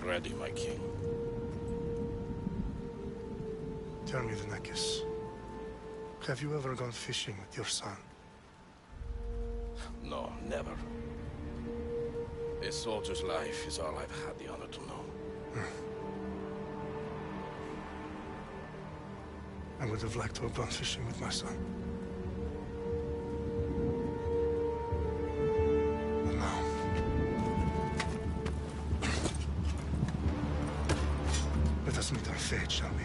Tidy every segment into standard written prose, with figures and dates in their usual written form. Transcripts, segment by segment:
ready, my king. Tell me, Venekis, have you ever gone fishing with your son? No, never. A soldier's life is all I've had the honor to know. I would have liked to have gone fishing with my son. But now... let us meet our fate, shall we?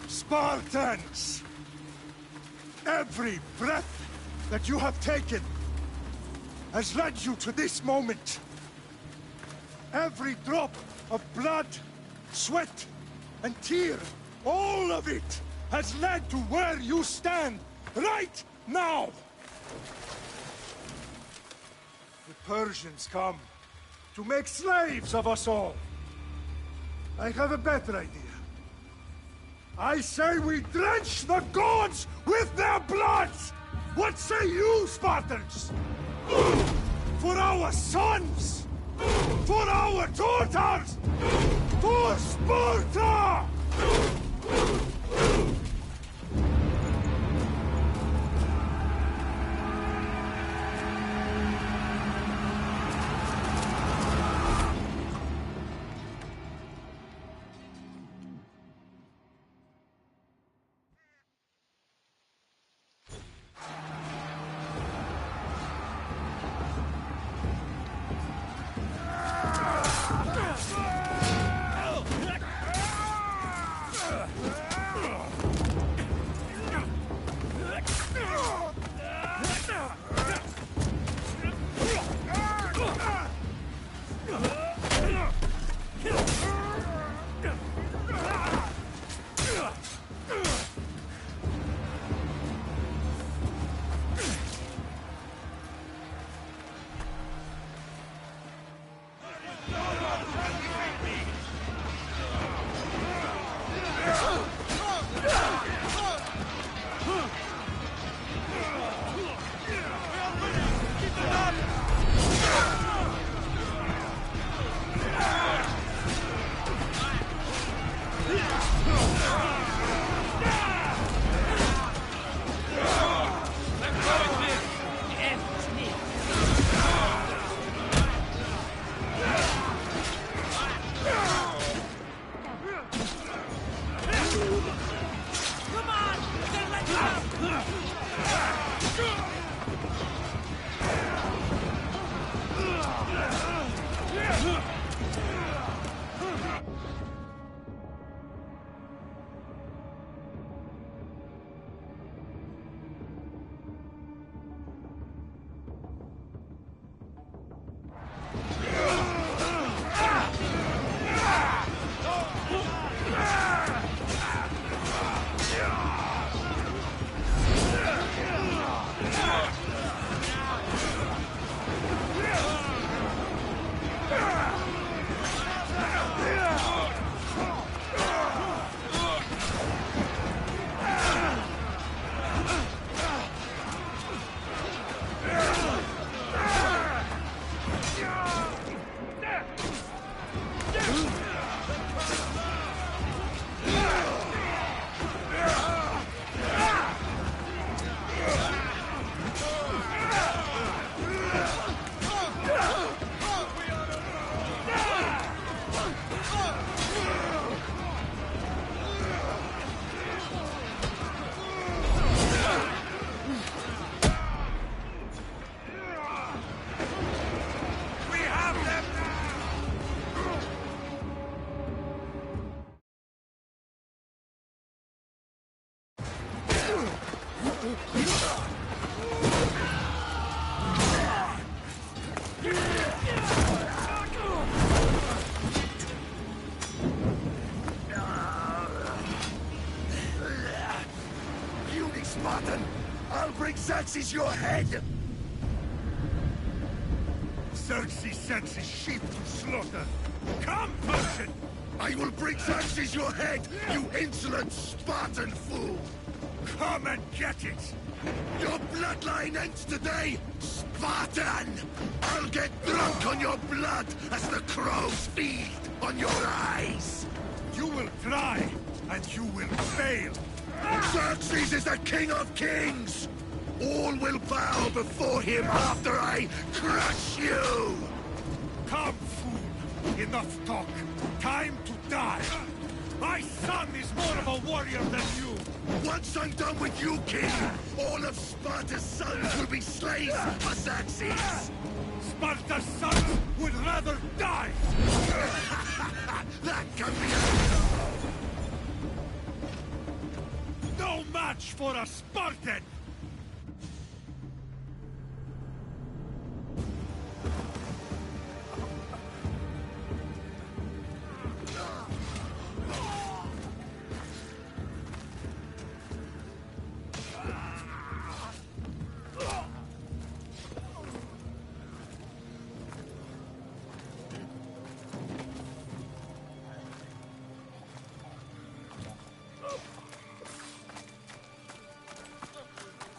Spartans! Every breath that you have taken has led you to this moment. Every drop of blood, sweat, and tear, all of it has led to where you stand right now. The Persians come to make slaves of us all. I have a better idea. I say we drench the gods with their bloods! What say you, Spartans? For our sons! For our daughters! For Sparta! Spartan! I'll bring Xerxes your head! Xerxes sends his sheep to slaughter. Come, Persian! I will bring Xerxes your head, you insolent Spartan fool! Come and get it! Your bloodline ends today, Spartan! I'll get drunk on your blood as the crows feed on your eyes! You will try, and you will fail! Xerxes is the king of kings! All will bow before him after I crush you! Come, fool! Enough talk! Time to die! My son is more of a warrior than you! Once I'm done with you, king, all of Sparta's sons will be slaves for Xerxes! Sparta's sons would rather die! That can be No match for a Spartan!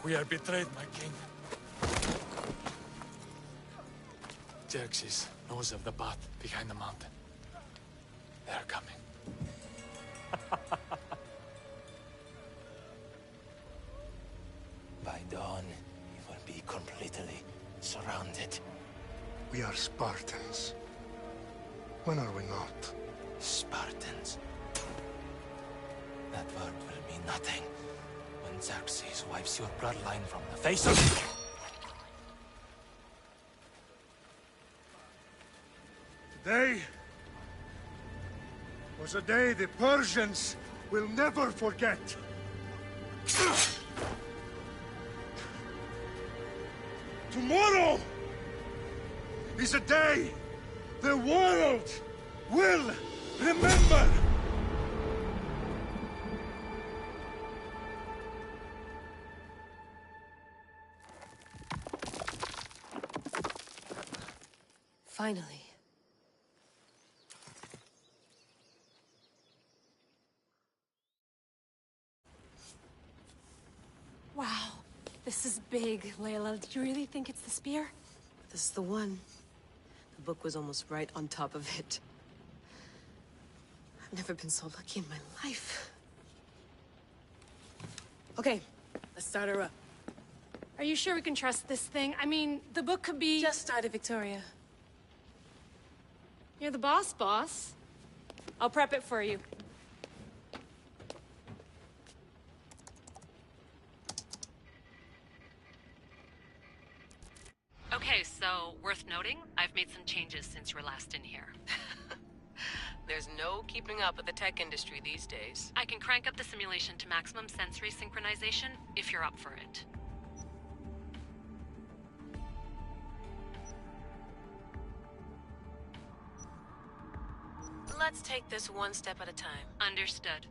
We are betrayed, my king. Xerxes knows of the path behind the mountain. They are coming. By dawn, we will be completely surrounded. We are Spartans. When are we not? Spartans. That word will mean nothing when Xerxes wipes your bloodline from the face of... Today was a day the Persians will never forget. Tomorrow is a day the world will remember. Finally. Wow. This is big, Layla. Do you really think it's the spear? This is the one. The book was almost right on top of it. I've never been so lucky in my life. Okay, let's start her up. Are you sure we can trust this thing? I mean, the book could be... Just started, Victoria. You're the boss. I'll prep it for you. Okay, so, worth noting, I've made some changes since you were last in here. There's no keeping up with the tech industry these days. I can crank up the simulation to maximum sensory synchronization, if you're up for it. Let's take this one step at a time. Understood.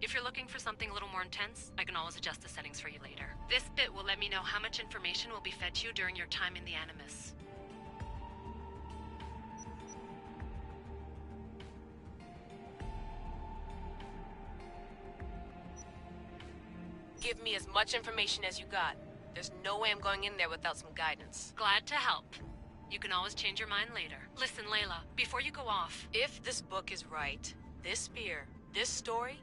If you're looking for something a little more intense, I can always adjust the settings for you later. This bit will let me know how much information will be fed to you during your time in the Animus. Give me as much information as you got. There's no way I'm going in there without some guidance. Glad to help. You can always change your mind later. Listen, Layla, before you go off... If this book is right, this spear, this story,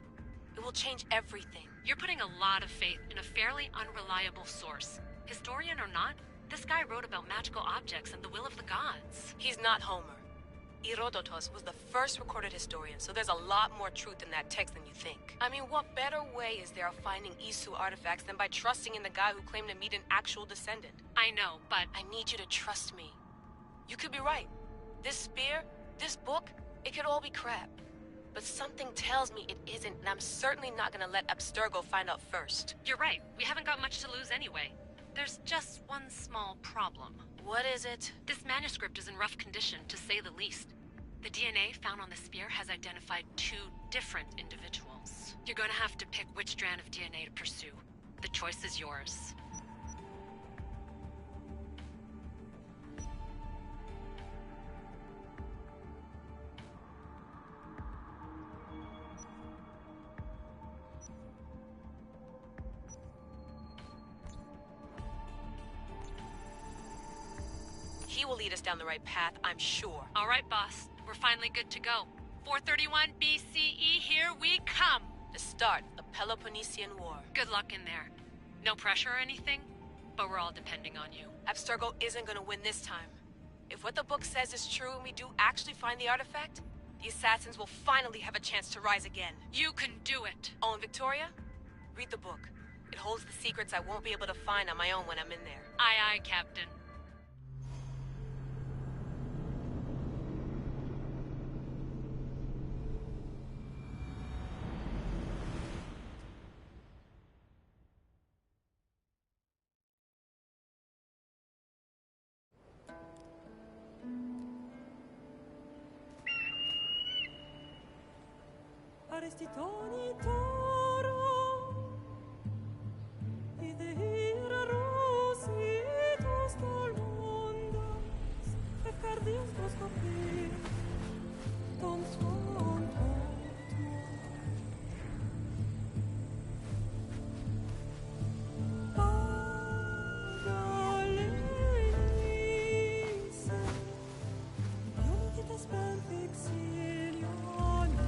it will change everything. You're putting a lot of faith in a fairly unreliable source. Historian or not, this guy wrote about magical objects and the will of the gods. He's not Homer. Herodotus was the first recorded historian, so there's a lot more truth in that text than you think. I mean, what better way is there of finding Isu artifacts than by trusting in the guy who claimed to meet an actual descendant? I know, but... I need you to trust me. You could be right. This spear, this book, it could all be crap. But something tells me it isn't, and I'm certainly not gonna let Abstergo find out first. You're right. We haven't got much to lose anyway. There's just one small problem. What is it? This manuscript is in rough condition, to say the least. The DNA found on the spear has identified 2 different individuals. You're gonna have to pick which strand of DNA to pursue. The choice is yours. He will lead us down the right path, I'm sure. All right, boss. We're finally good to go. 431 BCE, here we come! The start of the Peloponnesian War. Good luck in there. No pressure or anything, but we're all depending on you. Abstergo isn't gonna win this time. If what the book says is true and we do actually find the artifact, the assassins will finally have a chance to rise again. You can do it! Oh, and Victoria? Read the book. It holds the secrets I won't be able to find on my own when I'm in there. Aye, aye, Captain. Arestitoni toro, ide ira rositos tolmondas, efcardios proscopir, ton suon Pagalenise, ionitas per vexilione,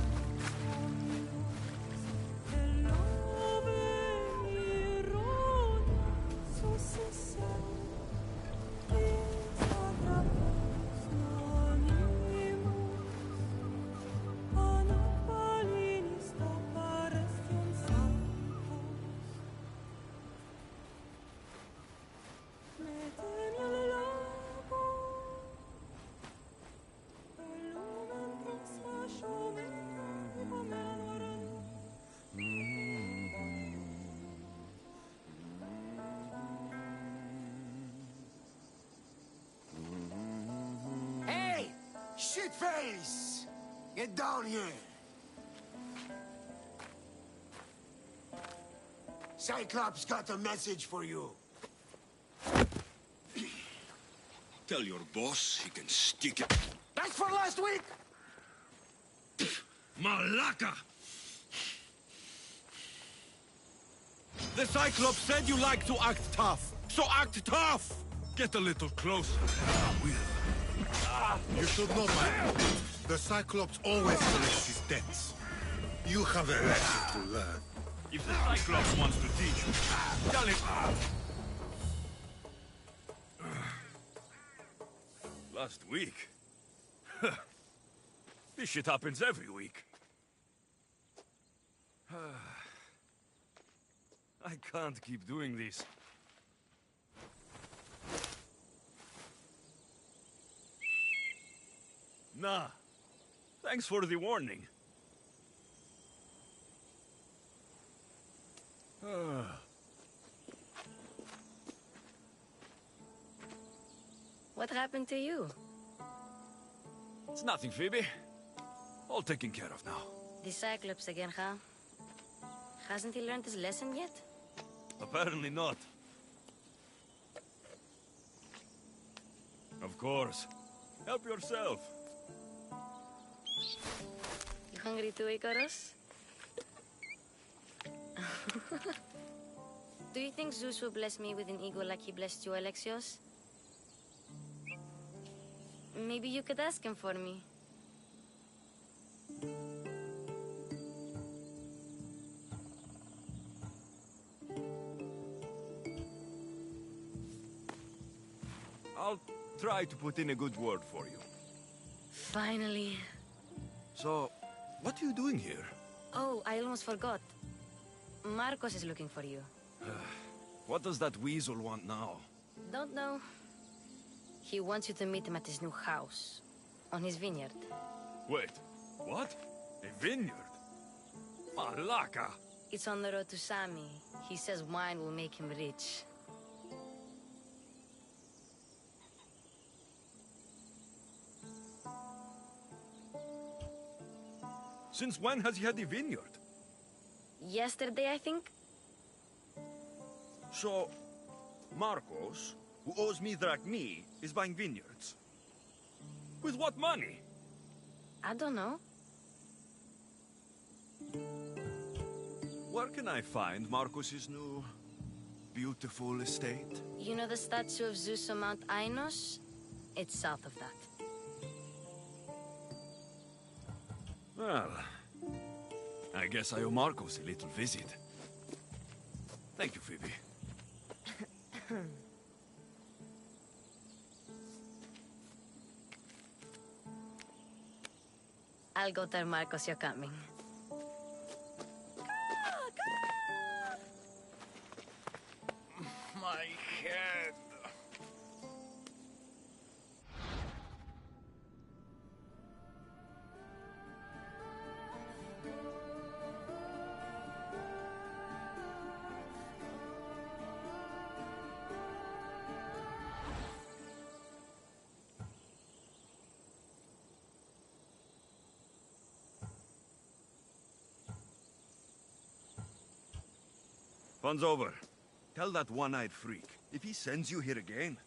Hey! Shitface! Get down here! Cyclops got a message for you. Tell your boss he can stick it. That's for last week! Malaka! The Cyclops said you like to act tough, so act tough! Get a little closer. I will. You should know, man. The Cyclops always collects his debts. You have a lesson to learn. If the Cyclops wants to teach you, tell him. Last week? This shit happens every week. I can't keep doing this. Nah. Thanks for the warning. What happened to you? It's nothing, Phoebe. All taken care of now. The Cyclops again, huh? Hasn't he learned his lesson yet? Apparently not. Of course. Help yourself. You hungry too, Icarus? Do you think Zeus will bless me with an ego like he blessed you, Alexios? Maybe you could ask him for me. I'll try to put in a good word for you. Finally. So, what are you doing here? Oh, I almost forgot. Marcos is looking for you. What does that weasel want now? Don't know. He wants you to meet him at his new house. On his vineyard. Wait, what? A vineyard? Malaka! It's on the road to Sami. He says wine will make him rich. Since when has he had a vineyard? Yesterday, I think? So, Marcos, who owes me drachmi, is buying vineyards. With what money? I don't know. Where can I find Marcos's new, beautiful estate? You know the statue of Zeus on Mount Ainos? It's south of that. Well, I guess I owe Marcos a little visit. Thank you, Phoebe. I'll go tell Marcos you're coming. My head. Fun's over. Tell that one-eyed freak, if he sends you here again,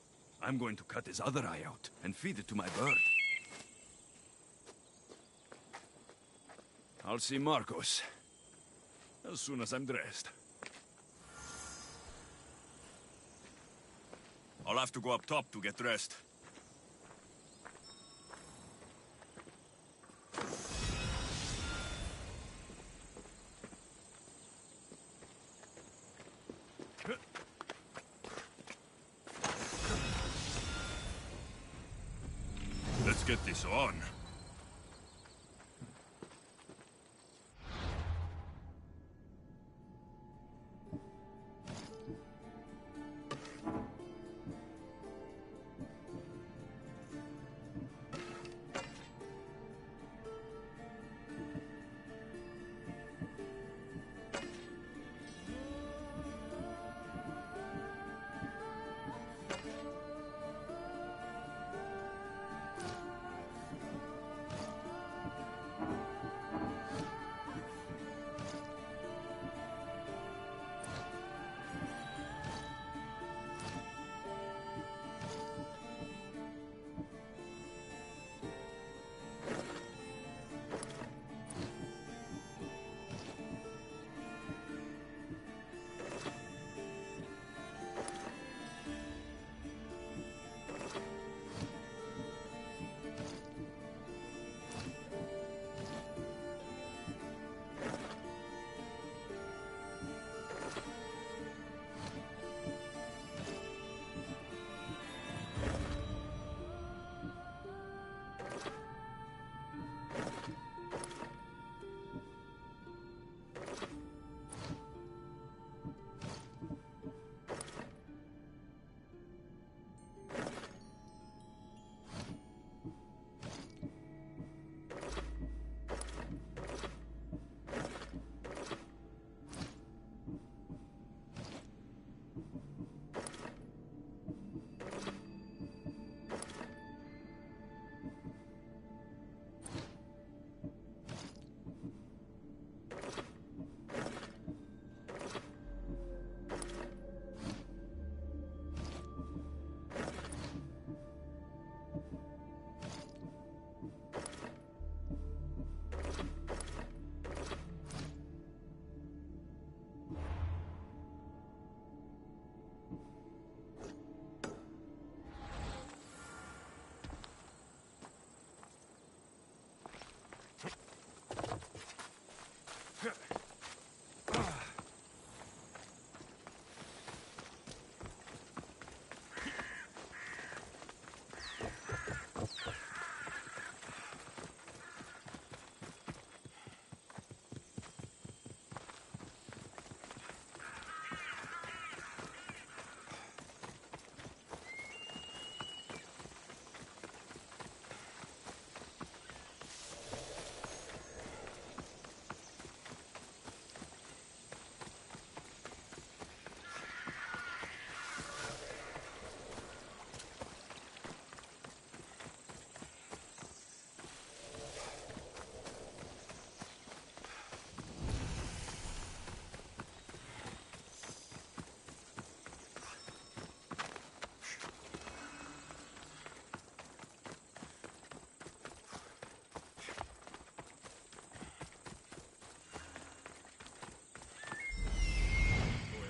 I'm going to cut his other eye out and feed it to my bird. I'll see Marcos as soon as I'm dressed. I'll have to go up top to get dressed. Let's get this on.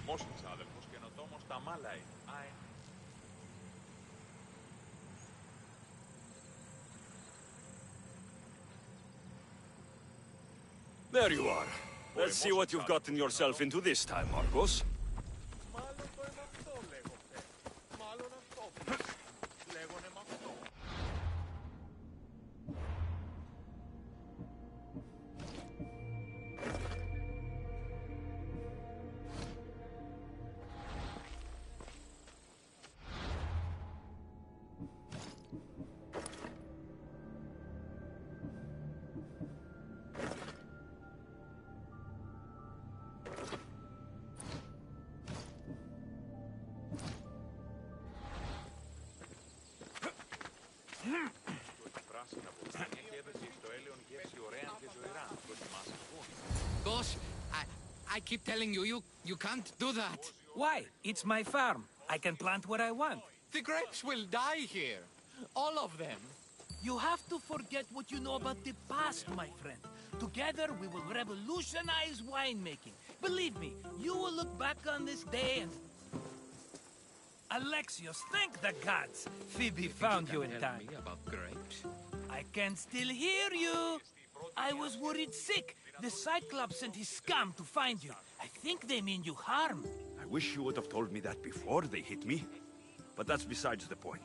Μόσχης αδελφός καινοτόμος τα μάλα είναι. There you are. Let's see what you've gotten yourself into this time, Marcos. Boss, I keep telling you, you can't do that. Why? It's my farm. I can plant what I want. The grapes will die here. All of them. You have to forget what you know about the past, my friend. Together, we will revolutionize winemaking. Believe me, you will look back on this day and... Alexios, thank the gods! Phoebe found you in time. Me about grapes? I can still hear you! I was worried sick. The Cyclops sent his scum to find you. I think they mean you harm. I wish you would have told me that before they hit me. But that's besides the point.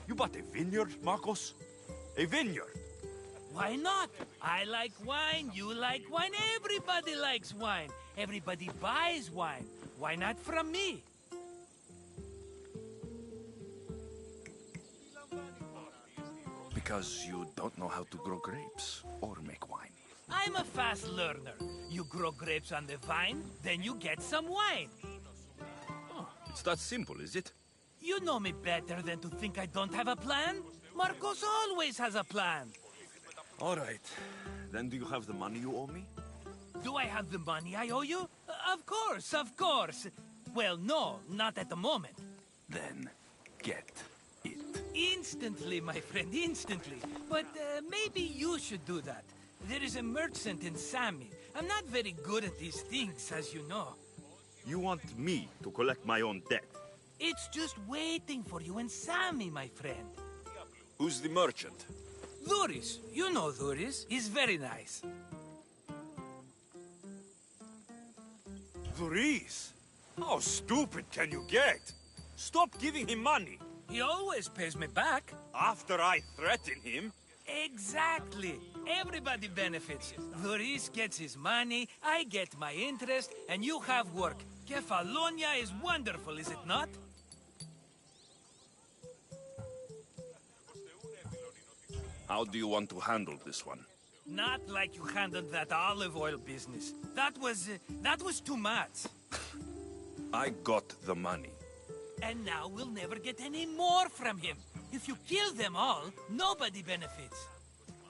You bought a vineyard, Marcos? A vineyard? Why not? I like wine, you like wine, everybody likes wine. Everybody buys wine. Why not from me? Because you don't know how to grow grapes or make wine. I'm a fast learner. You grow grapes on the vine, then you get some wine. Oh, it's that simple, is it? You know me better than to think I don't have a plan. Marcos always has a plan. All right. Then do you have the money you owe me? Do I have the money I owe you? Of course, of course. Well, no, not at the moment. Then get it. Instantly, my friend, instantly. But maybe you should do that. There is a merchant in Sami. I'm not very good at these things, as you know. You want me to collect my own debt? It's just waiting for you in Sami, my friend. Who's the merchant? Duris. You know Duris. He's very nice. Duris? How stupid can you get? Stop giving him money. He always pays me back. After I threaten him? Exactly. Everybody benefits. Duris gets his money, I get my interest, and you have work. Kefalonia is wonderful, is it not? How do you want to handle this one? Not like you handled that olive oil business. That was too much. I got the money. And now we'll never get any more from him. If you kill them all, nobody benefits.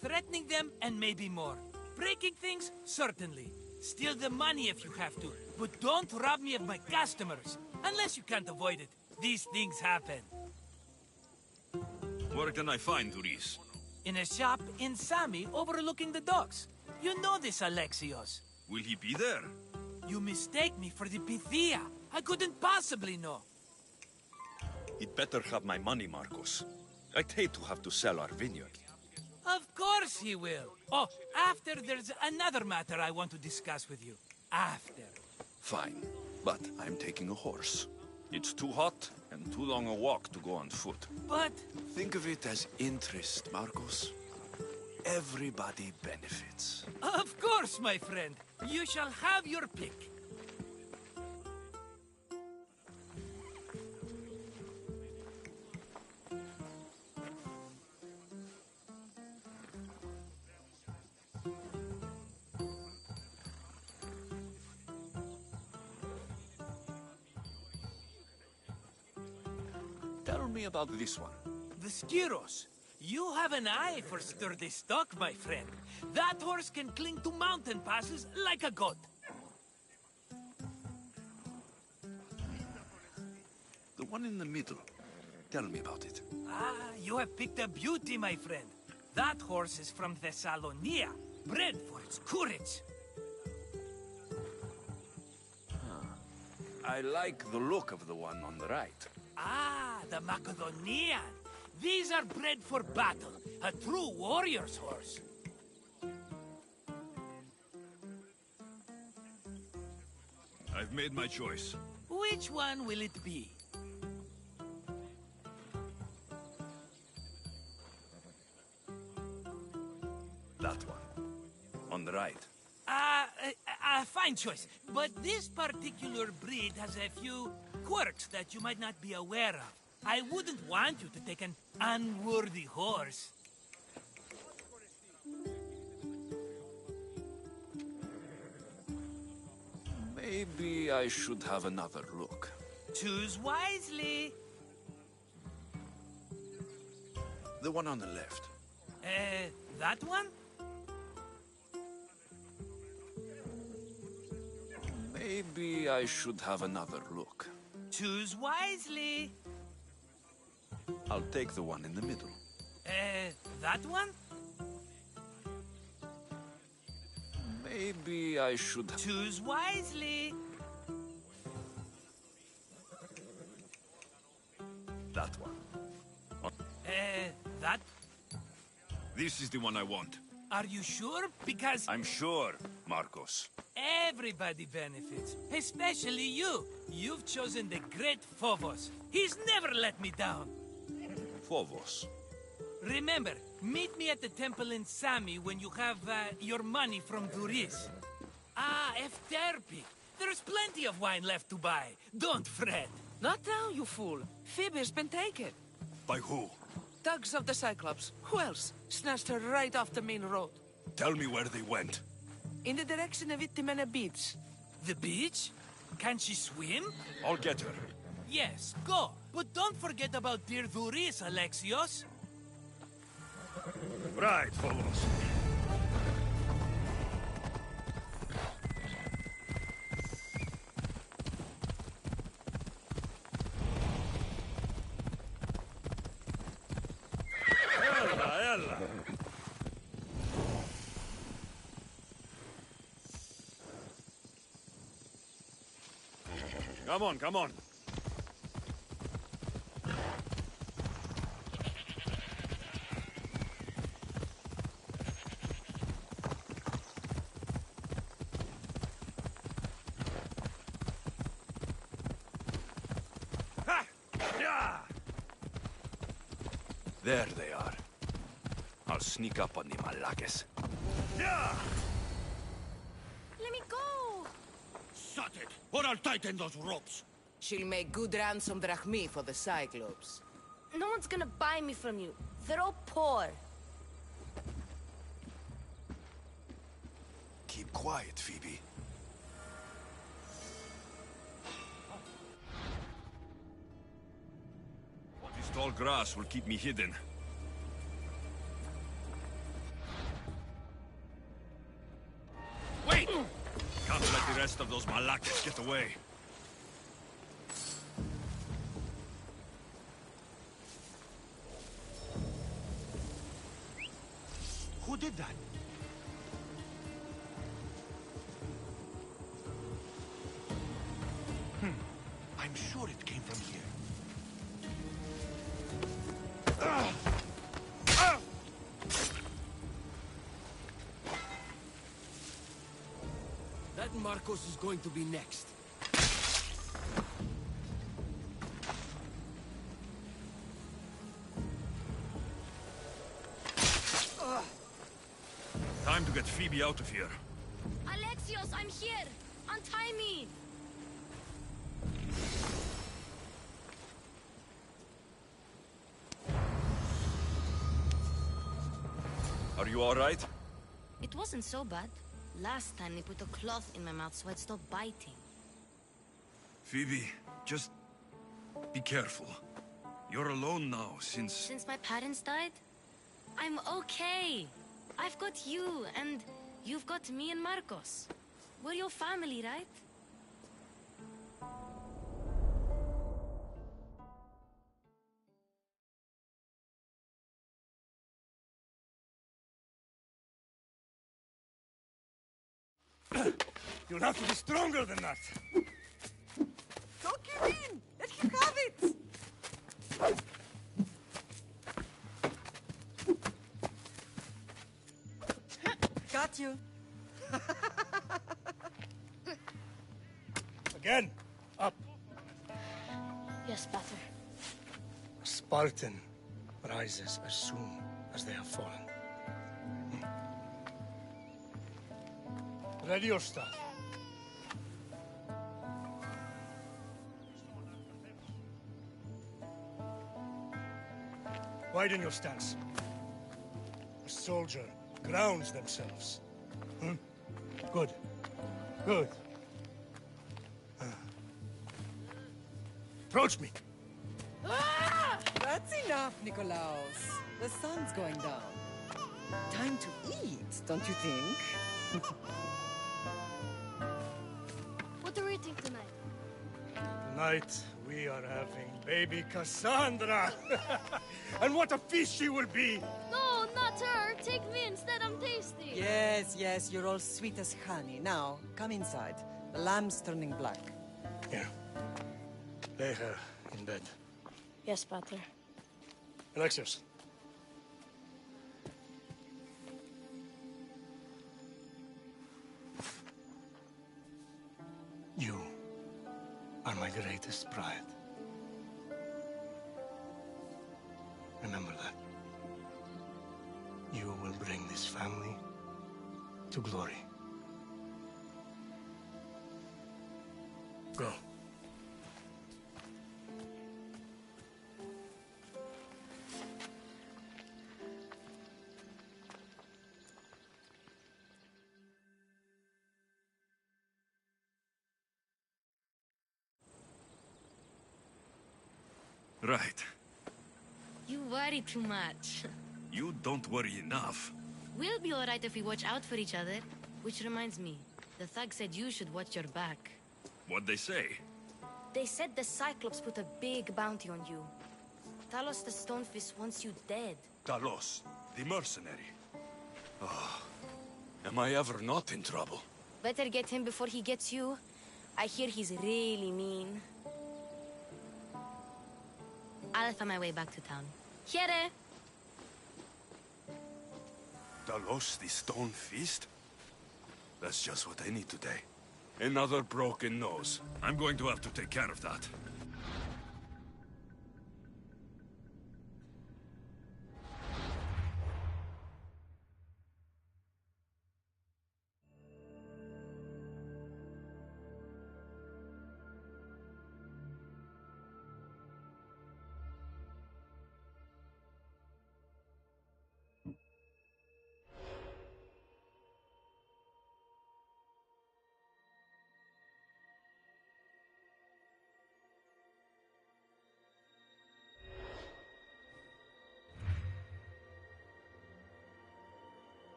Threatening them, and maybe more. Breaking things, certainly. Steal the money if you have to, but don't rob me of my customers. Unless you can't avoid it. These things happen. Where can I find Duris? In a shop in Sami overlooking the docks. You know this, Alexios. Will he be there? You mistake me for the Pythia. I couldn't possibly know. He'd better have my money, Marcos. I'd hate to have to sell our vineyard. Of course he will. Oh, after there's another matter I want to discuss with you. After. Fine, but I'm taking a horse. It's too hot and too long a walk to go on foot. But... Think of it as interest, Marcos. Everybody benefits. Of course, my friend. You shall have your pick. Tell me about this one. The Skiros. You have an eye for sturdy stock, my friend. That horse can cling to mountain passes like a goat. The one in the middle. Tell me about it. Ah, you have picked a beauty, my friend. That horse is from Thessalonia, bred for its courage. I like the look of the one on the right. Ah, the Macedonian. These are bred for battle, a true warrior's horse. I've made my choice. Which one will it be? That one. On the right. Fine choice. But this particular breed has a few quirks that you might not be aware of. I wouldn't want you to take an unworthy horse. Maybe I should have another look. Choose wisely. The one on the left. That one? Maybe I should have another look. Choose wisely. I'll take the one in the middle. That one? Maybe I should... Choose wisely. That one. That? This is the one I want. Are you sure? Because... I'm sure, Marcos. Everybody benefits, especially you. You've chosen the great Phobos. He's never let me down. Phobos. Remember, meet me at the temple in Sami when you have your money from Duris. Ah, Efterpi. There's plenty of wine left to buy. Don't fret. Not now, you fool. Phoebe's been taken. By who? Thugs of the Cyclops. Who else? Snatched her right off the main road. Tell me where they went. In the direction of Itimena Beach. The beach? Can she swim? I'll get her. Yes, go. But don't forget about dear Duris, Alexios. Right, Phobos. Ella. Come on. Ha! Yeah! There they are. I'll sneak up on the Malakes. Yeah! Let me go! Shut it, or I'll tighten those ropes. She'll make good ransom drachmi for the Cyclops. No one's gonna buy me from you. They're all poor. Keep quiet, Phoebe. This tall grass will keep me hidden. Wait! Can't let the rest of those Malakes get away. Who did that? I'm sure it came from here. That Marcos is going to be next. Time to get Phoebe out of here. Alexios, I'm here! Untie me! Are you all right? It wasn't so bad. Last time they put a cloth in my mouth so I'd stop biting. Phoebe, just be careful. You're alone now since... Since my parents died? I'm okay. I've got you, and you've got me and Marcos. We're your family, right? You'll have to be stronger than that. Don't give in! Let him have it! Got you. Again! Up! Yes, Pater. A Spartan rises as soon as they have fallen. Ready your staff. Widen your stance. A soldier grounds themselves. Good. Good. Approach me. Ah! That's enough, Nikolaos. The sun's going down. Time to eat, don't you think? What are we eating tonight? Tonight, we are having baby Cassandra. And what a feast she will be! No, not her. Take me instead. I'm tasty. Yes, yes, you're all sweet as honey. Now, come inside. The lamb's turning black. Here. Lay her in bed. Yes, Pater. Alexios. You are my greatest pride. Remember that. You will bring this family to glory. Go. Right. You worry too much. You don't worry enough. We'll be alright if we watch out for each other. Which reminds me, the thug said you should watch your back. What'd they say? They said the Cyclops put a big bounty on you. Talos the Stonefist wants you dead. Talos, the mercenary. Oh, am I ever not in trouble? Better get him before he gets you. I hear he's really mean. I'll find my way back to town. Here! Talos, the Stone Fist? That's just what I need today. Another broken nose. I'm going to have to take care of that.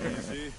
Easy.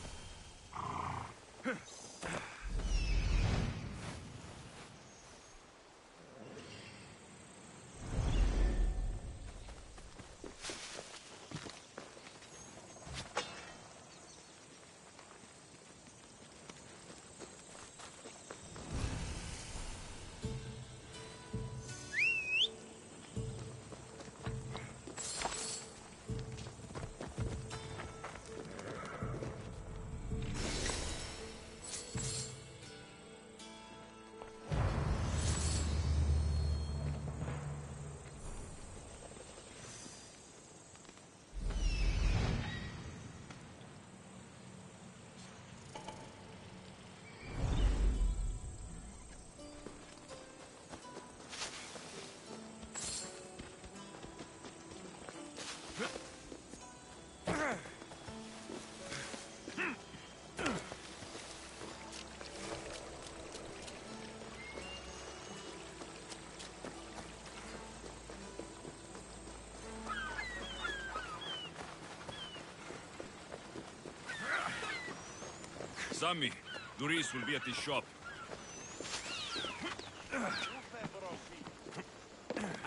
Sammy, Doris will be at the shop.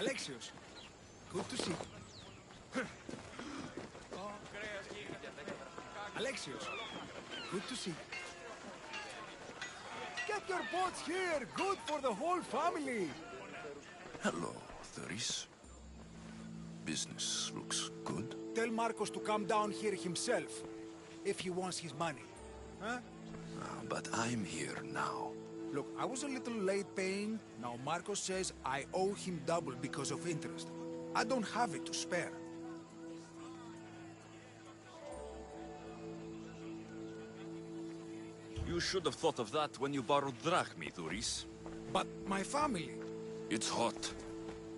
Alexios, good to see you. Alexios, good to see you. Get your boats here! Good for the whole family! Hello, Doris. Business looks good. Tell Marcos to come down here himself, if he wants his money. Huh? But I'm here now. Look, I was a little late paying. Now Marcos says I owe him double because of interest. I don't have it to spare. You should have thought of that when you borrowed drachmi, Doris. But my family... It's hot.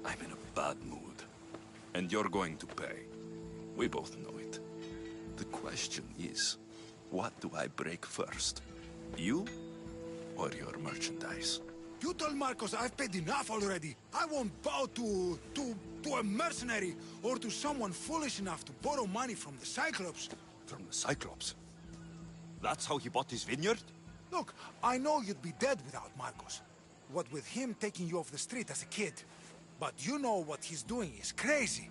I'm in a bad mood. And you're going to pay. We both know it. The question is, what do I break first? You or your merchandise? You told Marcos I've paid enough already. I won't bow to a mercenary or to someone foolish enough to borrow money from the Cyclops. From the Cyclops? That's how he bought his vineyard? Look, I know you'd be dead without Marcos. What with him taking you off the street as a kid. But you know what he's doing is crazy.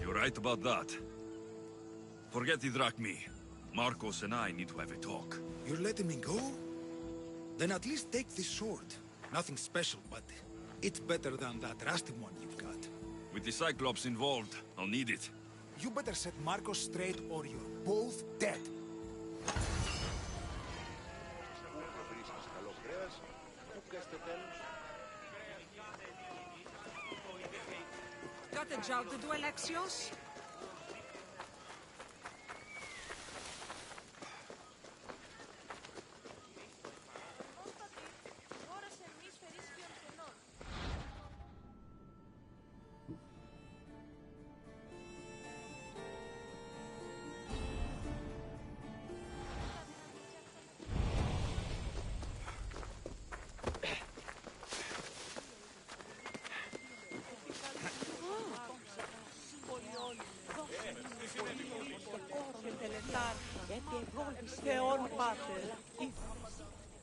You're right about that. Forget the drachmi. Marcos and I need to have a talk. You're letting me go? Then at least take this sword. Nothing special, but it's better than that rusty one you've got. With the Cyclops involved, I'll need it. You better set Marcos straight or you're both dead. Got a job to do, Alexios?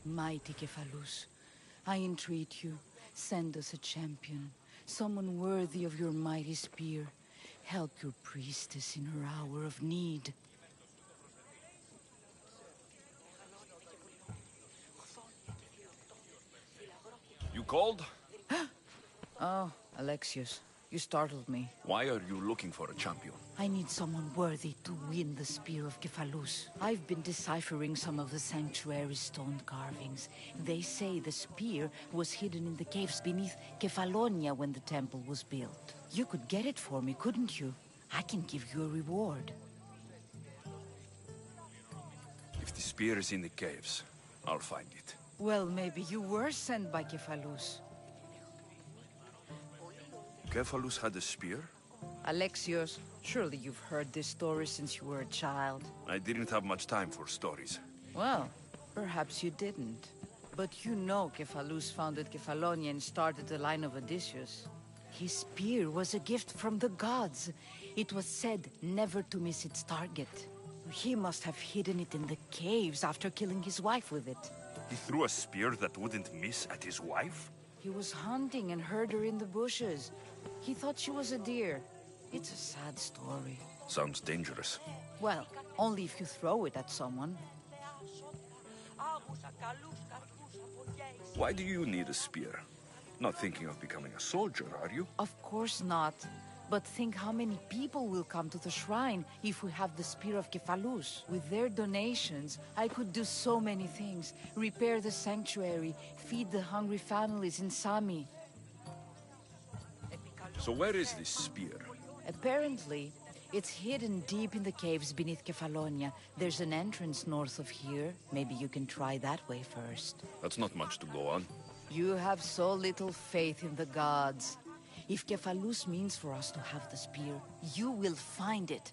Mighty Cephalus, I entreat you, send us a champion, someone worthy of your mighty spear. Help your priestess in her hour of need. You called? Oh, Alexios, you startled me. Why are you looking for a champion? I need someone worthy to win the spear of Cephalus. I've been deciphering some of the sanctuary's stone carvings. They say the spear was hidden in the caves beneath Kefalonia when the temple was built. You could get it for me, couldn't you? I can give you a reward. If the spear is in the caves, I'll find it. Well, maybe you were sent by Cephalus. Cephalus had a spear? Alexios, surely you've heard this story since you were a child. I didn't have much time for stories. Well, perhaps you didn't. But you know Cephalus founded Kefalonia and started the line of Odysseus. His spear was a gift from the gods. It was said never to miss its target. He must have hidden it in the caves after killing his wife with it. He threw a spear that wouldn't miss at his wife? He was hunting and heard her in the bushes. He thought she was a deer. It's a sad story. Sounds dangerous. Well, only if you throw it at someone. Why do you need a spear? Not thinking of becoming a soldier, are you? Of course not. But think how many people will come to the shrine if we have the Spear of Cephalus. With their donations, I could do so many things. Repair the sanctuary, feed the hungry families in Sami. So where is this spear? Apparently, it's hidden deep in the caves beneath Kefalonia. There's an entrance north of here. Maybe you can try that way first. That's not much to go on. You have so little faith in the gods. If Cephalus means for us to have the spear, you will find it.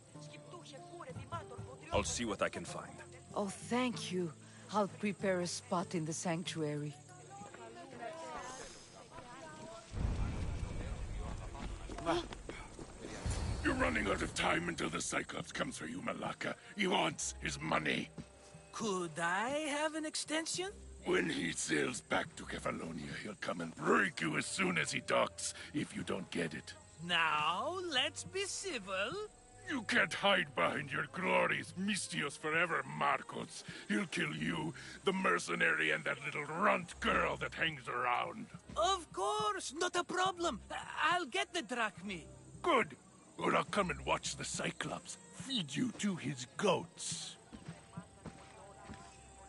I'll see what I can find. Oh, thank you. I'll prepare a spot in the sanctuary. You're running out of time until the Cyclops comes for you, Malaka. He wants his money. Could I have an extension? When he sails back to Kefalonia, he'll come and break you as soon as he docks, if you don't get it. Now, let's be civil. You can't hide behind your glories, Mistios forever, Marcos. He'll kill you, the mercenary, and that little runt girl that hangs around. Of course, not a problem. I'll get the drachmi. Good. Or I'll come and watch the Cyclops feed you to his goats.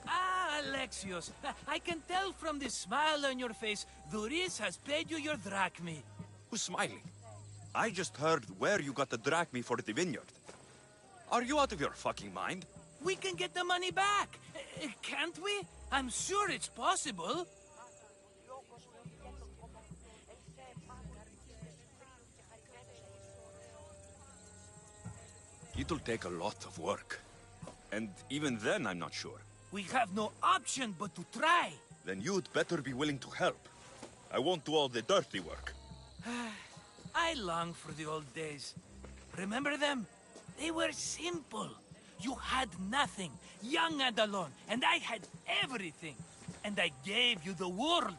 Ah, Alexios, I can tell from the smile on your face, Duris has paid you your drachmi. Who's smiling? I just heard where you got the drachmi for the vineyard. Are you out of your fucking mind? We can get the money back, can't we? I'm sure it's possible. It'll take a lot of work. And even then, I'm not sure. We have no option but to try. Then you'd better be willing to help. I won't do all the dirty work. I long for the old days. Remember them? They were simple. You had nothing, young and alone, and I had everything. And I gave you the world,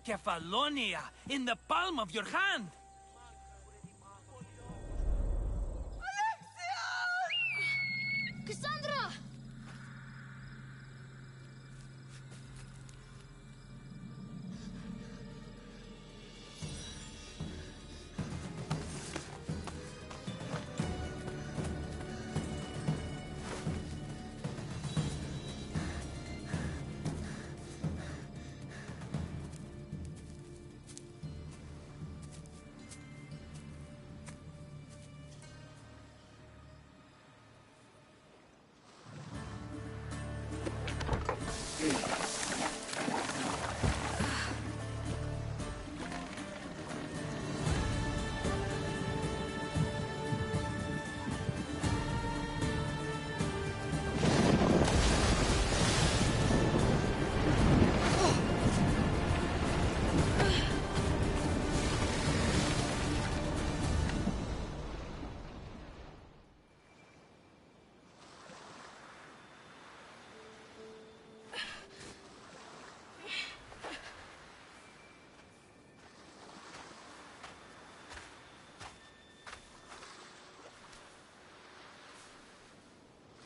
Kefalonia, in the palm of your hand. Cassandra!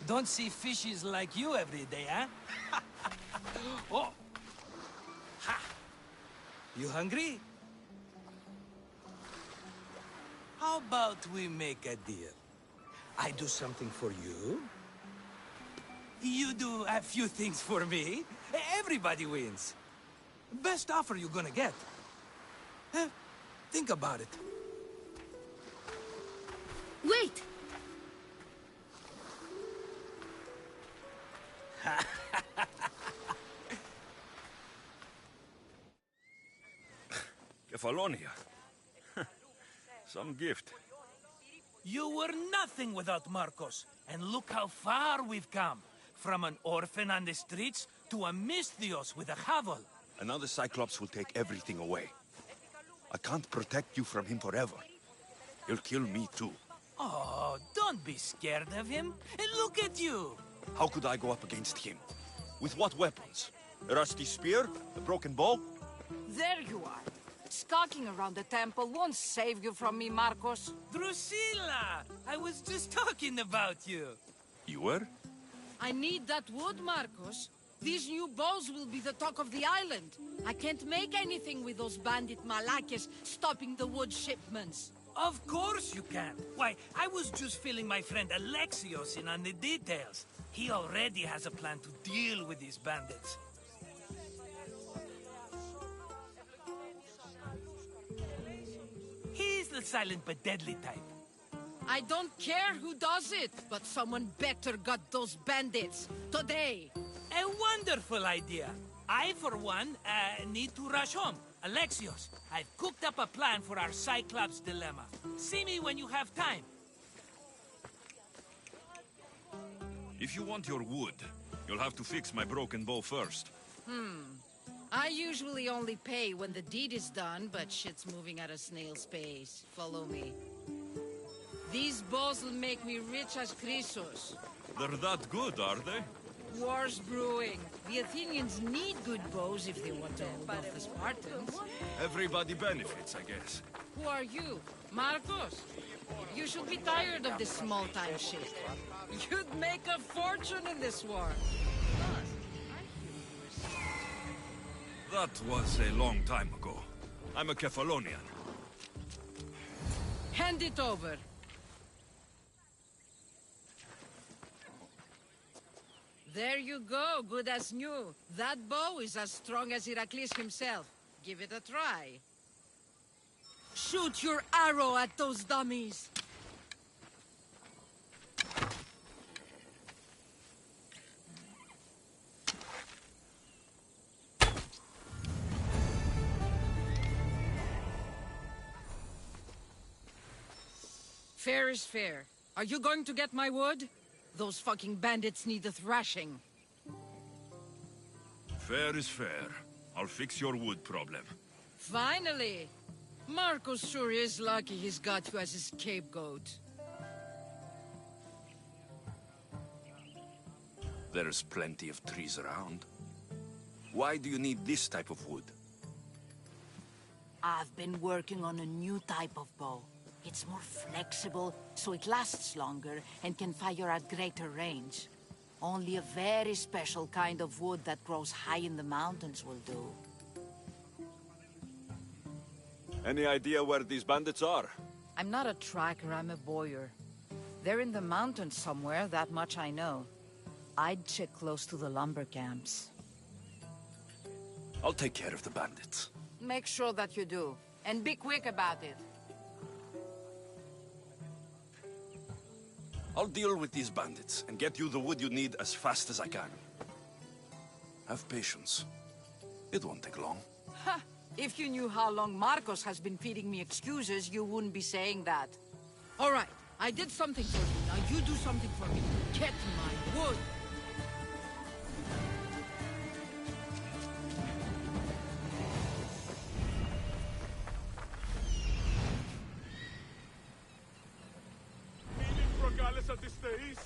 Don't see fishes like you every day, huh? Oh! Ha! You hungry? How about we make a deal? I do something for you. You do a few things for me. Everybody wins. Best offer you're gonna get. Think about it. Wait! Kefalonia. Some gift. You were nothing without Marcos. And look how far we've come. From an orphan on the streets to a Mistios with a hovel. And now the Cyclops will take everything away. I can't protect you from him forever. He'll kill me too. Oh, don't be scared of him. And look at you. How could I go up against him? With what weapons? A rusty spear? A broken bow? There you are. Skulking around the temple won't save you from me, Marcos. Drusilla! I was just talking about you. You were? I need that wood, Marcos. These new bows will be the talk of the island. I can't make anything with those bandit malakes stopping the wood shipments. Of course you can. Why, I was just filling my friend Alexios in on the details. He already has a plan to deal with these bandits. He's the silent but deadly type. I don't care who does it, but someone better got those bandits. Today. A wonderful idea. I, for one, need to rush home. Alexios, I've cooked up a plan for our Cyclops dilemma. See me when you have time. If you want your wood, you'll have to fix my broken bow first. I usually only pay when the deed is done, but shit's moving at a snail's pace. Follow me. These bows will make me rich as Chrysos. They're that good, are they? War's brewing. The Athenians need good bows if they want to hold off the Spartans. Everybody benefits, I guess. Who are you? Marcos? You should be tired of this small-time shit. You'd make a fortune in this war. That was a long time ago. I'm a Kephalonian. Hand it over. There you go, good as new. That bow is as strong as Heracles himself. Give it a try. Shoot your arrow at those dummies! Fair is fair. Are you going to get my wood? Those fucking bandits need a thrashing. Fair is fair. I'll fix your wood problem. Finally! Marcos sure is lucky he's got you as his scapegoat. There's plenty of trees around. Why do you need this type of wood? I've been working on a new type of bow. It's more flexible, so it lasts longer and can fire at greater range. Only a very special kind of wood that grows high in the mountains will do. Any idea where these bandits are? I'm not a tracker, I'm a boyer. They're in the mountains somewhere, that much I know. I'd check close to the lumber camps. I'll take care of the bandits. Make sure that you do, and be quick about it. I'll deal with these bandits and get you the wood you need as fast as I can. Have patience. It won't take long. Ha! If you knew how long Marcos has been feeding me excuses, you wouldn't be saying that. All right, I did something for you. Now you do something for me. Get my wood! At this days?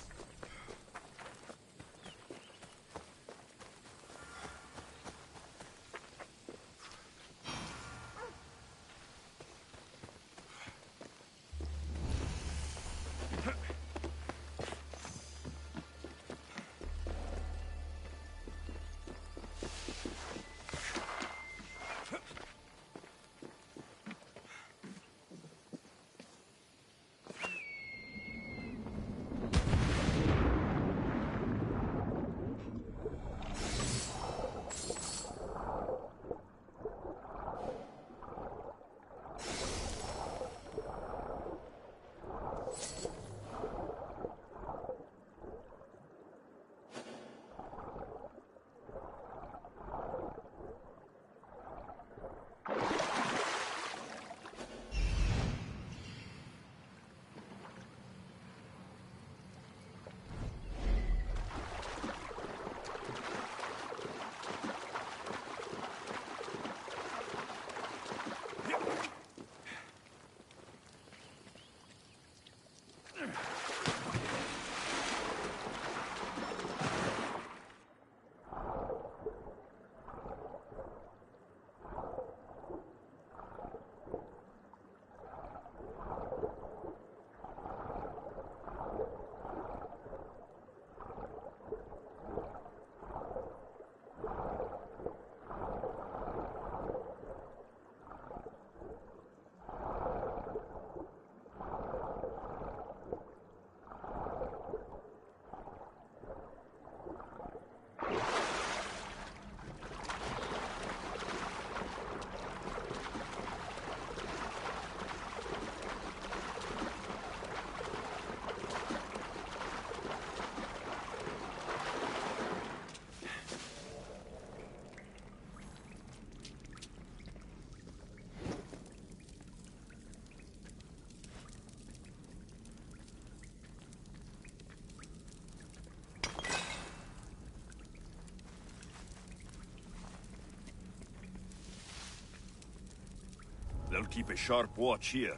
They'll keep a sharp watch here.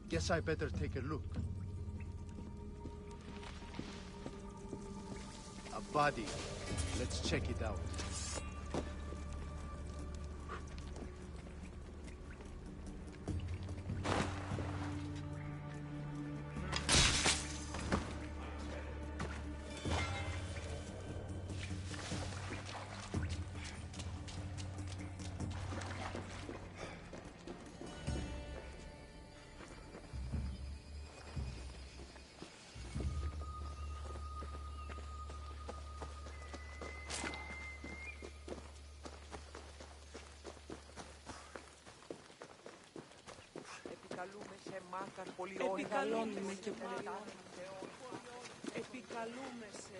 Guess I better take a look. A body. Let's check it out. Επικαλούμε και επικαλούμε σε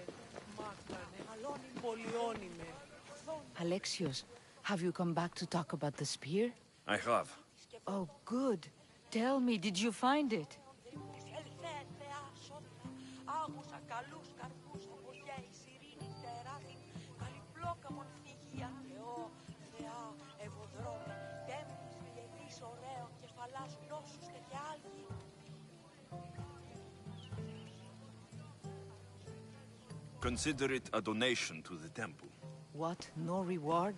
πολυώνυμε. Alexios, have you come back to talk about the spear? I have. Oh, good. Tell me, did you find it? Consider it a donation to the temple. What? No reward?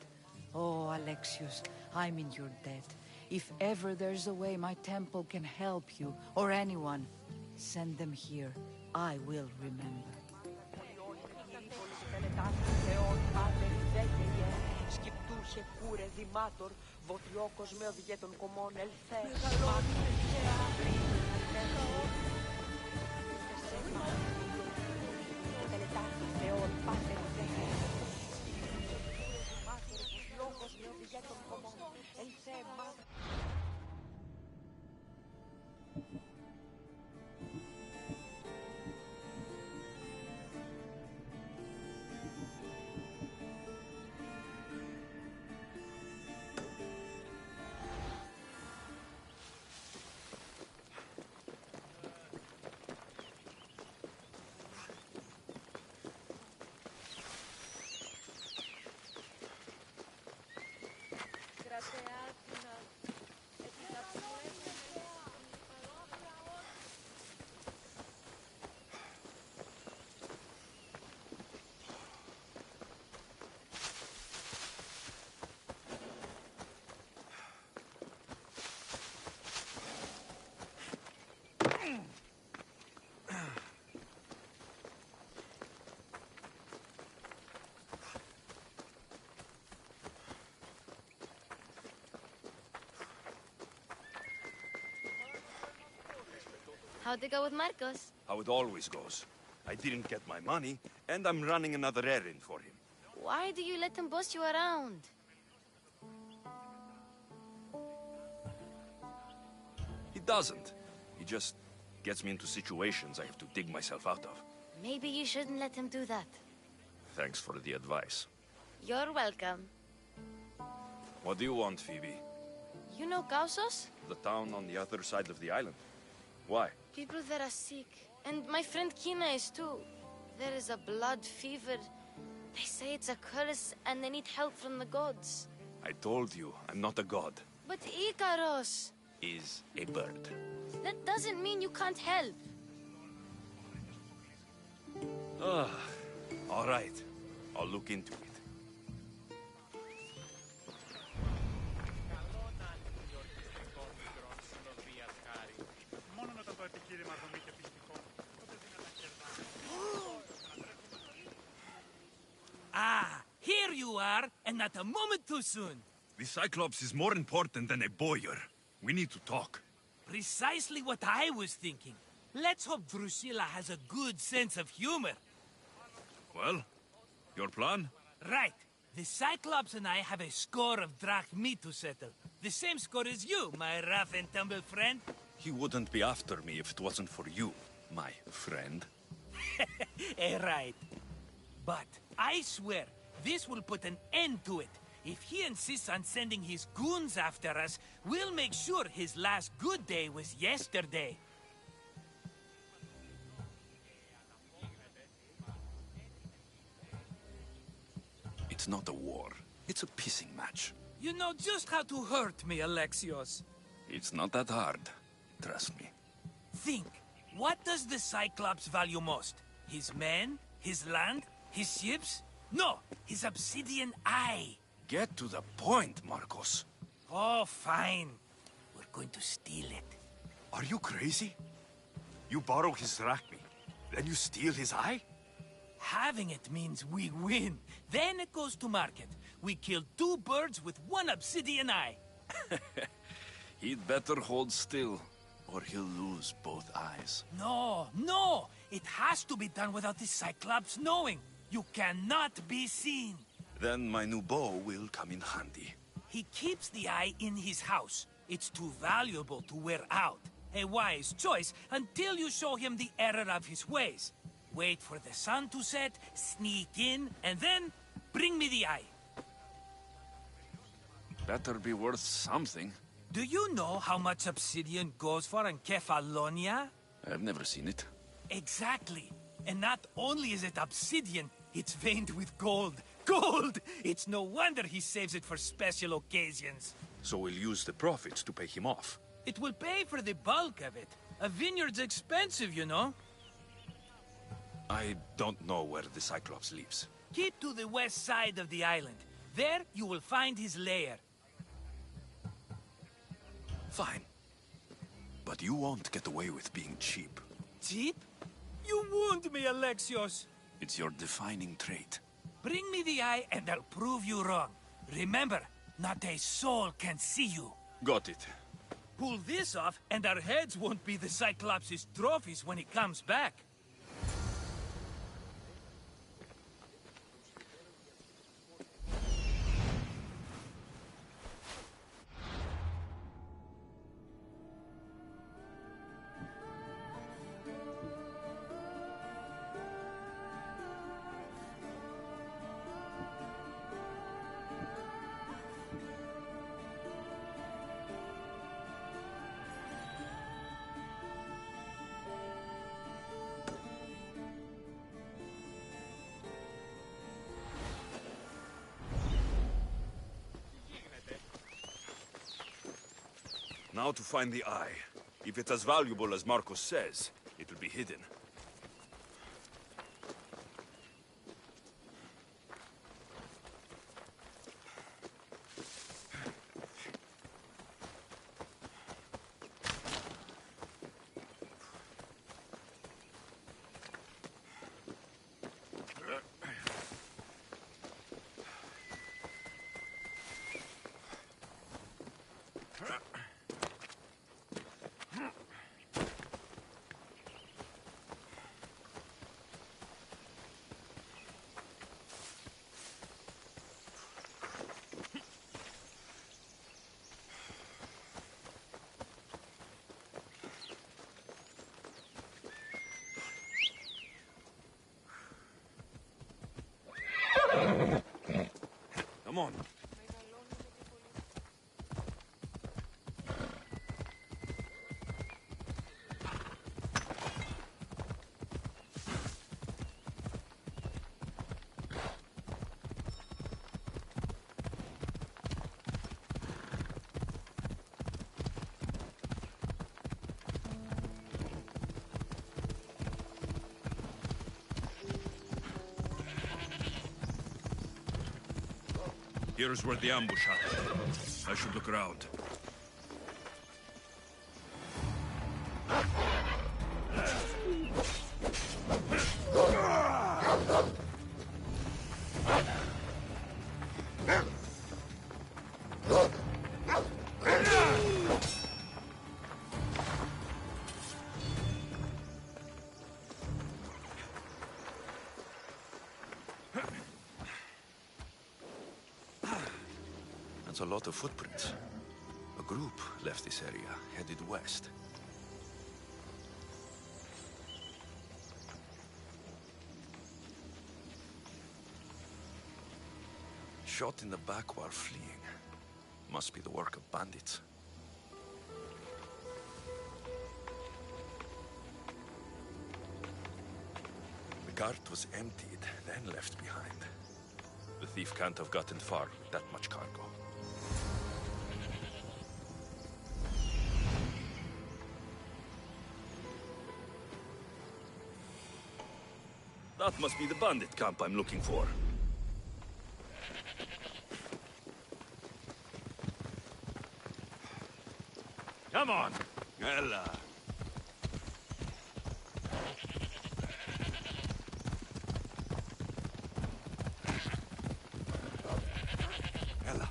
Oh, Alexios, I'm in your debt. If ever there's a way my temple can help you, or anyone, send them here. I will remember. How'd it go with Marcos? How it always goes. I didn't get my money, and I'm running another errand for him. Why do you let him boss you around? He doesn't. He just gets me into situations I have to dig myself out of. Maybe you shouldn't let him do that. Thanks for the advice. You're welcome. What do you want, Phoebe? You know Kausos? The town on the other side of the island. Why? People there are sick. And my friend Kina is too. There is a blood fever. They say it's a curse and they need help from the gods. I told you, I'm not a god. But Icaros! Is a bird. That doesn't mean you can't help. All right. I'll look into it. Ah, here you are, and not a moment too soon. The Cyclops is more important than a boyar. We need to talk. Precisely what I was thinking. Let's hope Drusilla has a good sense of humor. Well, your plan? Right. The Cyclops and I have a score of drachmi to settle. The same score as you, my rough and tumble friend. He wouldn't be after me if it wasn't for you, my friend. Right. But I swear, this will put an end to it. If he insists on sending his goons after us, we'll make sure his last good day was yesterday. It's not a war. It's a pissing match. You know just how to hurt me, Alexios. It's not that hard. Trust me. Think. What does the Cyclops value most? His men? His land? His ships? No, his obsidian eye. Get to the point, Marcos. Oh, fine. We're going to steal it. Are you crazy? You borrow his drachmi, then you steal his eye? Having it means we win. Then it goes to market. We kill 2 birds with 1 obsidian eye. He'd better hold still, or he'll lose both eyes. No, no! It has to be done without the Cyclops knowing. You cannot be seen. Then my new bow will come in handy. He keeps the eye in his house. It's too valuable to wear out. A wise choice until you show him the error of his ways. Wait for the sun to set, sneak in, and then bring me the eye. Better be worth something. Do you know how much obsidian goes for in Kefalonia? I've never seen it. Exactly. And not only is it obsidian, it's veined with gold. Gold! It's no wonder he saves it for special occasions. So we'll use the profits to pay him off. It will pay for the bulk of it. A vineyard's expensive, you know. I don't know where the Cyclops lives. Keep to the west side of the island. There you will find his lair. Fine. But you won't get away with being cheap. Cheap? You wound me, Alexios. It's your defining trait. Bring me the eye and I'll prove you wrong. Remember, not a soul can see you. Got it. Pull this off and our heads won't be the Cyclops' trophies when he comes back. Now to find the eye. If it's as valuable as Marcos says, it will be hidden. Come on. Here's where the ambush happened. I should look around. That's a lot of footprints. A group left this area, headed west. Shot in the back while fleeing. Must be the work of bandits. The cart was emptied, then left behind. The thief can't have gotten far with that much cargo. That must be the bandit camp I'm looking for. Come on! Ella! Ella!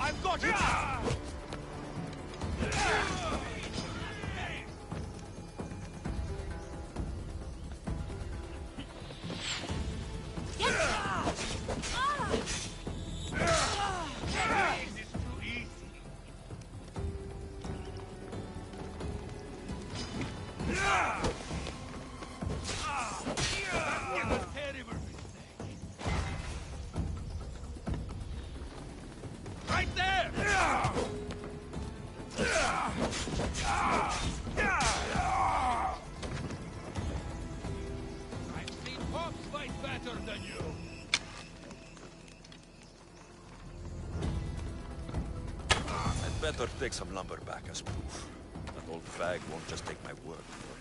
I've got it! Right there! I've seen Pops fight better than you! I'd better take some lumber back as proof. That old fag won't just take my word for it.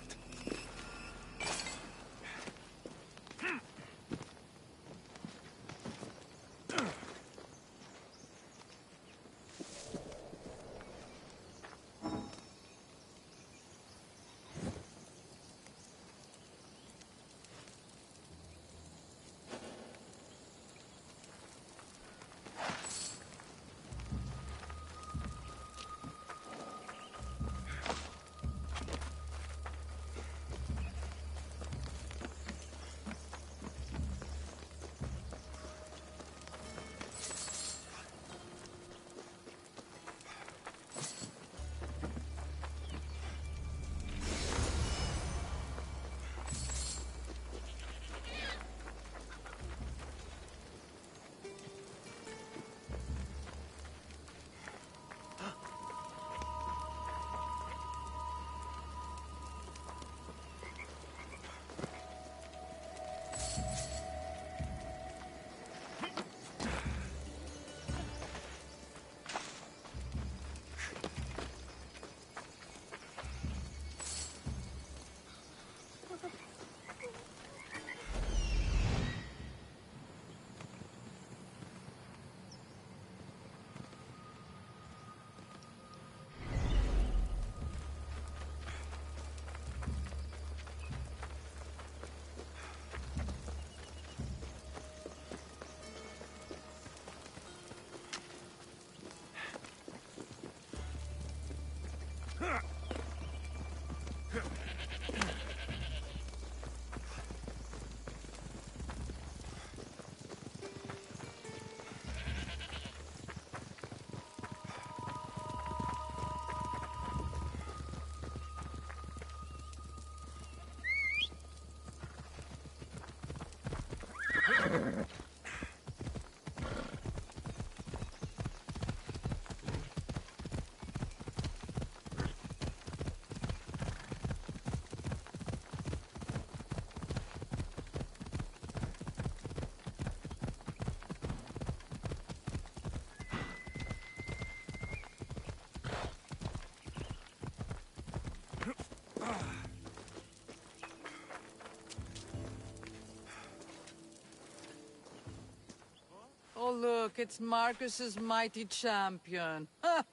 Look, it's Marcus's mighty champion. Ha!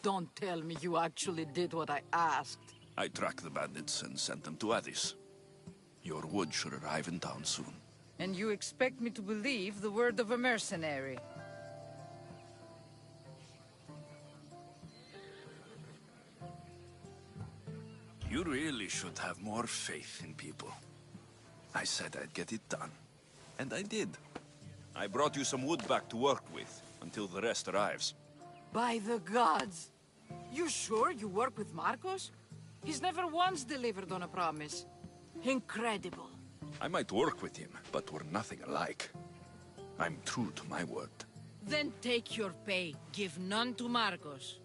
Don't tell me you actually did what I asked. I tracked the bandits and sent them to Odyssey. Your wood should arrive in town soon. And you expect me to believe the word of a mercenary? You really should have more faith in people. I said I'd get it done. And I did. I brought you some wood back to work with, until the rest arrives. By the gods! You sure you work with Marcos? He's never once delivered on a promise. Incredible. I might work with him, but we're nothing alike. I'm true to my word. Then take your pay. Give none to Marcos.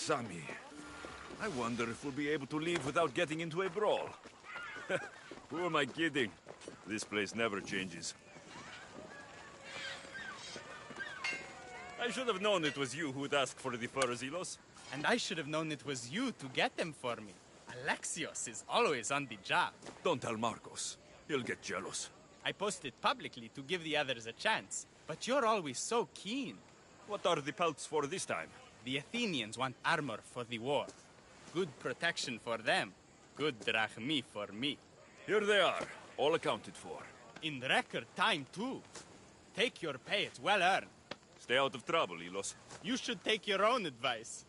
Sammy, I wonder if we'll be able to leave without getting into a brawl. Who am I kidding? This place never changes. I should have known it was you who'd ask for the furs, Ilos. And I should have known it was you to get them for me. Alexios is always on the job. Don't tell Marcos. He'll get jealous. I posted publicly to give the others a chance, but you're always so keen. What are the pelts for this time? The Athenians want armor for the war. Good protection for them. Good drachmi for me. Here they are, all accounted for. In record time, too. Take your pay, it's well earned. Stay out of trouble, Ilos. You should take your own advice.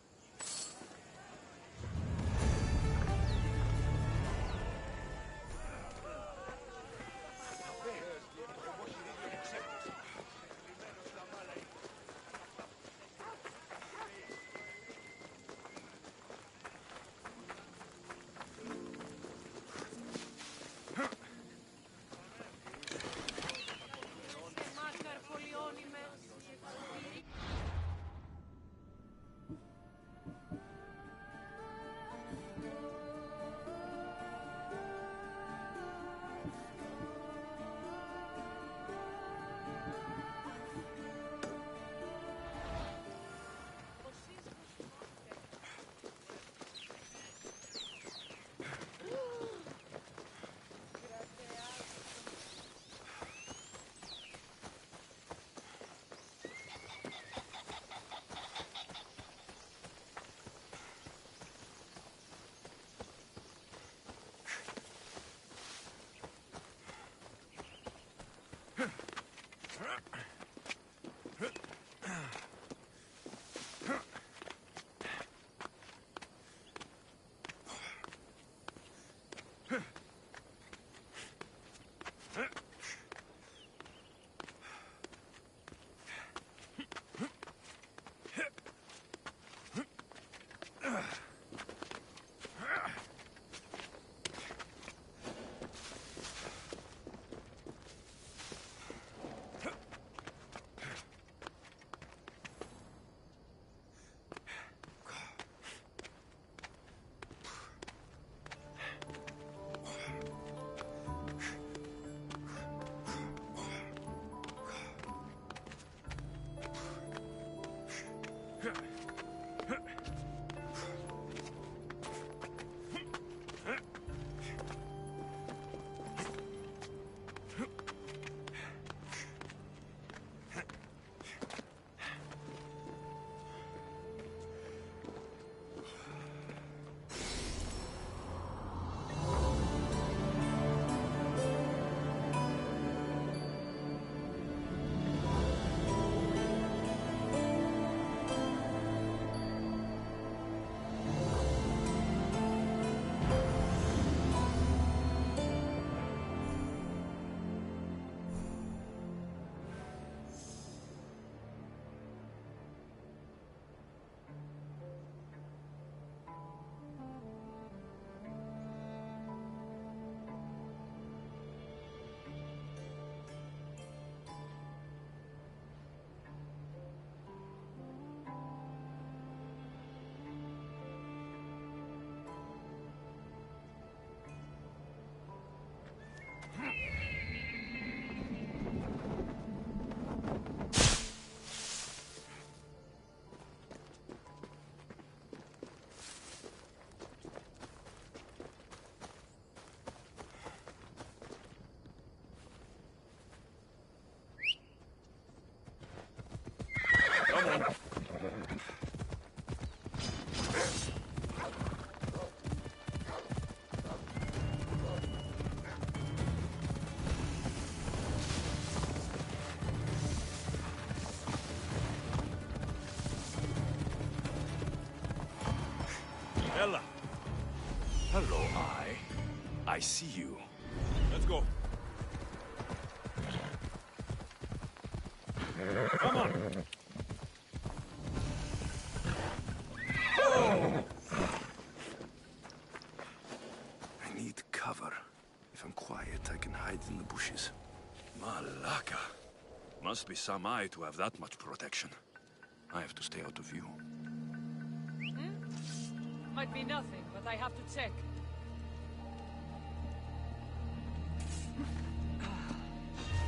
I see you. Let's go. Come on. I need cover. If I'm quiet, I can hide in the bushes. Malaka. Must be some eye to have that much protection. I have to stay out of view. Might be nothing, but I have to check.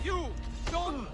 You! Don't!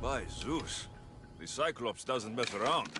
By Zeus, the Cyclops doesn't mess around.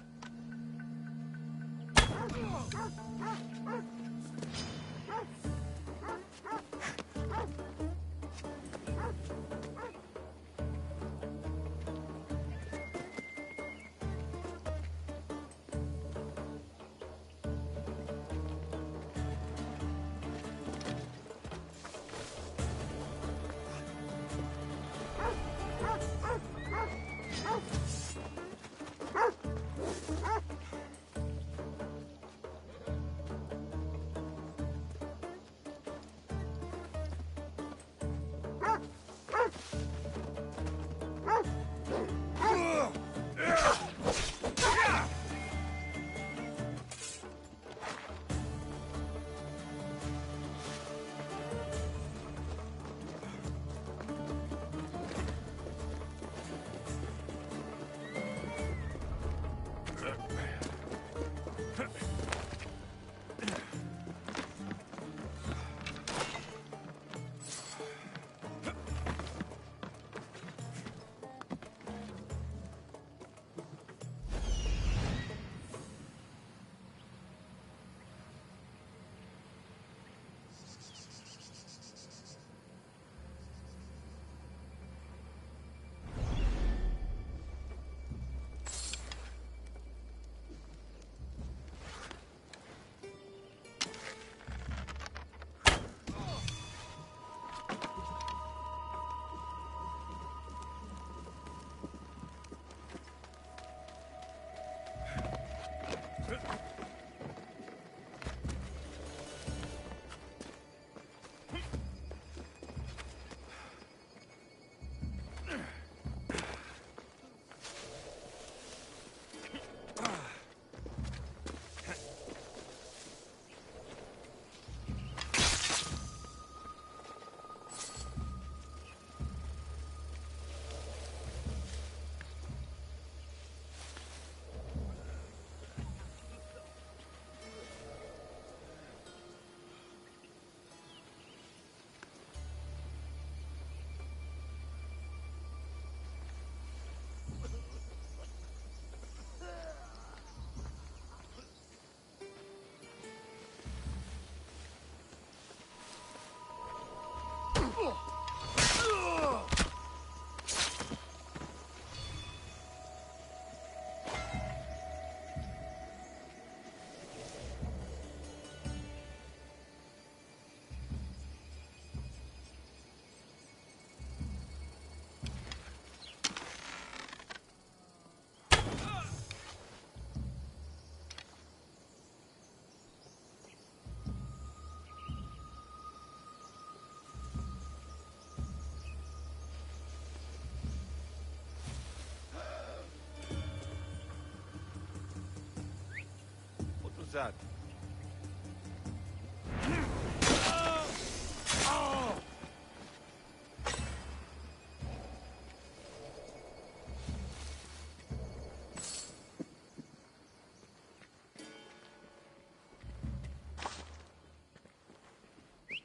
that?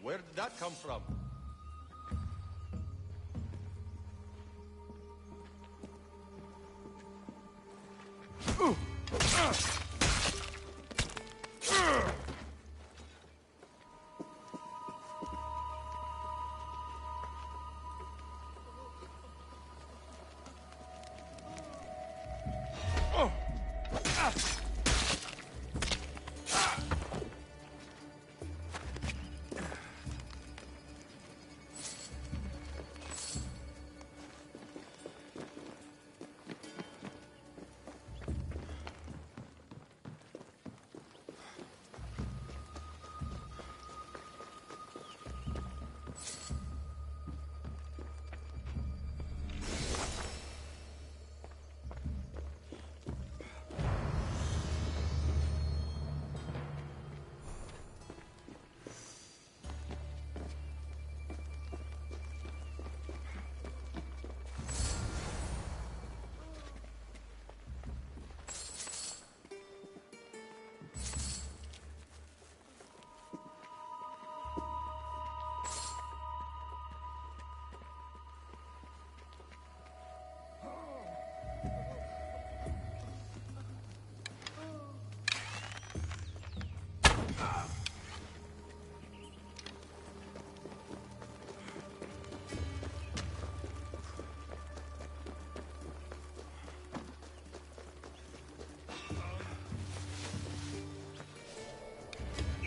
Where did that come from?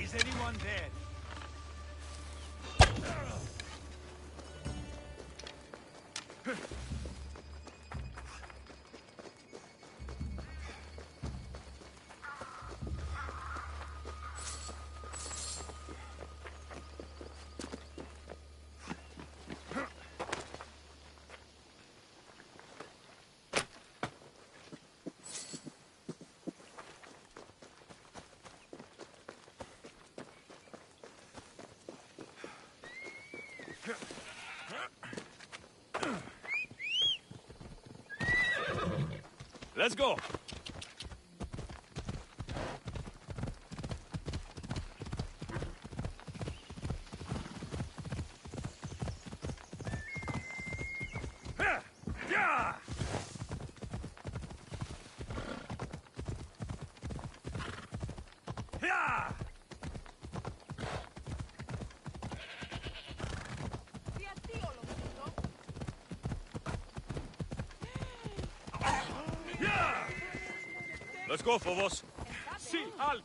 Is anyone there? Let's go! Let's go, Phobos. Sí, halt!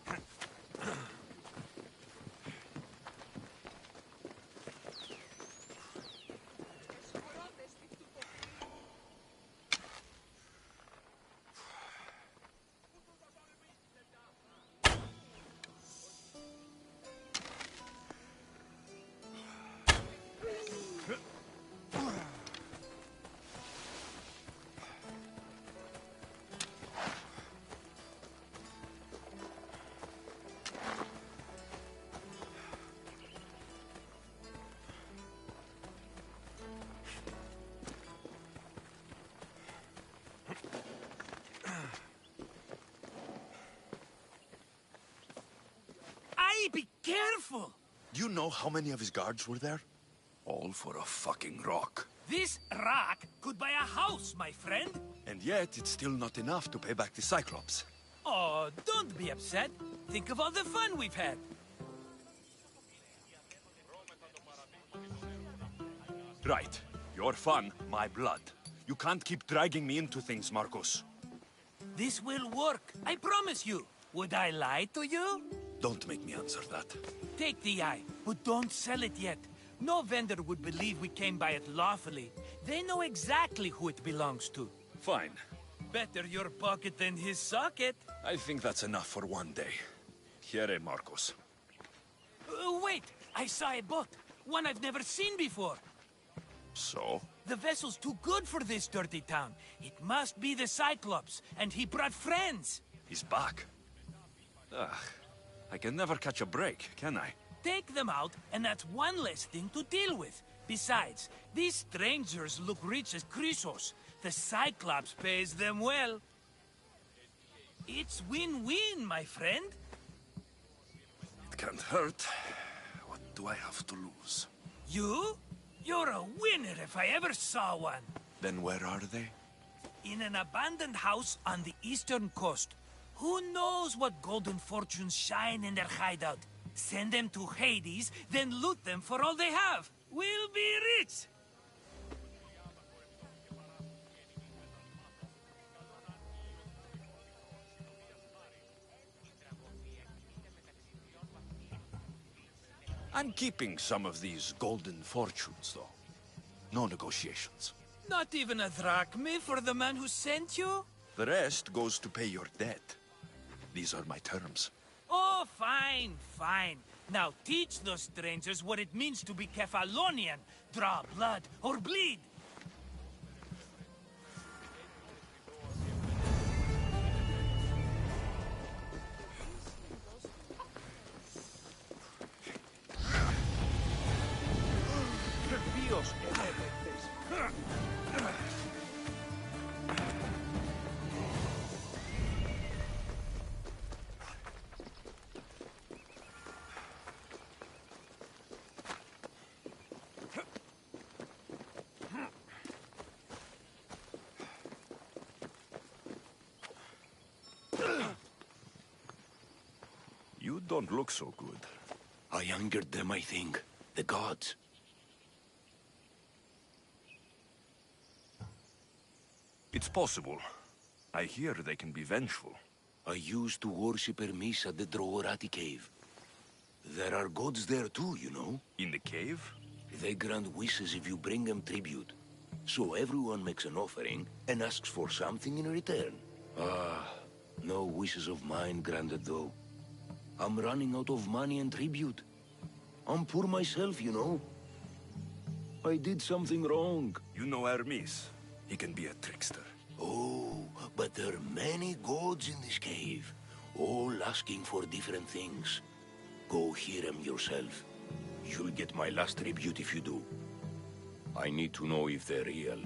Be careful! Do you know how many of his guards were there? All for a fucking rock. This rock could buy a house, my friend. And yet, it's still not enough to pay back the Cyclops. Oh, don't be upset. Think of all the fun we've had. Right. Your fun, my blood. You can't keep dragging me into things, Marcos. This will work, I promise you. Would I lie to you? Don't make me answer that. Take the eye, but don't sell it yet. No vendor would believe we came by it lawfully. They know exactly who it belongs to. Fine. Better your pocket than his socket. I think that's enough for one day. Here, Marcos. Wait! I saw a boat. One I've never seen before. So? The vessel's too good for this dirty town. It must be the Cyclops, and he brought friends. He's back. Ugh, I can never catch a break, can I? Take them out, and that's one less thing to deal with. Besides, these strangers look rich as Chrysos. The Cyclops pays them well. It's win-win, my friend. It can't hurt. What do I have to lose? You? You're a winner if I ever saw one. Then where are they? In an abandoned house on the eastern coast. Who knows what golden fortunes shine in their hideout? Send them to Hades, then loot them for all they have. We'll be rich! I'm keeping some of these golden fortunes, though. No negotiations. Not even a drachme for the man who sent you? The rest goes to pay your debt. These are my terms. Oh, fine, fine. Now teach those strangers what it means to be Kephalonian. Draw blood or bleed. You don't look so good. I angered them, I think. The gods. It's possible. I hear they can be vengeful. I used to worship Hermes at the Droorati cave. There are gods there too, you know. In the cave? They grant wishes if you bring them tribute. So everyone makes an offering and asks for something in return. Ah, no wishes of mine granted though. I'm running out of money and tribute. I'm poor myself, you know. I did something wrong. You know Hermes. He can be a trickster. Oh, but there are many gods in this cave, all asking for different things. Go hear them yourself. You'll get my last tribute if you do. I need to know if they're real.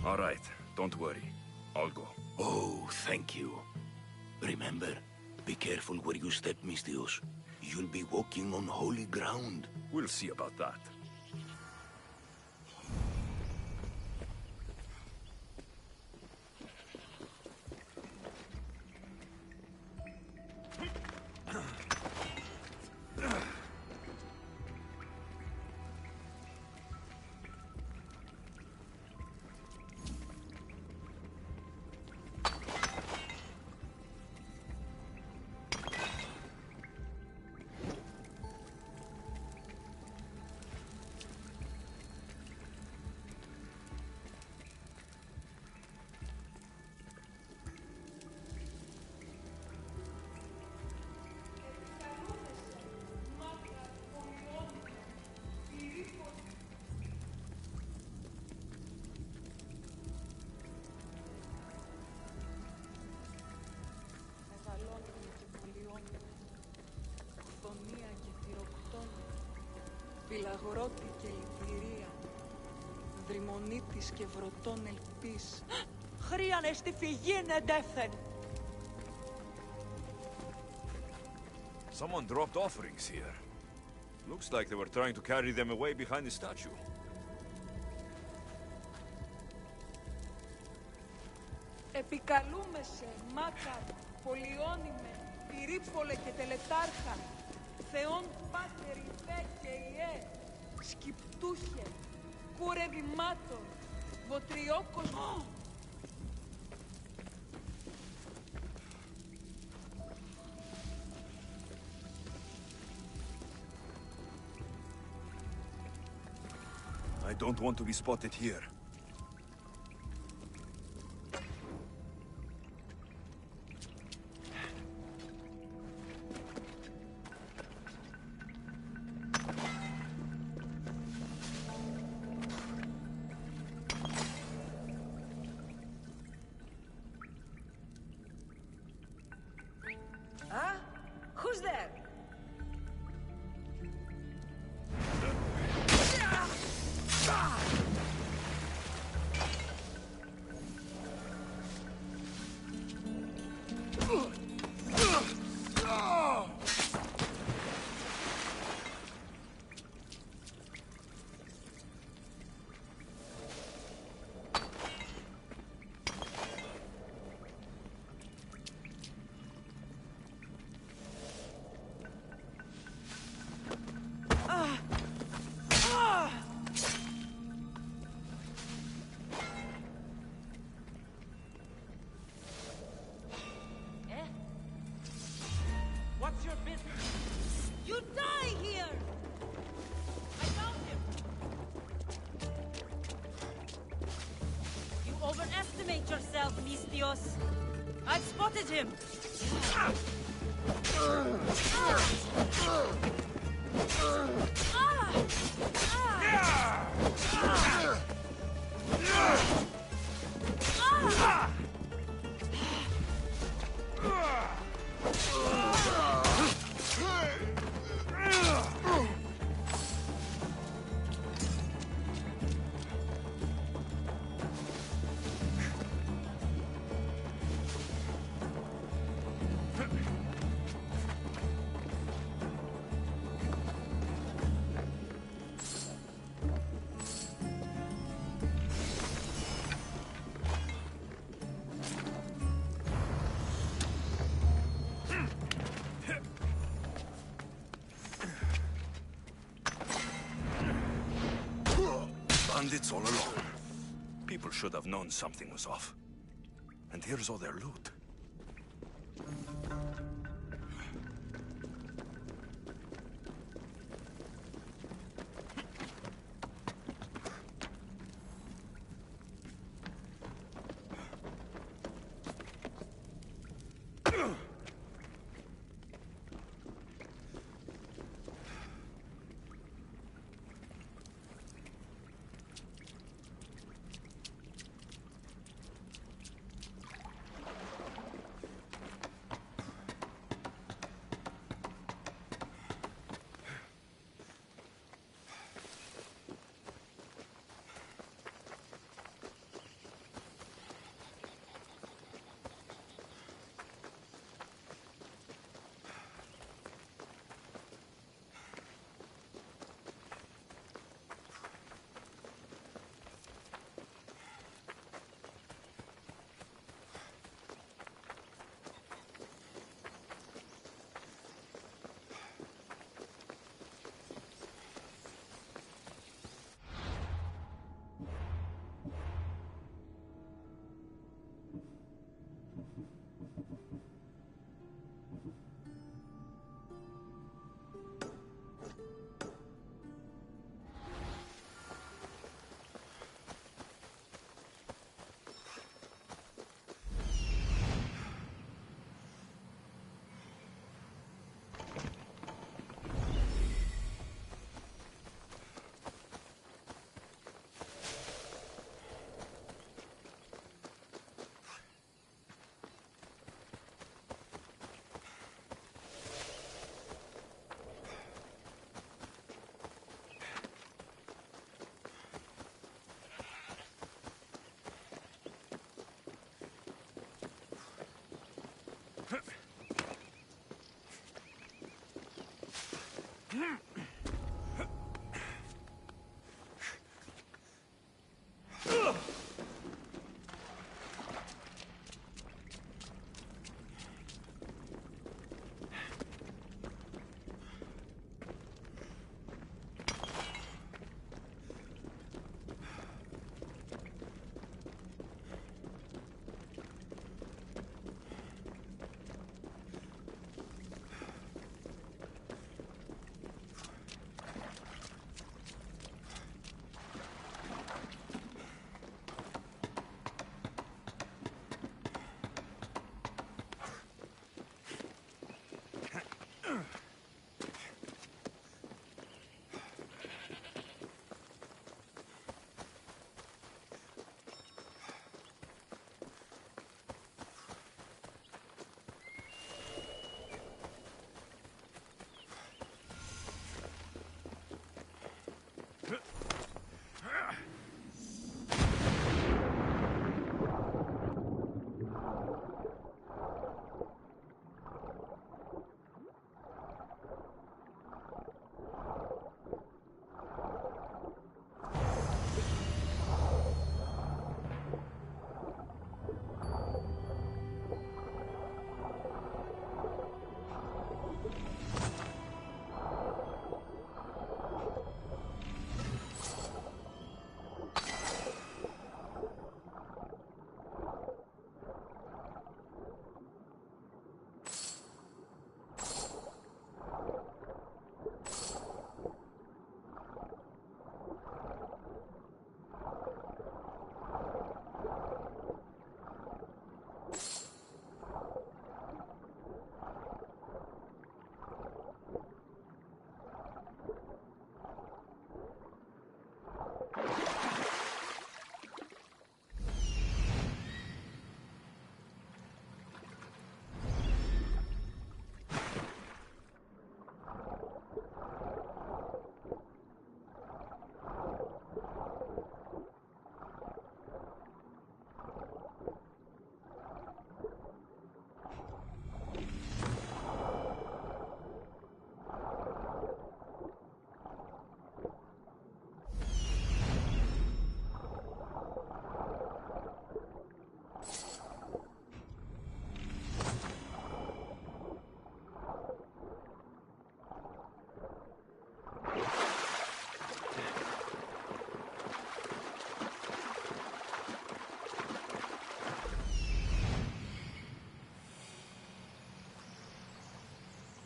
All right, don't worry. I'll go. Oh, thank you. Remember, be careful where you step, Mistios. You'll be walking on holy ground. We'll see about that. Πυλαγρώτη και λυπηρία, δρυμονίτης και βρωτών ελπίς. Χρίανε στη φυγήν εντέθεν. Someone dropped offerings here. Looks like they were trying to carry them away behind the statue. Επικαλούμε σε, Μάκαρ, Πολυώνυμε, Πυρήπολε και Τελετάρχα, Θεόν Πάτερ, Ιβέ και Ιέ, Σκυπτούχε, Κούρε Δημάτων, Βοτριόκος... I don't want to be spotted here. Who's there? What's your business? You die here! I found him! You overestimate yourself, Mistios. I've spotted him. Bandits all along. People should have known something was off. And here's all their loot.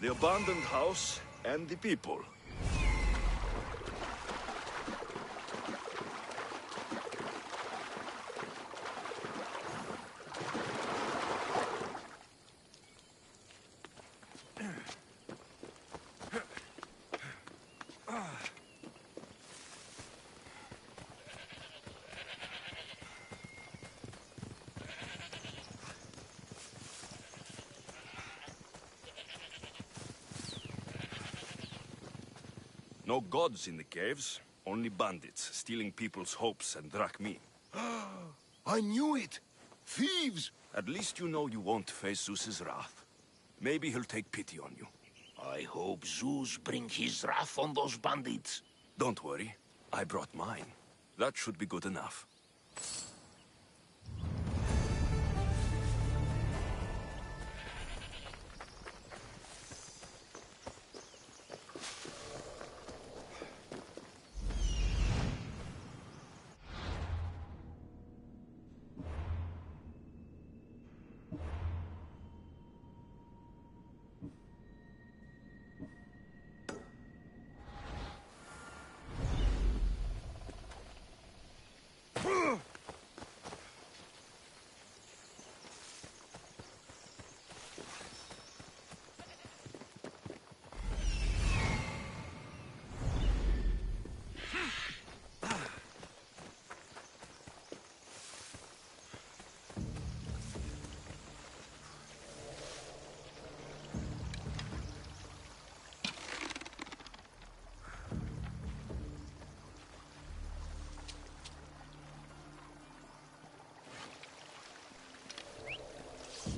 The abandoned house and the people. No gods in the caves, only bandits stealing people's hopes and drachmi. I knew it! Thieves! At least you know you won't face Zeus's wrath. Maybe he'll take pity on you. I hope Zeus bring his wrath on those bandits. Don't worry, I brought mine. That should be good enough.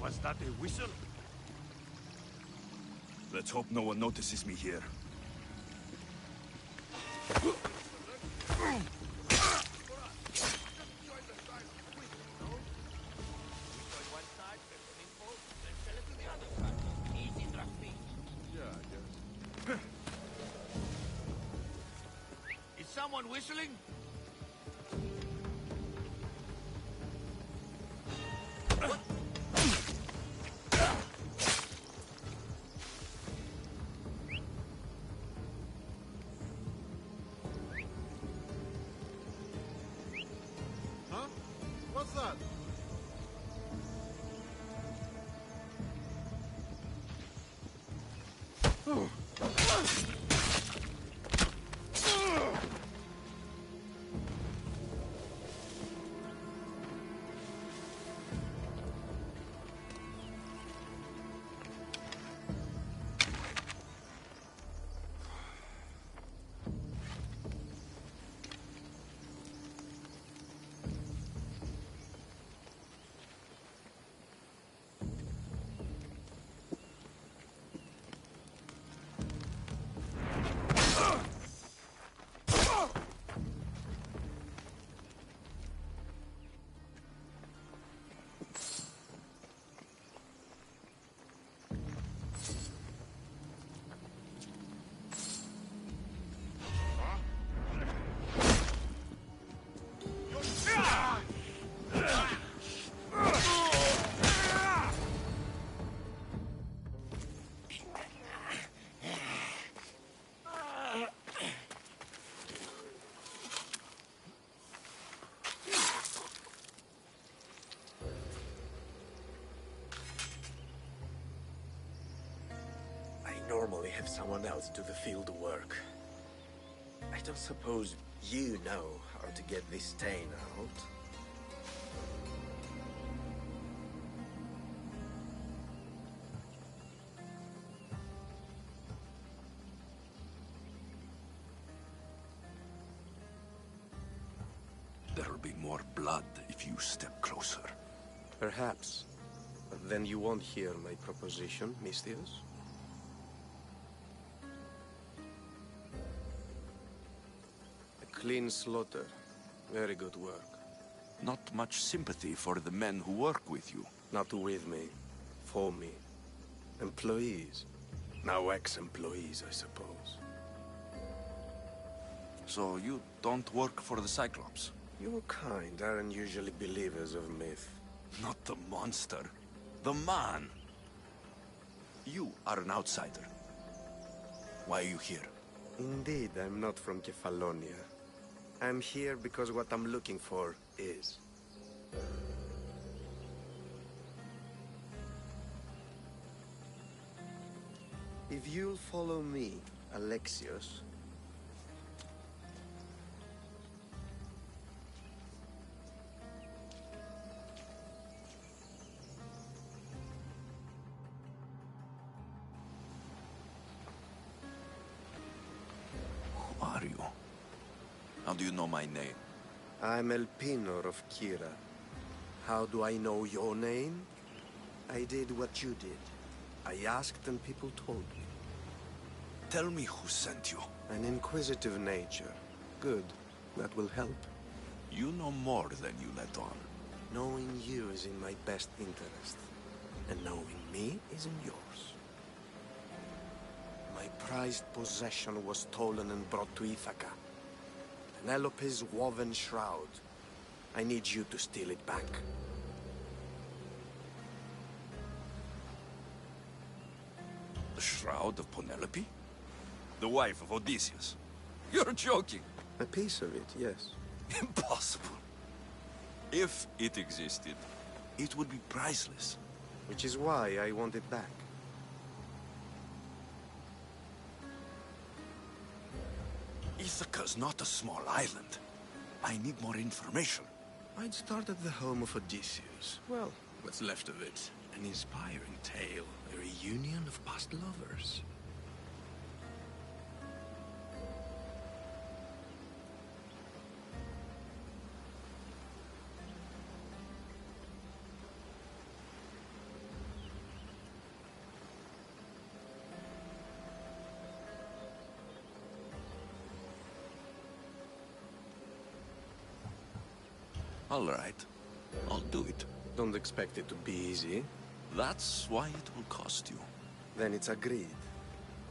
Was that a whistle? Let's hope no one notices me here. Is someone whistling? What's that? Normally have someone else do the field work. I don't suppose you know how to get this stain out. There'll be more blood if you step closer. Perhaps. But then you won't hear my proposition, Mistios. Clean slaughter. Very good work. Not much sympathy for the men who work with you. Not with me. For me. Employees. Now ex-employees, I suppose. So you don't work for the Cyclops? Your kind aren't usually believers of myth. Not the monster. The man. You are an outsider. Why are you here? Indeed, I'm not from Kefalonia. I'm here because what I'm looking for is. If you'll follow me, Alexios... Who are you? How do you know my name? I'm Elpinor of Kira. How do I know your name? I did what you did. I asked and people told me. Tell me who sent you. An inquisitive nature. Good. That will help. You know more than you let on. Knowing you is in my best interest. And knowing me is in yours. My prized possession was stolen and brought to Ithaca. Penelope's woven shroud. I need you to steal it back. The shroud of Penelope? The wife of Odysseus? You're joking. A piece of it, yes. Impossible. If it existed, it would be priceless. Which is why I want it back. Ithaca's not a small island. I need more information. I'd start at the home of Odysseus. Well, what's left of it. An inspiring tale. A reunion of past lovers. All right. I'll do it. Don't expect it to be easy. That's why it will cost you. Then it's agreed.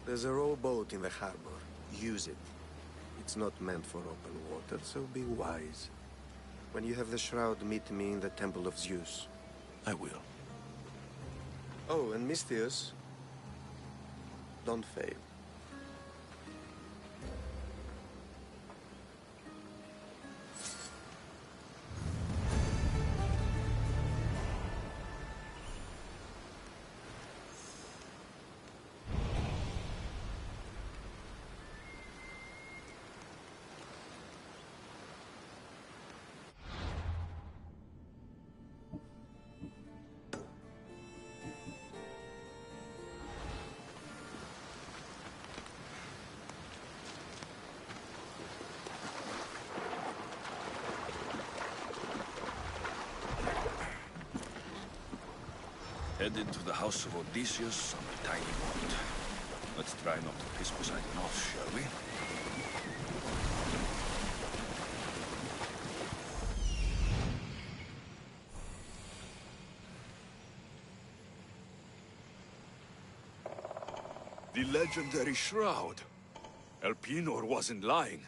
There's a rowboat in the harbor. Use it. It's not meant for open water, so be wise. When you have the shroud, meet me in the Temple of Zeus. I will. Oh, and Misthios, don't fail. Headed to the house of Odysseus on a tiny boat. Let's try not to piss Poseidon off, shall we? The legendary shroud. Elpinor wasn't lying.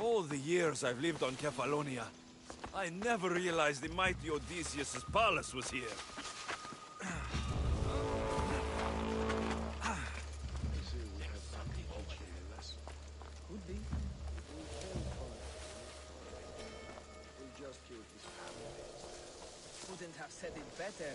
All the years I've lived on Kefalonia, I never realized the mighty Odysseus' palace was here. Could be. We just killed his family. Couldn't have said it better.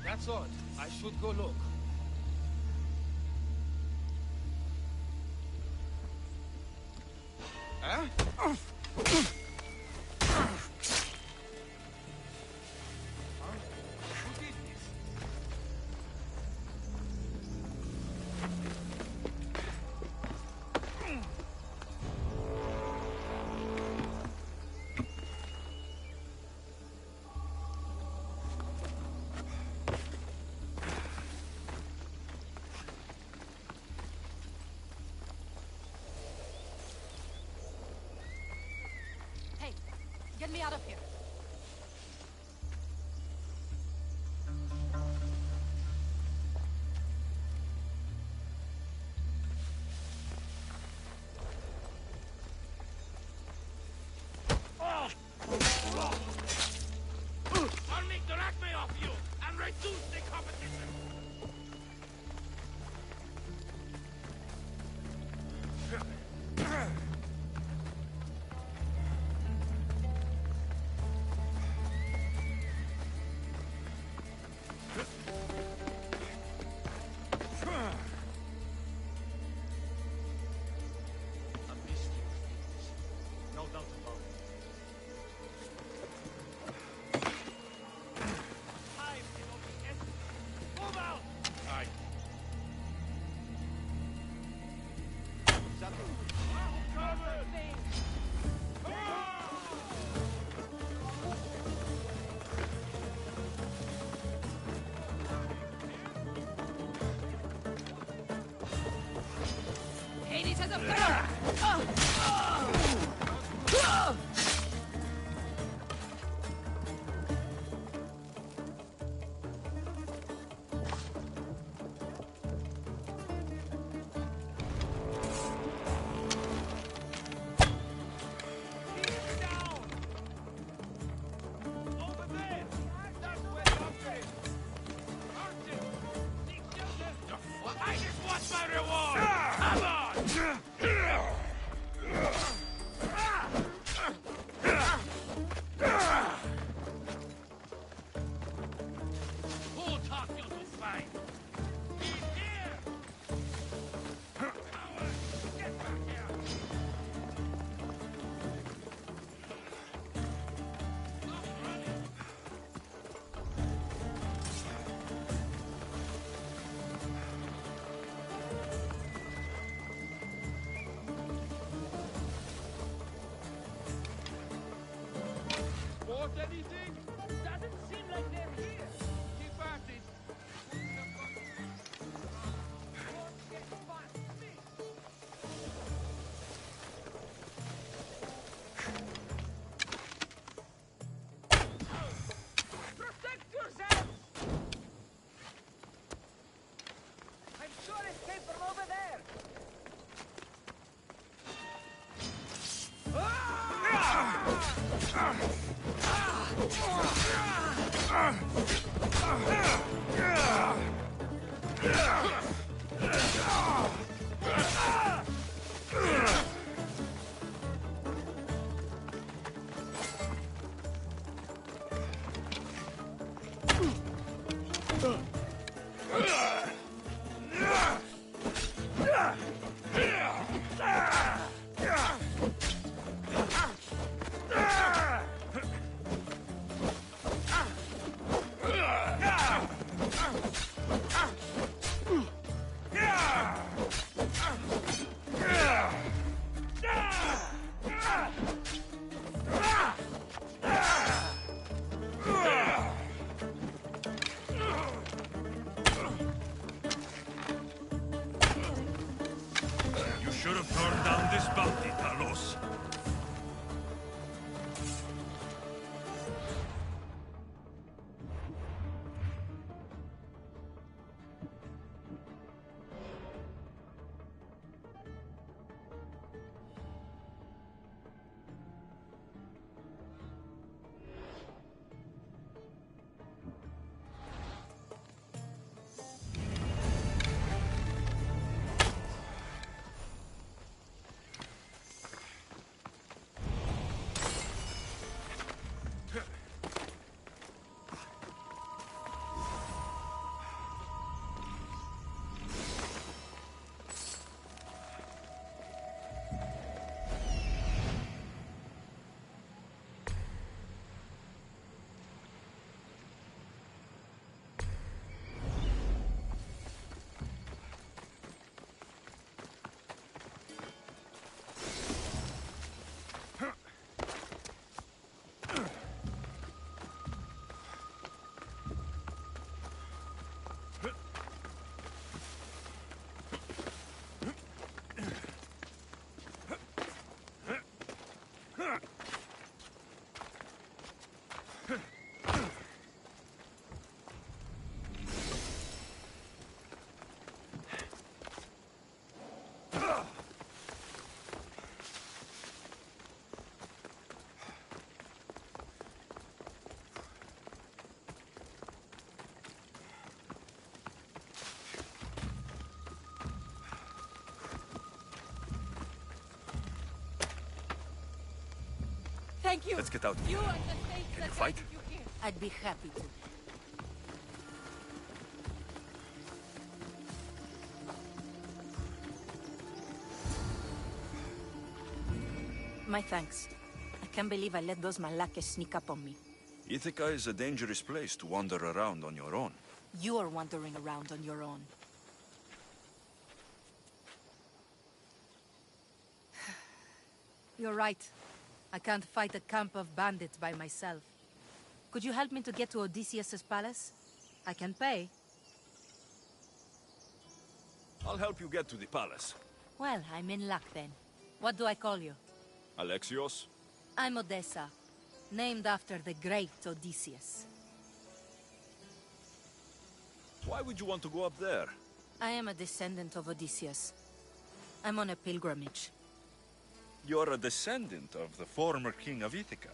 That's odd. I should go look. Huh? Who did this? Get me out of here. I'll make the acme off you and reduce the competition. No doubt about it. Move out! Aye. Hades has a I just want my reward! Come on! Who taught you to fight? He's here! Get back here! Bought anything? Doesn't seem like they're here. Keep at it. Protect yourselves! I'm sure it came from over there. Thank you. Let's get out. You and the faith Can that you fight? guided you here. I'd be happy to. My thanks. I can't believe I let those Malakas sneak up on me. Ithaca is a dangerous place to wander around on your own. You're wandering around on your own. You're right. I can't fight a camp of bandits by myself. Could you help me to get to Odysseus's palace? I can pay. I'll help you get to the palace. Well, I'm in luck then. What do I call you? Alexios? I'm Odessa, named after the great Odysseus. Why would you want to go up there? I am a descendant of Odysseus. I'm on a pilgrimage. You're a descendant of the former king of Ithaca.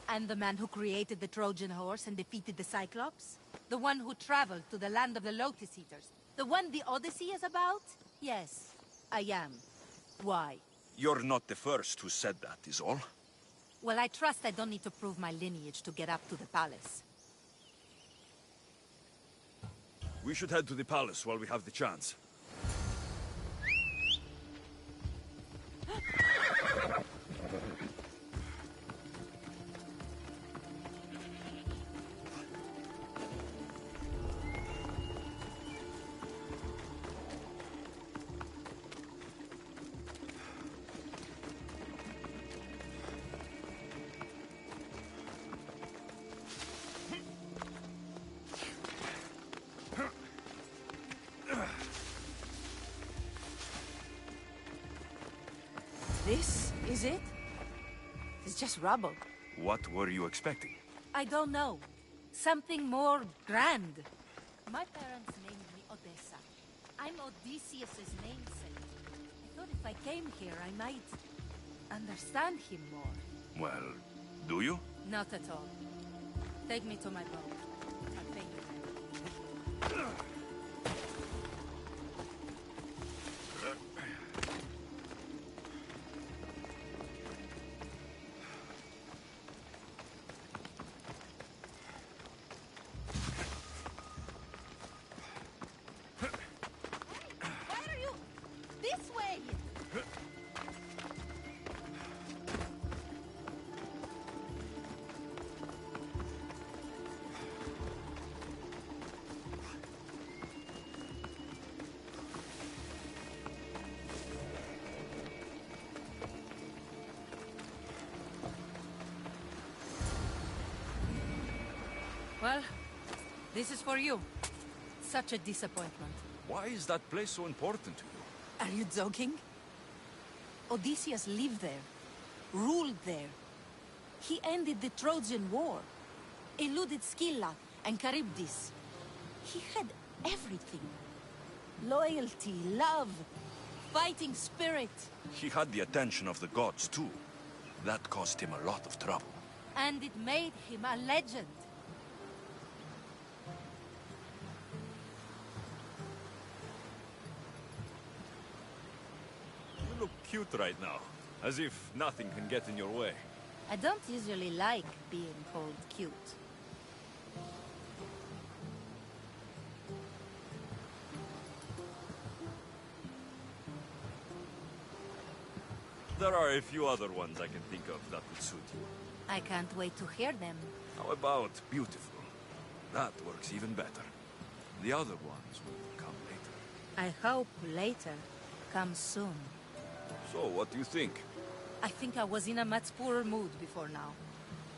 And the man who created the Trojan horse and defeated the Cyclops? The one who traveled to the land of the Lotus Eaters? The one the Odyssey is about? Yes, I am. Why? You're not the first who said that, is all. Well, I trust I don't need to prove my lineage to get up to the palace. We should head to the palace while we have the chance. This is it? It's just rubble. What were you expecting? I don't know. Something more grand. My parents named me Odessa. I'm Odysseus's namesake. I thought if I came here, I might understand him more. Well, do you? Not at all. Take me to my boat. I'll pay you. Well, this is for you. Such a disappointment. Why is that place so important to you? Are you joking? Odysseus lived there, ruled there. He ended the Trojan War, eluded Scylla and Charybdis. He had everything. Loyalty, love, fighting spirit. He had the attention of the gods, too. That caused him a lot of trouble. And it made him a legend. You look cute right now, as if nothing can get in your way. I don't usually like being called cute. There are a few other ones I can think of that would suit you. I can't wait to hear them. How about beautiful? That works even better. The other ones will come later. I hope later comes soon. So, what do you think? I think I was in a much poorer mood before now.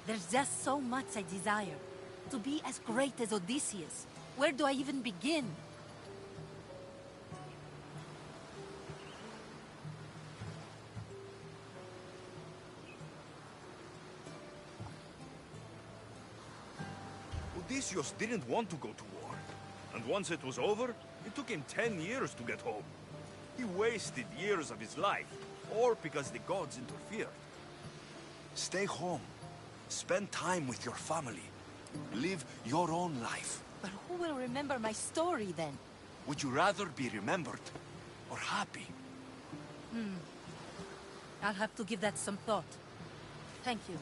There's just so much I desire. To be as great as Odysseus. Where do I even begin? Odysseus didn't want to go to war. And once it was over, it took him 10 years to get home. He wasted years of his life, all because the gods interfered. Stay home. Spend time with your family. Live your own life. But who will remember my story then? Would you rather be remembered or happy? I'll have to give that some thought. Thank you.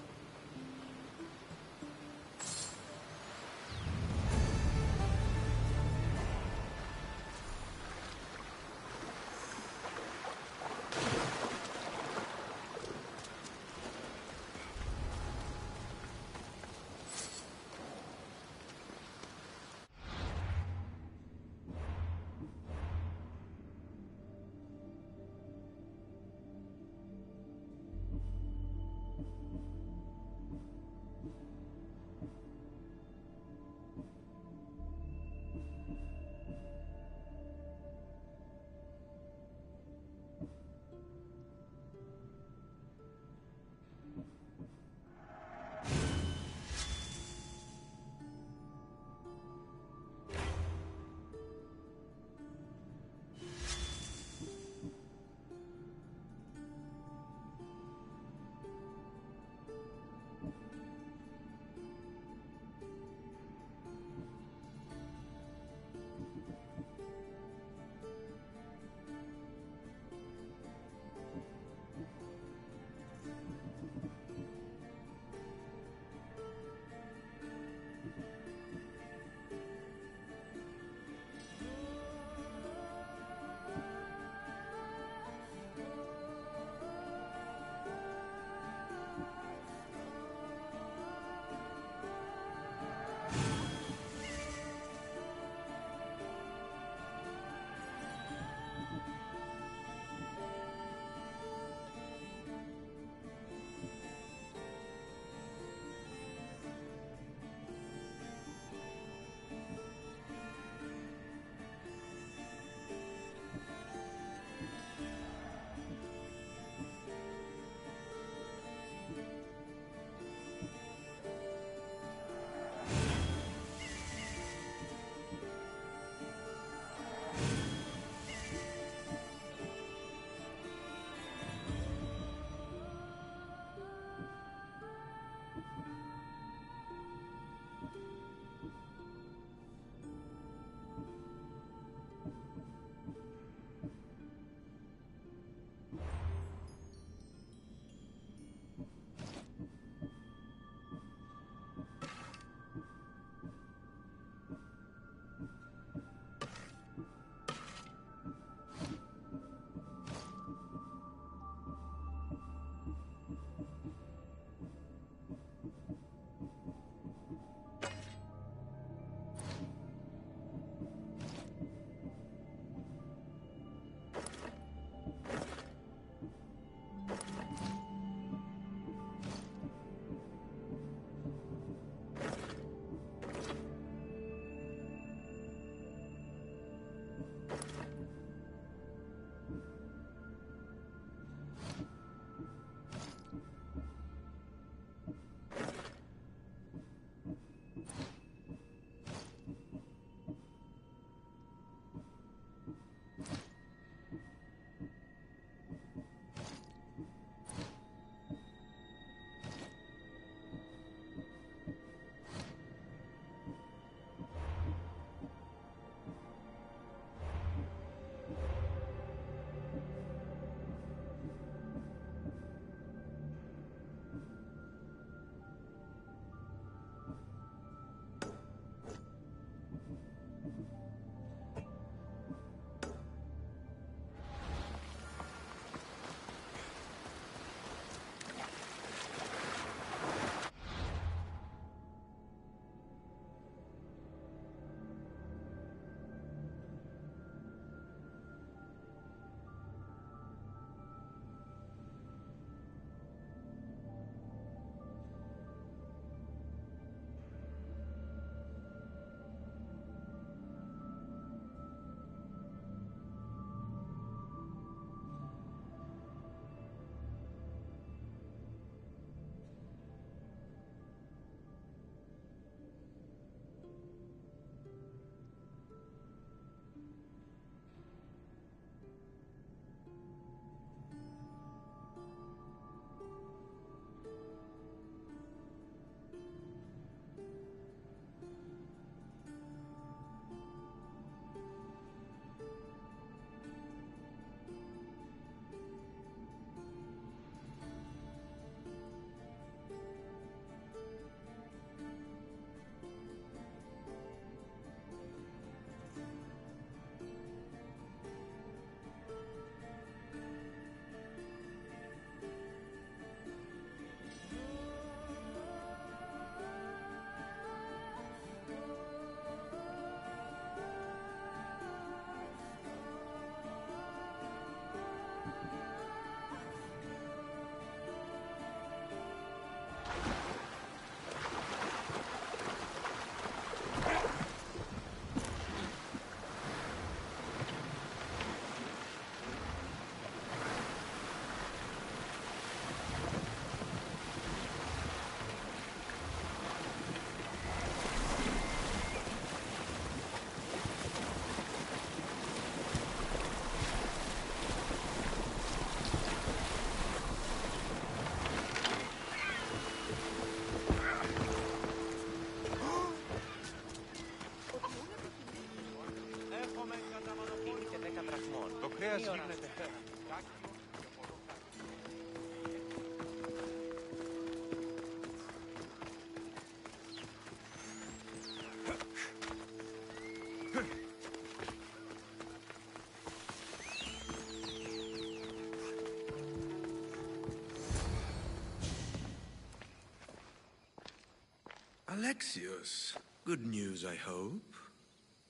Alexios, good news, I hope.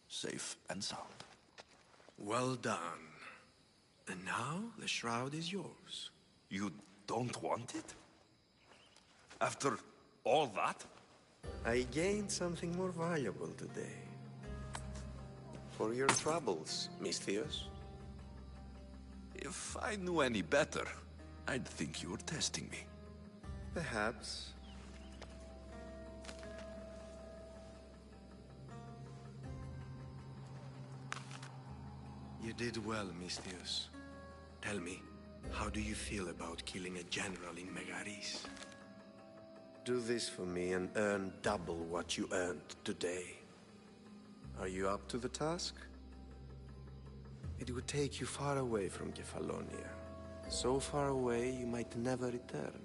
Safe and sound. Well done. And now, the shroud is yours. You don't want it? After all that? I gained something more valuable today. For your troubles, Misthios. If I knew any better, I'd think you were testing me. Perhaps. You did well, Misthios. Tell me, how do you feel about killing a general in Megaris? Do this for me and earn double what you earned today. Are you up to the task? It would take you far away from Kefalonia. So far away you might never return.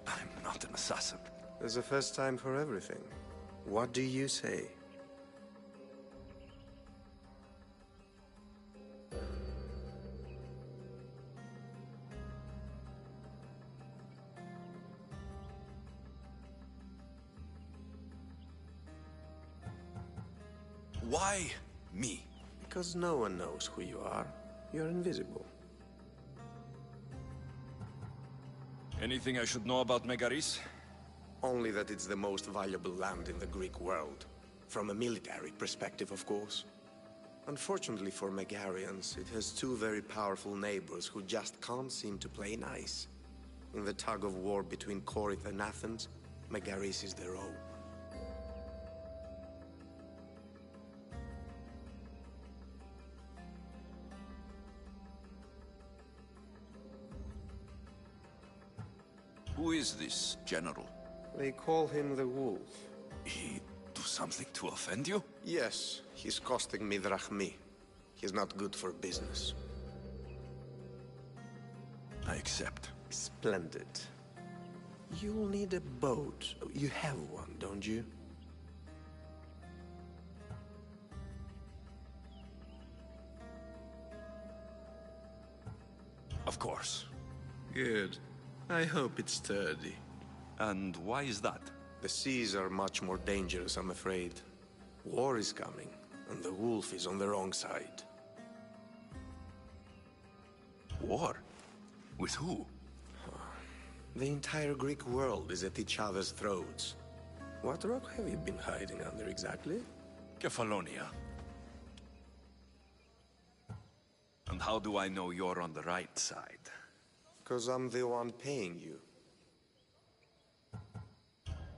I'm not an assassin. There's a first time for everything. What do you say? Why me? Because no one knows who you are. You're invisible. Anything I should know about Megaris? Only that it's the most valuable land in the Greek world. From a military perspective, of course. Unfortunately for Megarians, it has two very powerful neighbors who just can't seem to play nice. In the tug of war between Corinth and Athens, Megaris is their own. Who is this general? They call him the Wolf. He do something to offend you? Yes, he's costing me drachmi. He's not good for business. I accept. Splendid. You'll need a boat. You have one, don't you? Of course. Good. I hope it's sturdy. And why is that? The seas are much more dangerous, I'm afraid. War is coming, and the wolf is on the wrong side. War? With who? The entire Greek world is at each other's throats. What rock have you been hiding under exactly? Kefalonia. And how do I know you're on the right side? Because I'm the one paying you.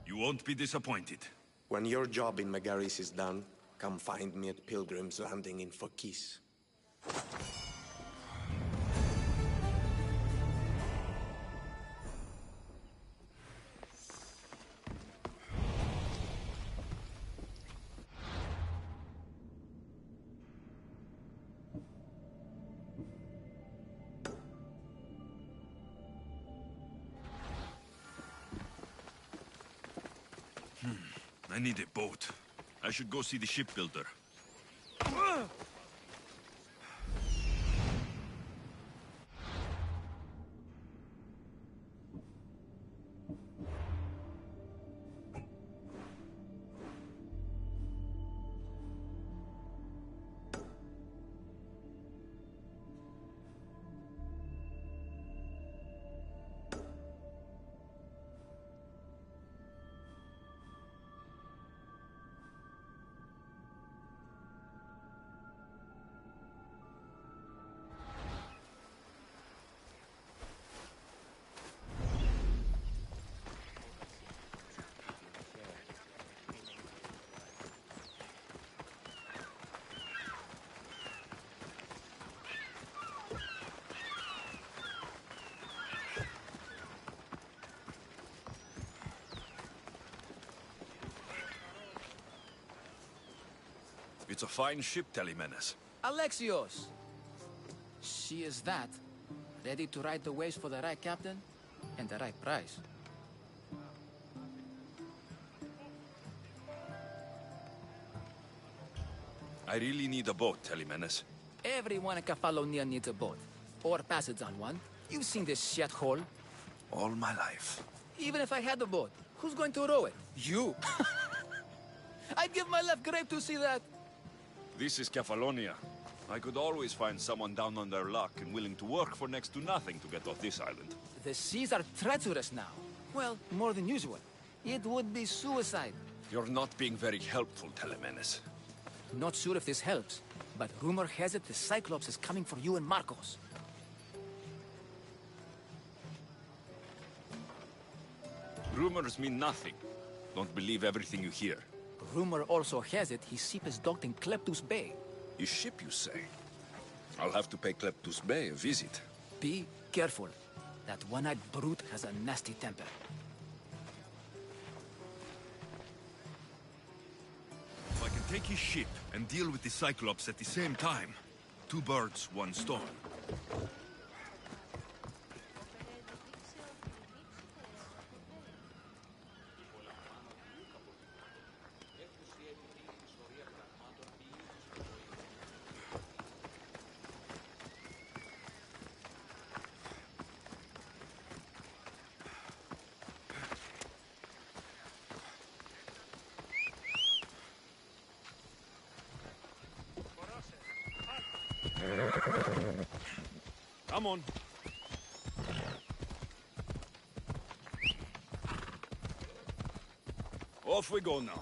You won't be disappointed. When your job in Megaris is done, come find me at Pilgrim's Landing in Phokis. I need a boat. I should go see the shipbuilder. It's a fine ship, Telemenes. Alexios! She is that. Ready to ride the waves for the right captain and the right price. I really need a boat, Telemenes. Everyone in Kefalonia needs a boat. Or passage on one. You've seen this shithole. All my life. Even if I had a boat, who's going to row it? You! I'd give my left grape to see that. This is Kefalonia. I could always find someone down on their luck and willing to work for next to nothing to get off this island. The seas are treacherous now. Well, more than usual. It would be suicide. You're not being very helpful, Telemenes. Not sure if this helps, but rumor has it the Cyclops is coming for you and Marcos. Rumors mean nothing. Don't believe everything you hear. Rumor also has it his ship is docked in Kleptus Bay. His ship, you say? I'll have to pay Kleptus Bay a visit. Be careful. That one-eyed brute has a nasty temper. If I can take his ship and deal with the Cyclops at the same time, 2 birds, 1 stone. Come on. Off we go now.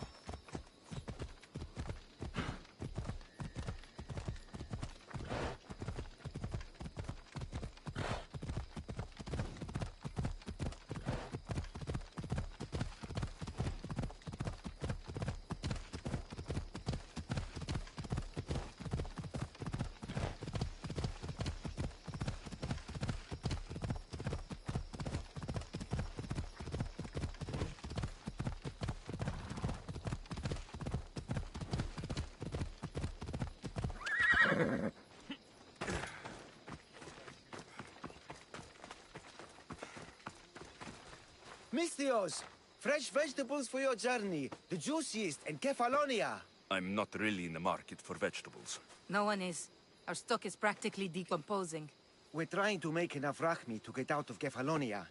Misthios! Fresh vegetables for your journey. The juiciest in Kefalonia. I'm not really in the market for vegetables. No one is. Our stock is practically decomposing. We're trying to make enough rachmi to get out of Kefalonia.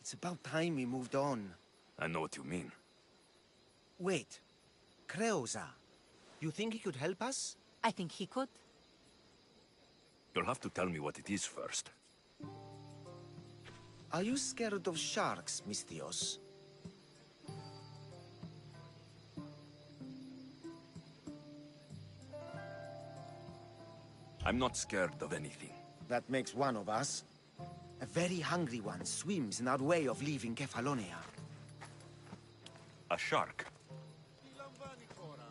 It's about time we moved on. I know what you mean. Wait. Creosa. You think he could help us? I think he could. You'll have to tell me what it is first. Are you scared of sharks, Misthios? I'm not scared of anything. That makes one of us. A very hungry one swims in our way of leaving Kefalonia. A shark?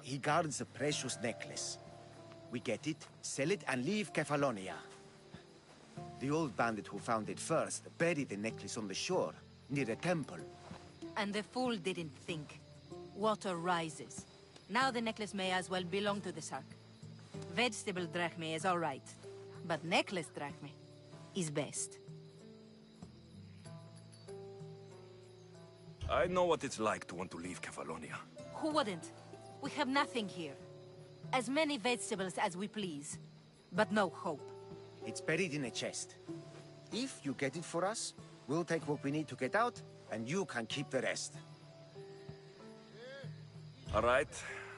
He guards a precious necklace. We get it, sell it, and leave Kefalonia. The old bandit who found it first buried the necklace on the shore, near a temple. And the fool didn't think. Water rises. Now the necklace may as well belong to the shark. Vegetable drachme is all right, but necklace drachme is best. I know what it's like to want to leave Kefalonia. Who wouldn't? We have nothing here. As many vegetables as we please, but no hope. It's buried in a chest. If you get it for us, we'll take what we need to get out, and you can keep the rest. All right,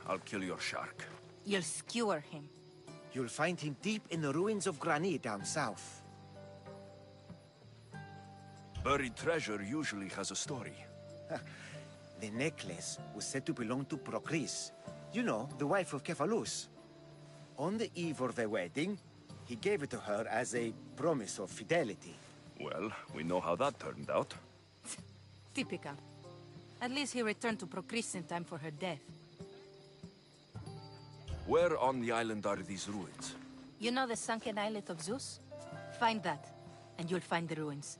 I'll kill your shark. You'll skewer him. You'll find him deep in the ruins of Granit down south. Buried treasure usually has a story. The necklace was said to belong to Procris. You know, the wife of Cephalus. On the eve of their wedding, he gave it to her as a promise of fidelity. Well, we know how that turned out. Typical. At least he returned to Procris in time for her death. Where on the island are these ruins? You know the sunken islet of Zeus? Find that, and you'll find the ruins.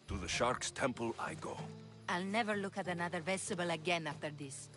To the Shark's Temple I go. I'll never look at another vegetable again after this.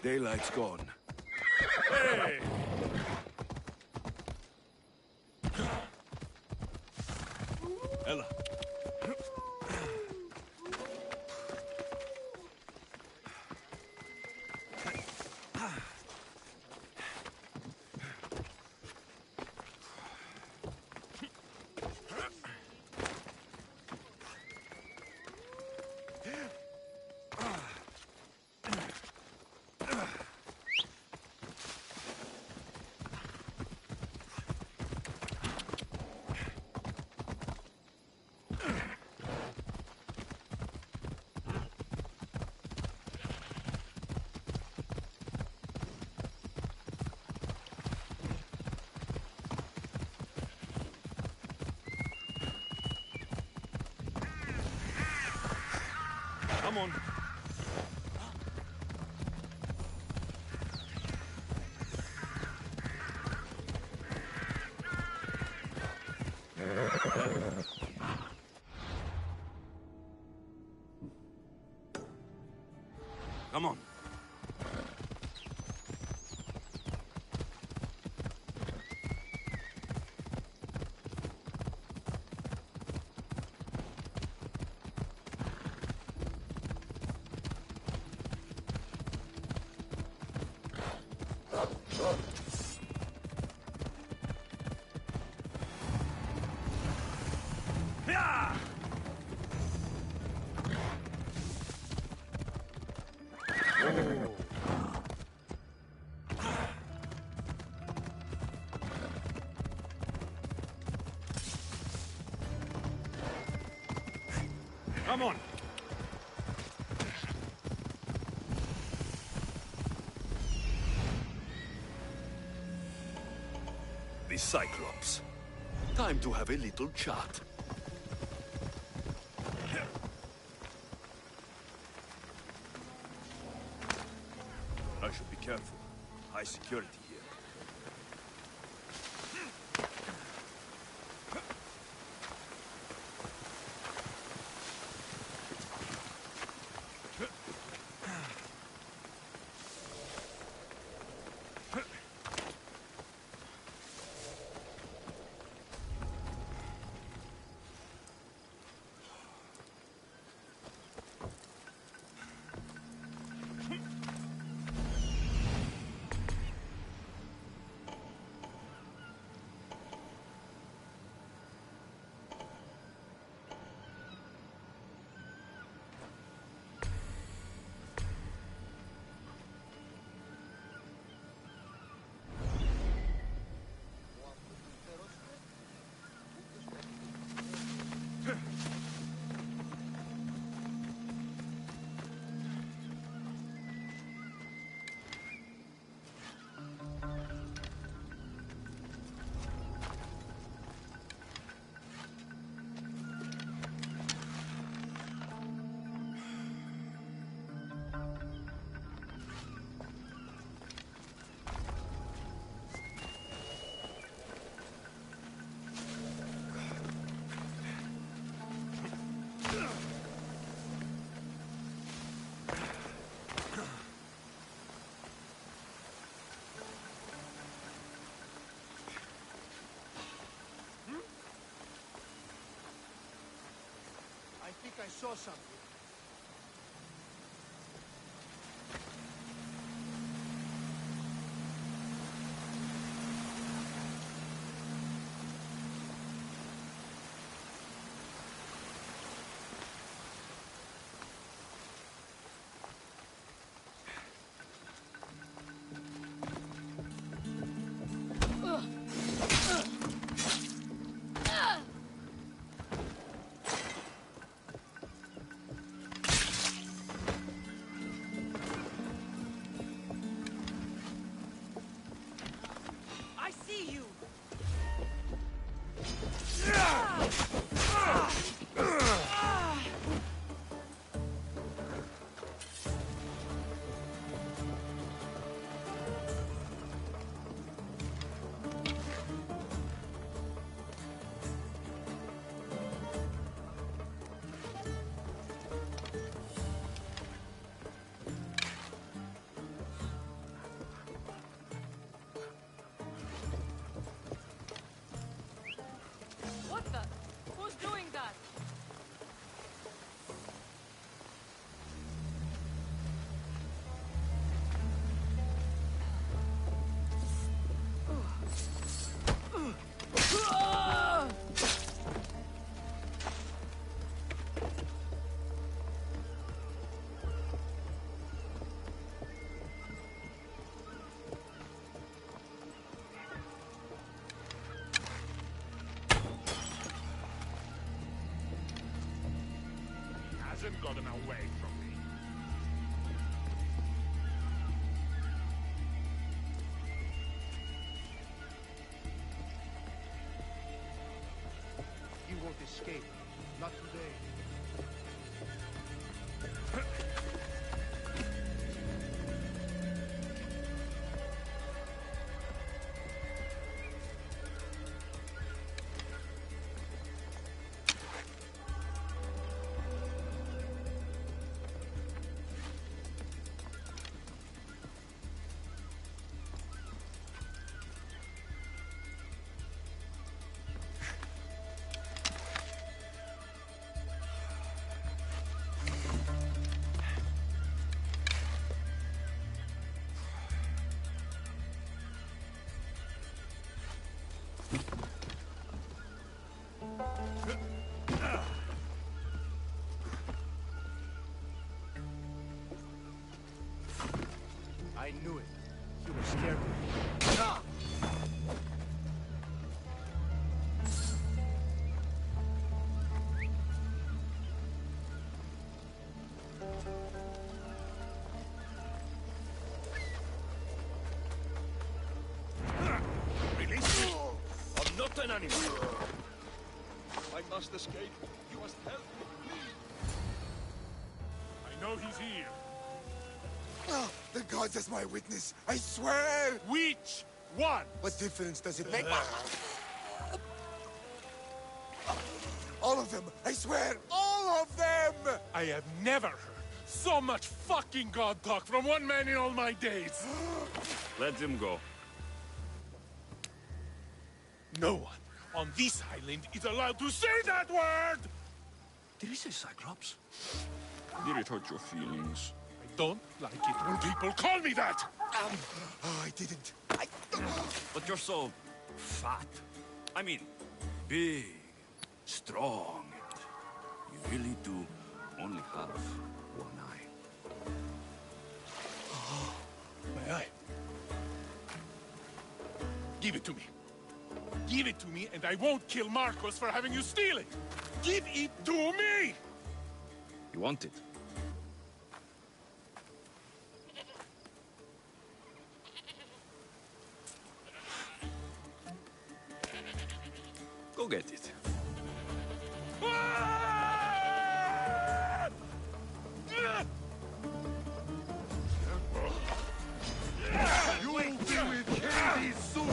Daylight's gone. Hey! Ella. Come on. Come on. Come on. The Cyclops. Time to have a little chat. I should be careful. High security here. I think I saw something. hasn't gotten away from me. You won't escape. Not today. I knew it. You were scared of me. Ah! Release me! I'm not an animal! I must escape. You must help me, please! I know he's here. Ah, the gods as my witness, I swear! Which one? What difference does it make? All of them! I swear, all of them! I have never heard so much fucking god talk from one man in all my days. Let him go. No one on this island is allowed to say that word! Did he say Cyclops? Did it hurt your feelings? I don't like it when people call me that! Oh, I didn't. But you're so fat. I mean, big, strong. You really do only have one eye. My eye. Give it to me. Give it to me, and I won't kill Marcos for having you steal it! Give it to me! You want it? Go get it. You will be with Hades soon!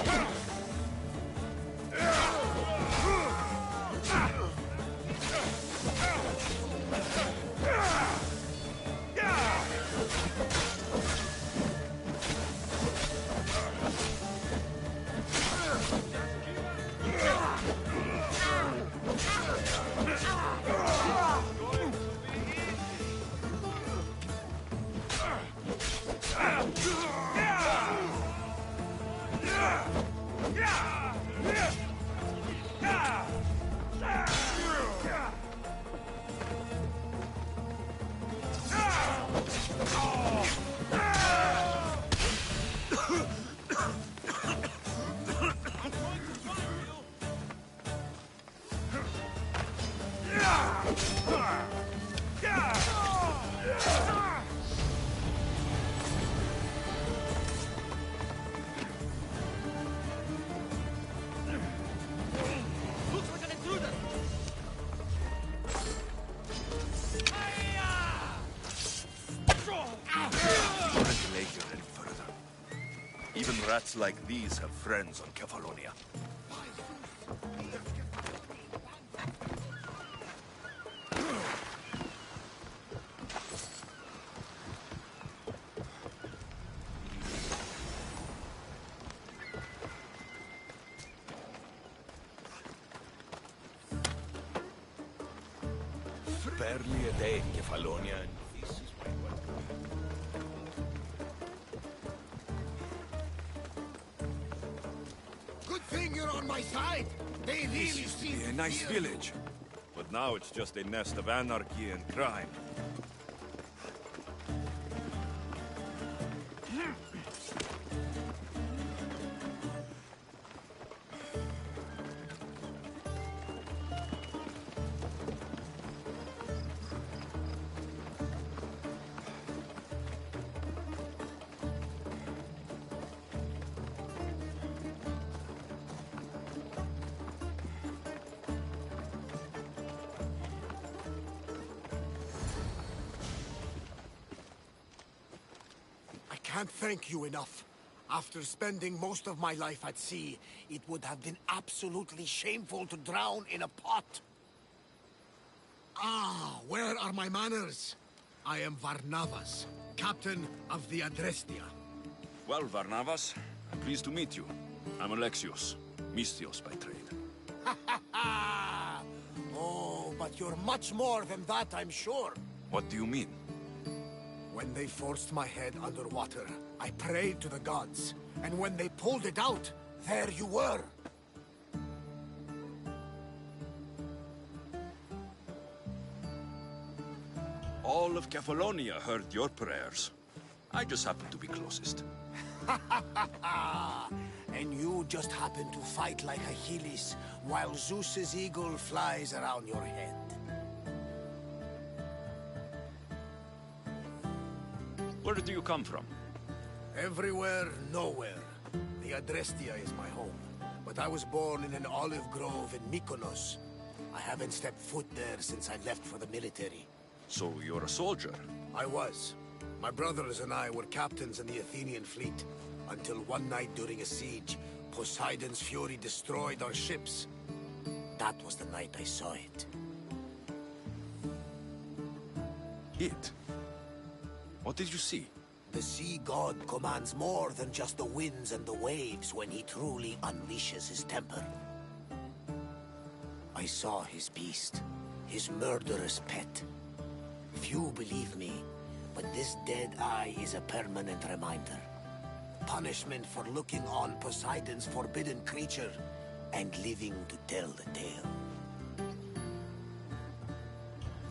Even rats like these have friends on Kefalonia. Barely a day in Kefalonia, and this is my work. Good thing you're on my side. They really This used to seem be a nice fear you. village. But now it's just a nest of anarchy and crime. can't thank you enough. After spending most of my life at sea, it would have been absolutely shameful to drown in a pot. Ah, where are my manners? I am Varnavas, captain of the Adrestia. Well, Varnavas, I'm pleased to meet you. I'm Alexios, Mystios by trade. Oh, but you're much more than that, I'm sure. What do you mean? When they forced my head underwater, I prayed to the gods. And when they pulled it out, there you were. All of Kefalonia heard your prayers. I just happened to be closest. And you just happen to fight like Achilles, while Zeus's eagle flies around your head. Where do you come from? Everywhere, nowhere. The Adrestia is my home. But I was born in an olive grove in Mykonos. I haven't stepped foot there since I left for the military. So you're a soldier? I was. My brothers and I were captains in the Athenian fleet, until one night during a siege, Poseidon's fury destroyed our ships. That was the night I saw it. It? What did you see? The sea god commands more than just the winds and the waves when he truly unleashes his temper. I saw his beast, his murderous pet. Few believe me, but this dead eye is a permanent reminder. Punishment for looking on Poseidon's forbidden creature and living to tell the tale.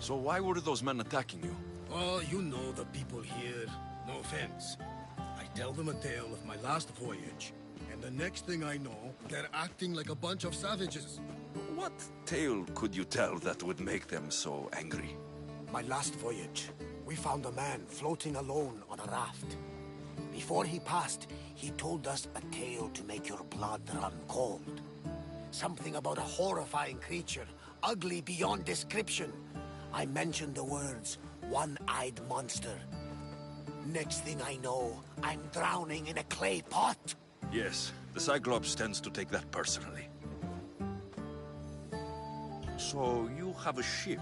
So why were those men attacking you? Oh, you know the people here. No offense. I tell them a tale of my last voyage, and the next thing I know, they're acting like a bunch of savages. What tale could you tell that would make them so angry? My last voyage, we found a man floating alone on a raft. Before he passed, he told us a tale to make your blood run cold. Something about a horrifying creature, ugly beyond description. I mentioned the words, one-eyed monster. Next thing I know, I'm drowning in a clay pot. Yes, the Cyclops tends to take that personally. So you have a ship?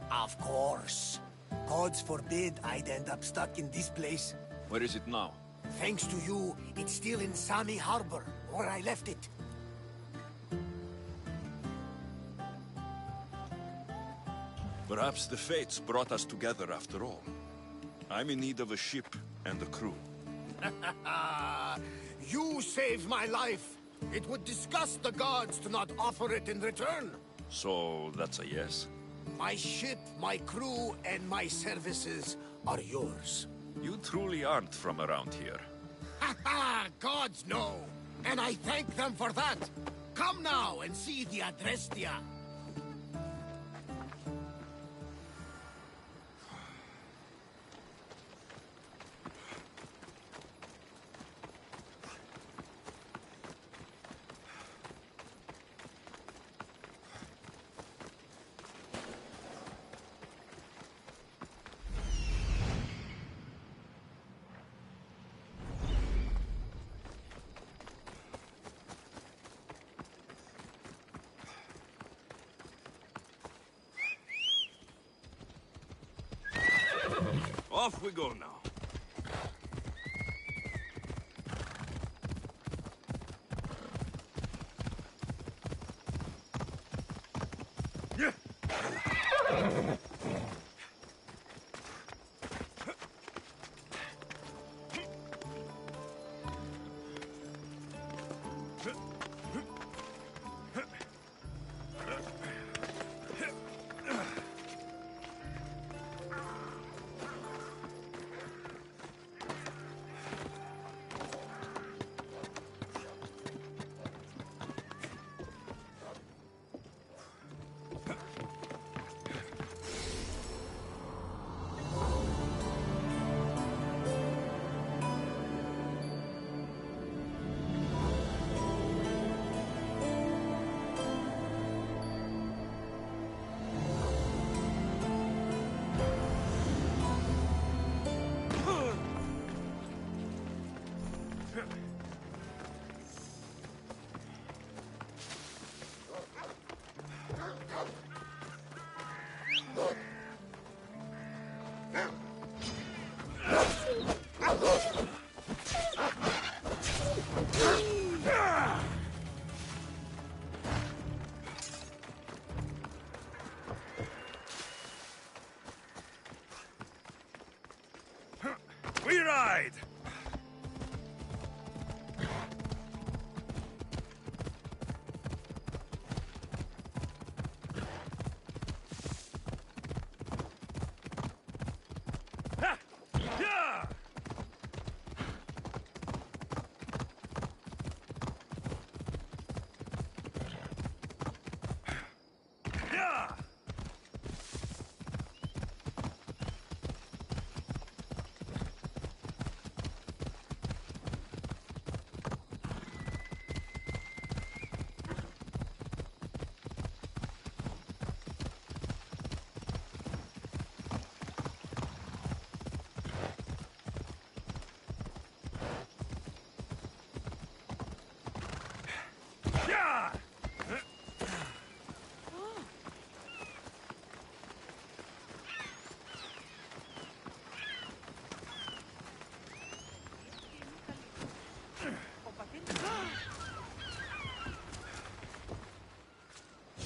Of course. Gods forbid I'd end up stuck in this place. Where is it now? Thanks to you, it's still in Sami Harbor, where I left it. Perhaps the fates brought us together after all. I'm in need of a ship and a crew. You saved my life. It would disgust the gods to not offer it in return. So that's a yes? My ship, my crew, and my services are yours. You truly aren't from around here. Ha ha! Gods know! And I thank them for that! Come now and see the Adrestia! Off we go now. We ride! Ha! Yeah! Yeah! Yeah!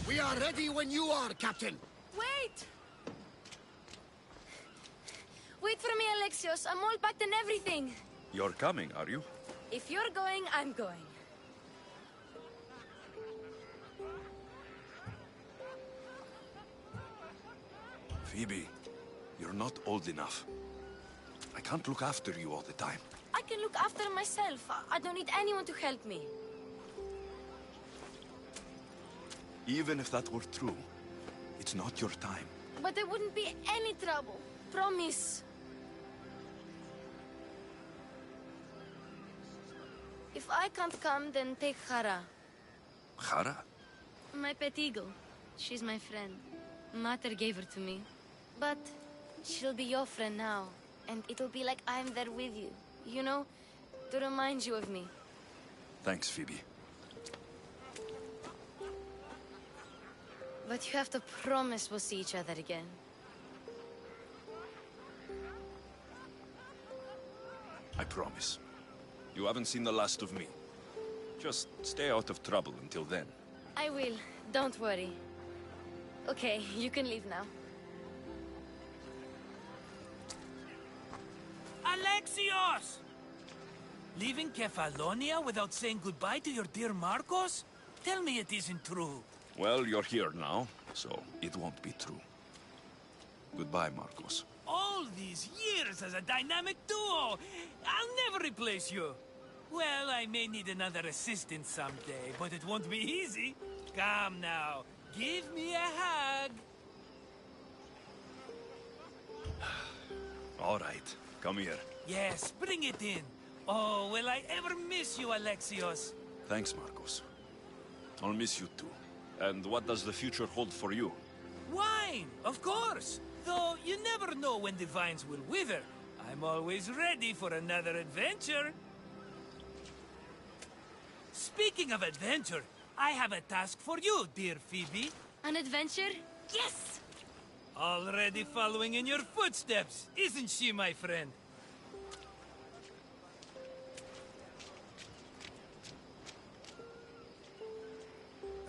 We are ready when you are, Captain. Wait! Wait for me, Alexios. I'm all packed and everything. You're coming, are you? If you're going, I'm going. Phoebe, you're not old enough. I can't look after you all the time. I can look after myself. I don't need anyone to help me. Even if that were true, it's not your time. But there wouldn't be any trouble. Promise. If I can't come, then take Hara. Hara? My pet eagle. She's my friend. Mater gave her to me. But she'll be your friend now. And it'll be like I'm there with you. You know? To remind you of me. Thanks, Phoebe. But you have to promise we'll see each other again. I promise. You haven't seen the last of me. Just stay out of trouble until then. I will. Don't worry. Okay, you can leave now. Alexios! Leaving Kefalonia without saying goodbye to your dear Marcos? Tell me it isn't true. Well, you're here now, so it won't be true. Goodbye, Marcos. All these years as a dynamic duo! I'll never replace you! Well, I may need another assistant someday, but it won't be easy. Come now, give me a hug! All right, come here. Yes, bring it in. Oh, will I ever miss you, Alexios? Thanks, Marcos. I'll miss you too. And what does the future hold for you? Wine, of course! Though you never know when the vines will wither. I'm always ready for another adventure. Speaking of adventure, I have a task for you, dear Phoebe. An adventure? Yes! Already following in your footsteps, isn't she, my friend?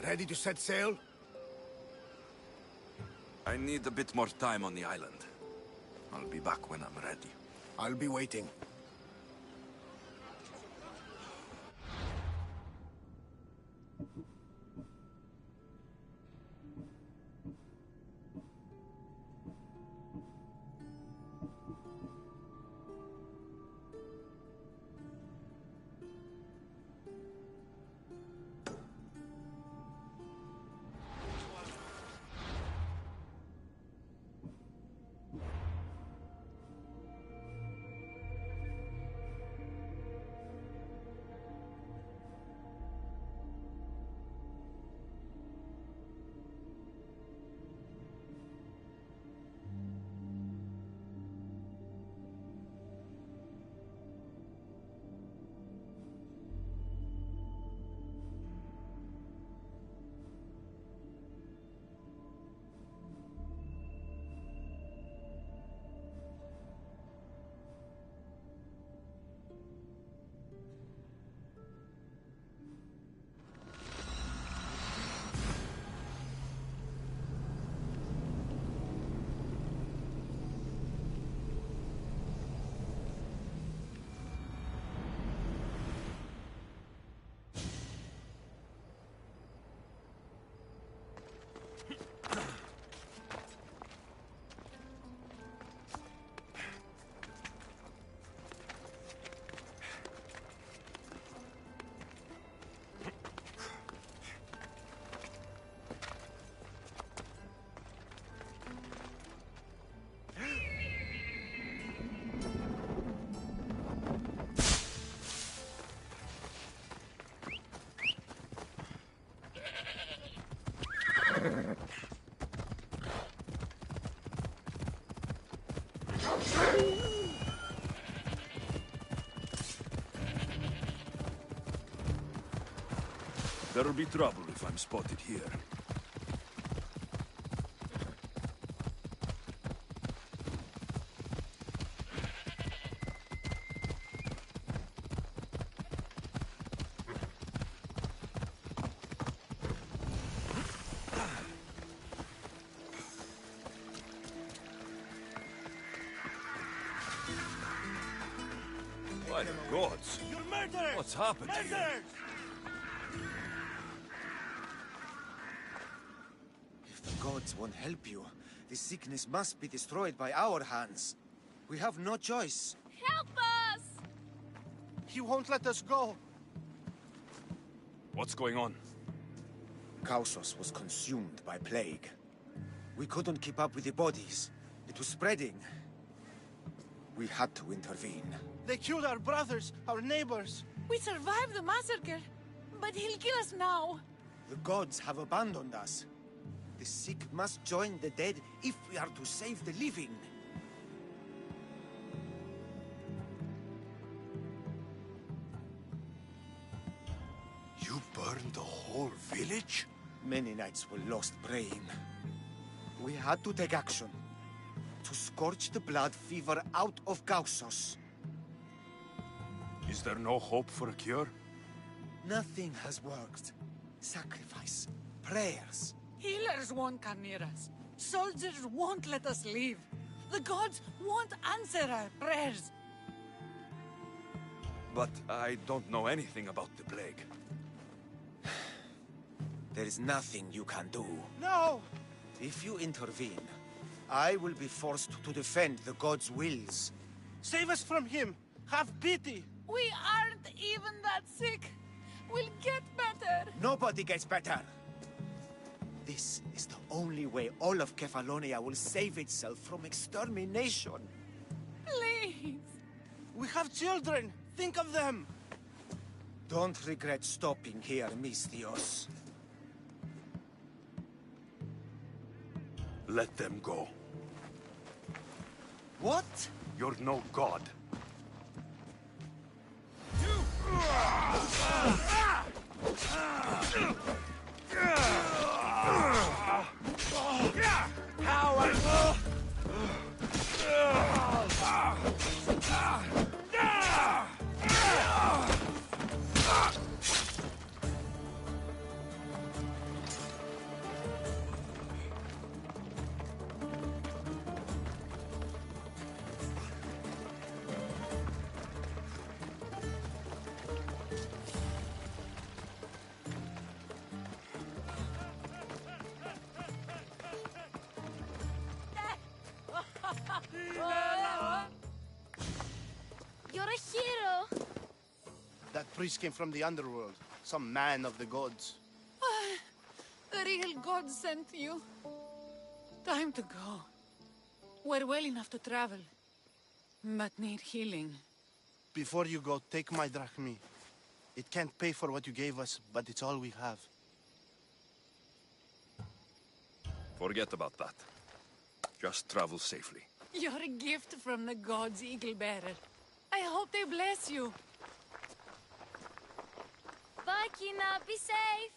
Ready to set sail? I need a bit more time on the island. I'll be back when I'm ready. I'll be waiting. There'll be trouble if I'm spotted here. By the gods! You're murderers! What's happened here? Murderers! If the gods won't help you, this sickness must be destroyed by our hands. We have no choice. Help us! He won't let us go. What's going on? Kausos was consumed by plague. We couldn't keep up with the bodies. It was spreading. We had to intervene. They killed our brothers, our neighbors. We survived the massacre, but he'll kill us now. The gods have abandoned us. The sick must join the dead if we are to save the living. You burned the whole village? Many nights were lost praying. We had to take action. To scorch the blood fever out of Kausos. Is there no hope for a cure? Nothing has worked. Sacrifice. Prayers. Healers won't come near us. Soldiers won't let us leave. The gods won't answer our prayers. But I don't know anything about the plague. There is nothing you can do. No! If you intervene, I will be forced to defend the gods' wills. Save us from him! Have pity! We aren't even that sick. We'll get better. Nobody gets better. This is the only way all of Kefalonia will save itself from extermination. Please. We have children! Think of them! Don't regret stopping here, Mistios. Let them go. What? You're no god. You're a hero! That priest came from the underworld. Some man of the gods. The real God sent you. Time to go. We're well enough to travel, but need healing. Before you go, take my drachmi. It can't pay for what you gave us, but it's all we have. Forget about that. Just travel safely. You're a gift from the gods, Eagle Bearer. I hope they bless you. Bye, Kina. Be safe!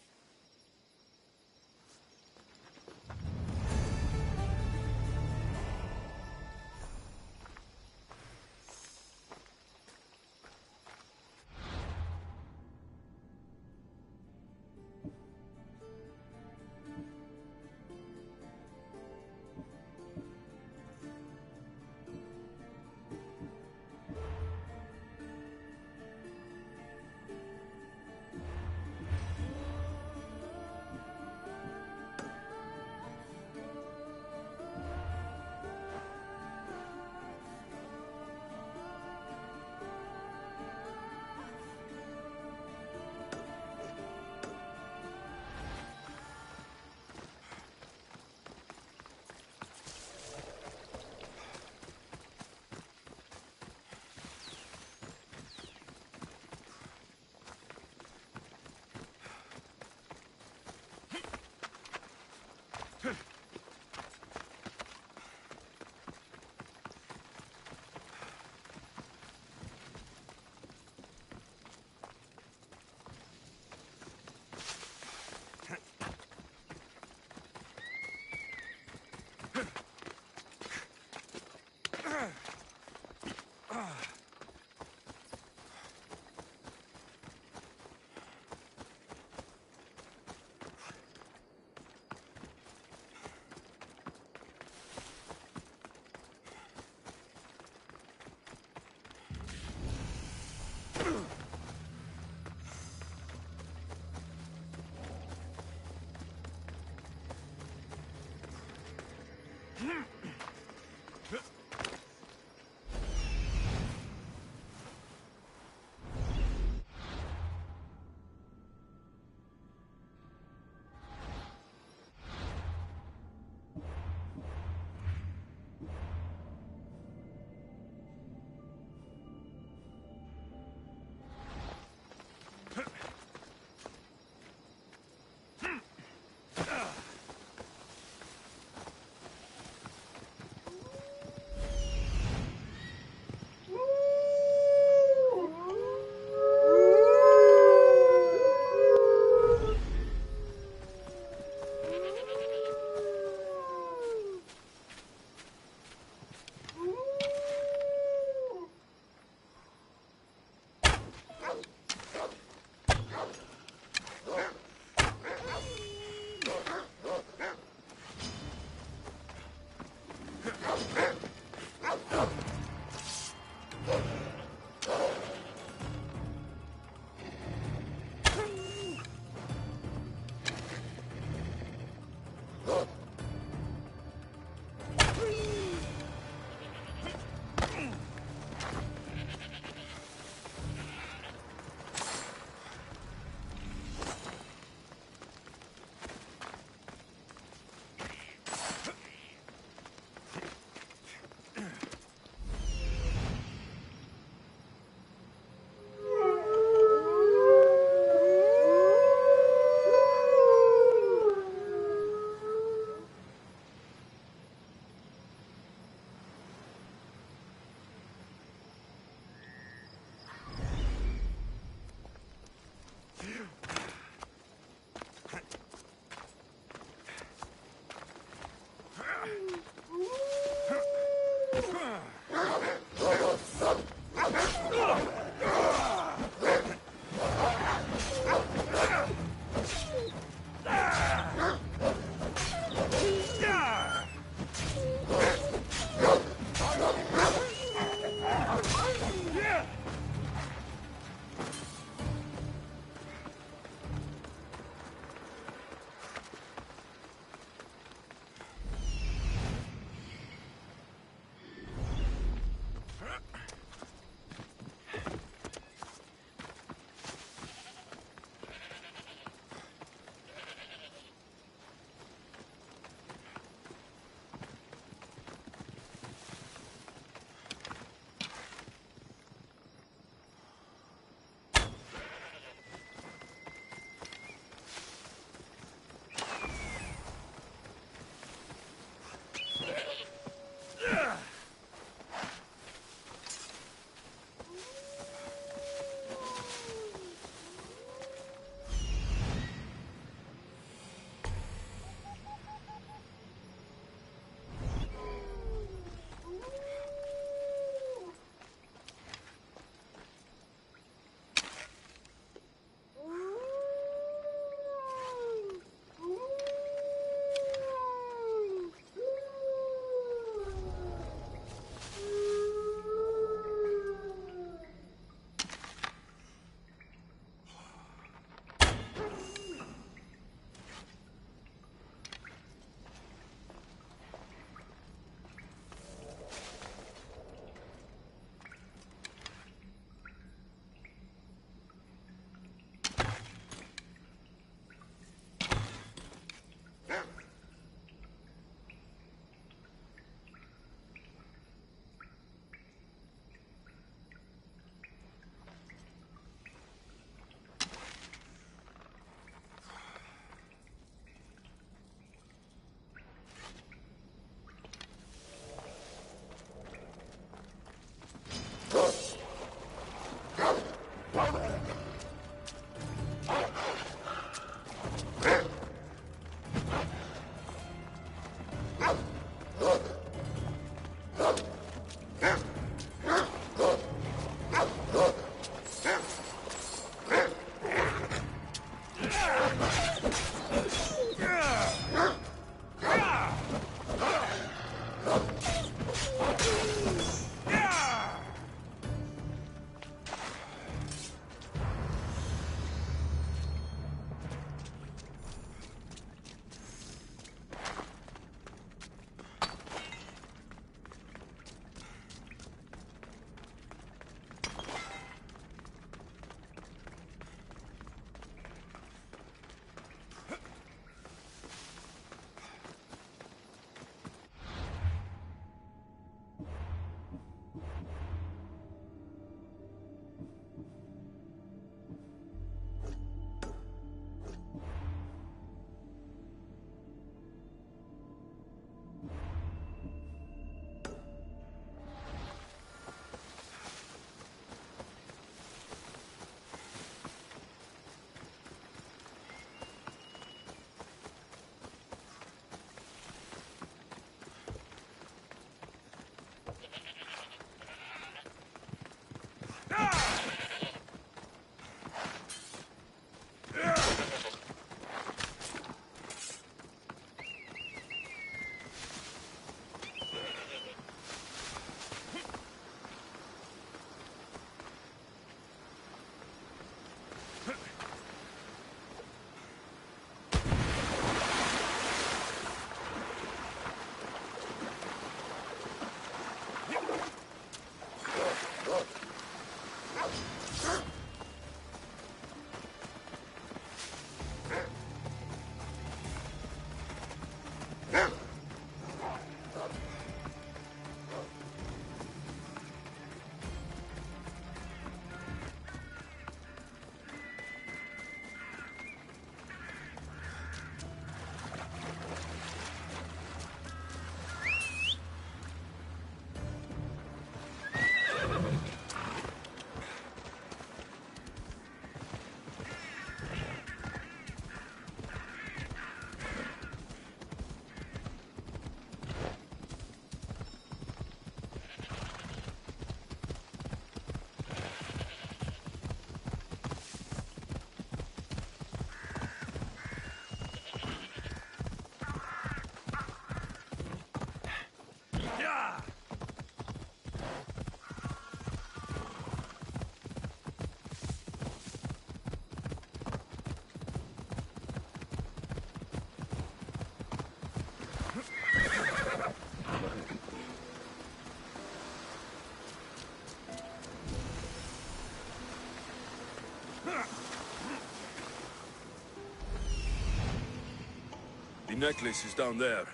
The necklace is down there.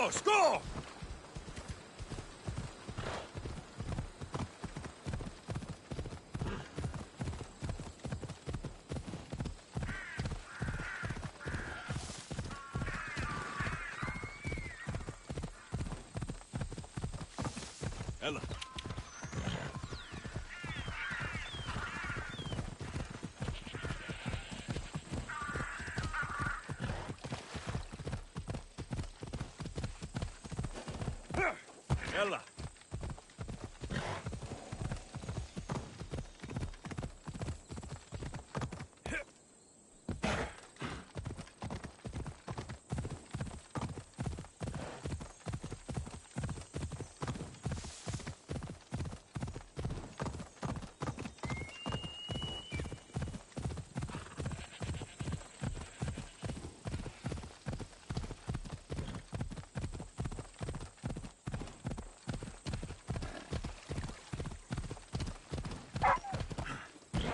Mistios, go! Ella. Ella.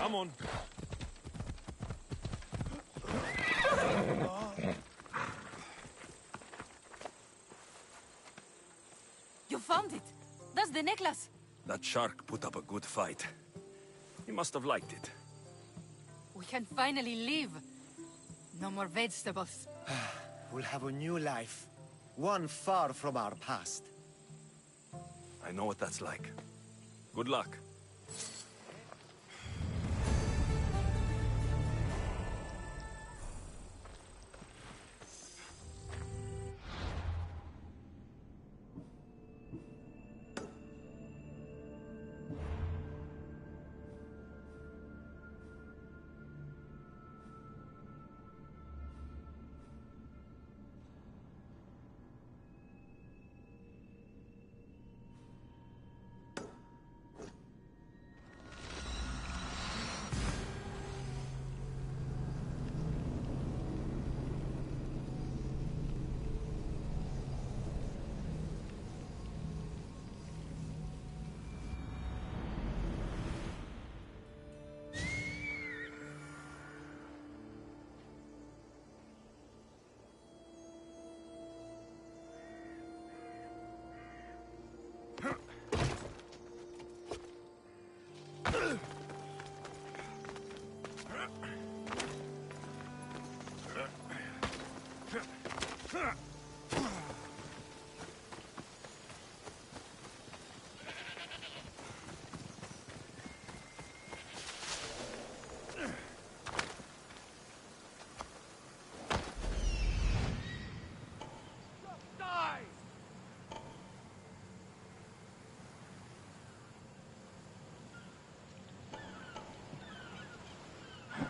Come on. You found it! That's the necklace! That shark put up a good fight. He must have liked it. We can finally live! No more vegetables. We'll have a new life. One far from our past. I know what that's like. Good luck.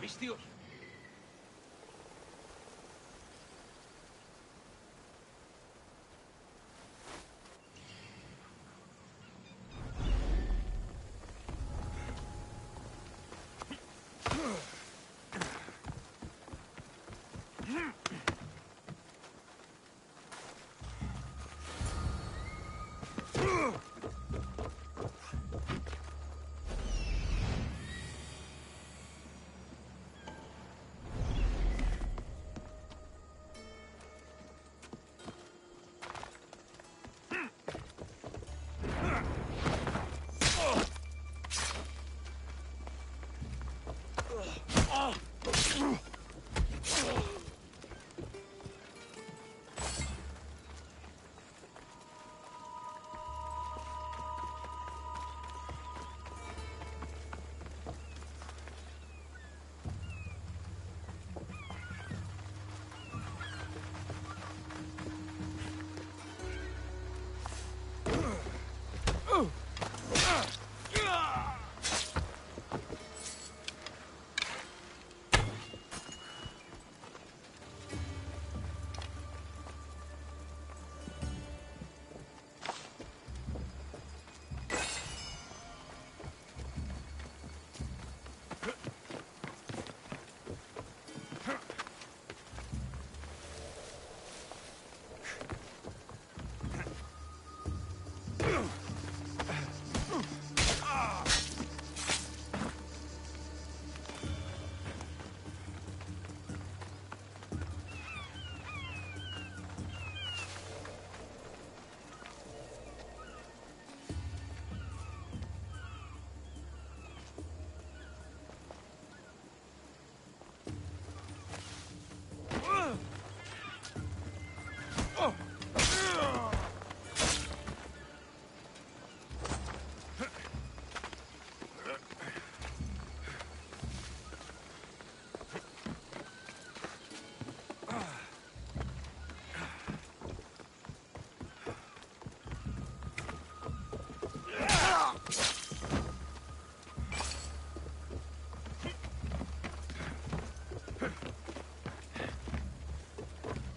Mistios.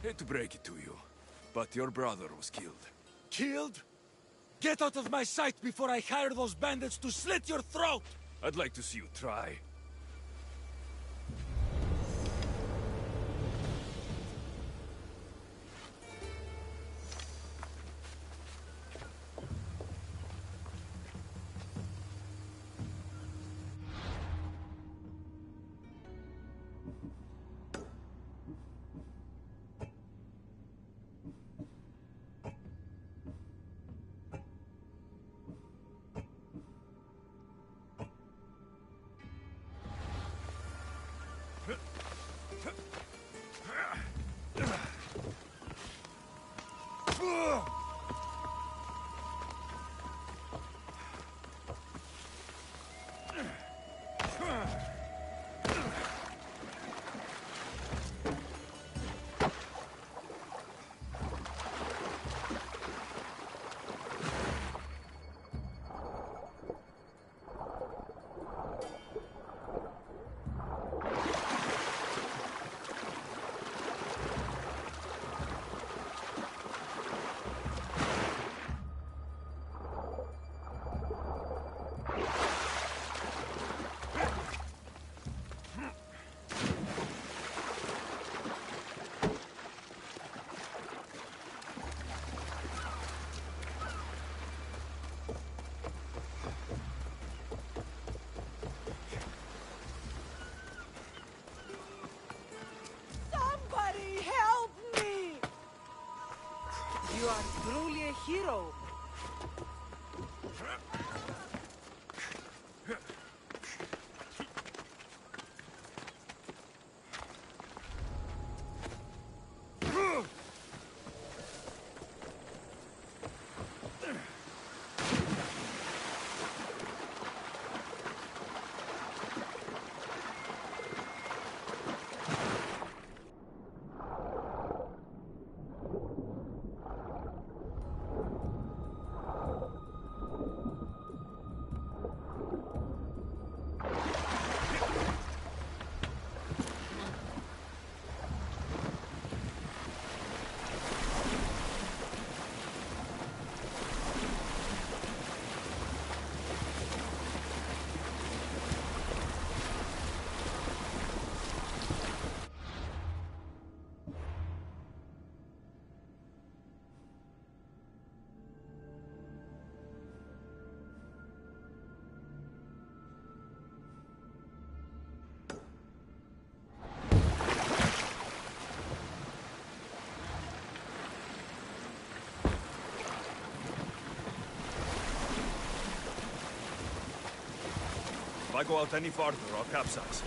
Hate to break it to you, but your brother was killed. Killed? Get out of my sight before I hire those bandits to slit your throat! I'd like to see you try. Somebody help me! You are truly a hero. If I go out any farther, I'll capsize.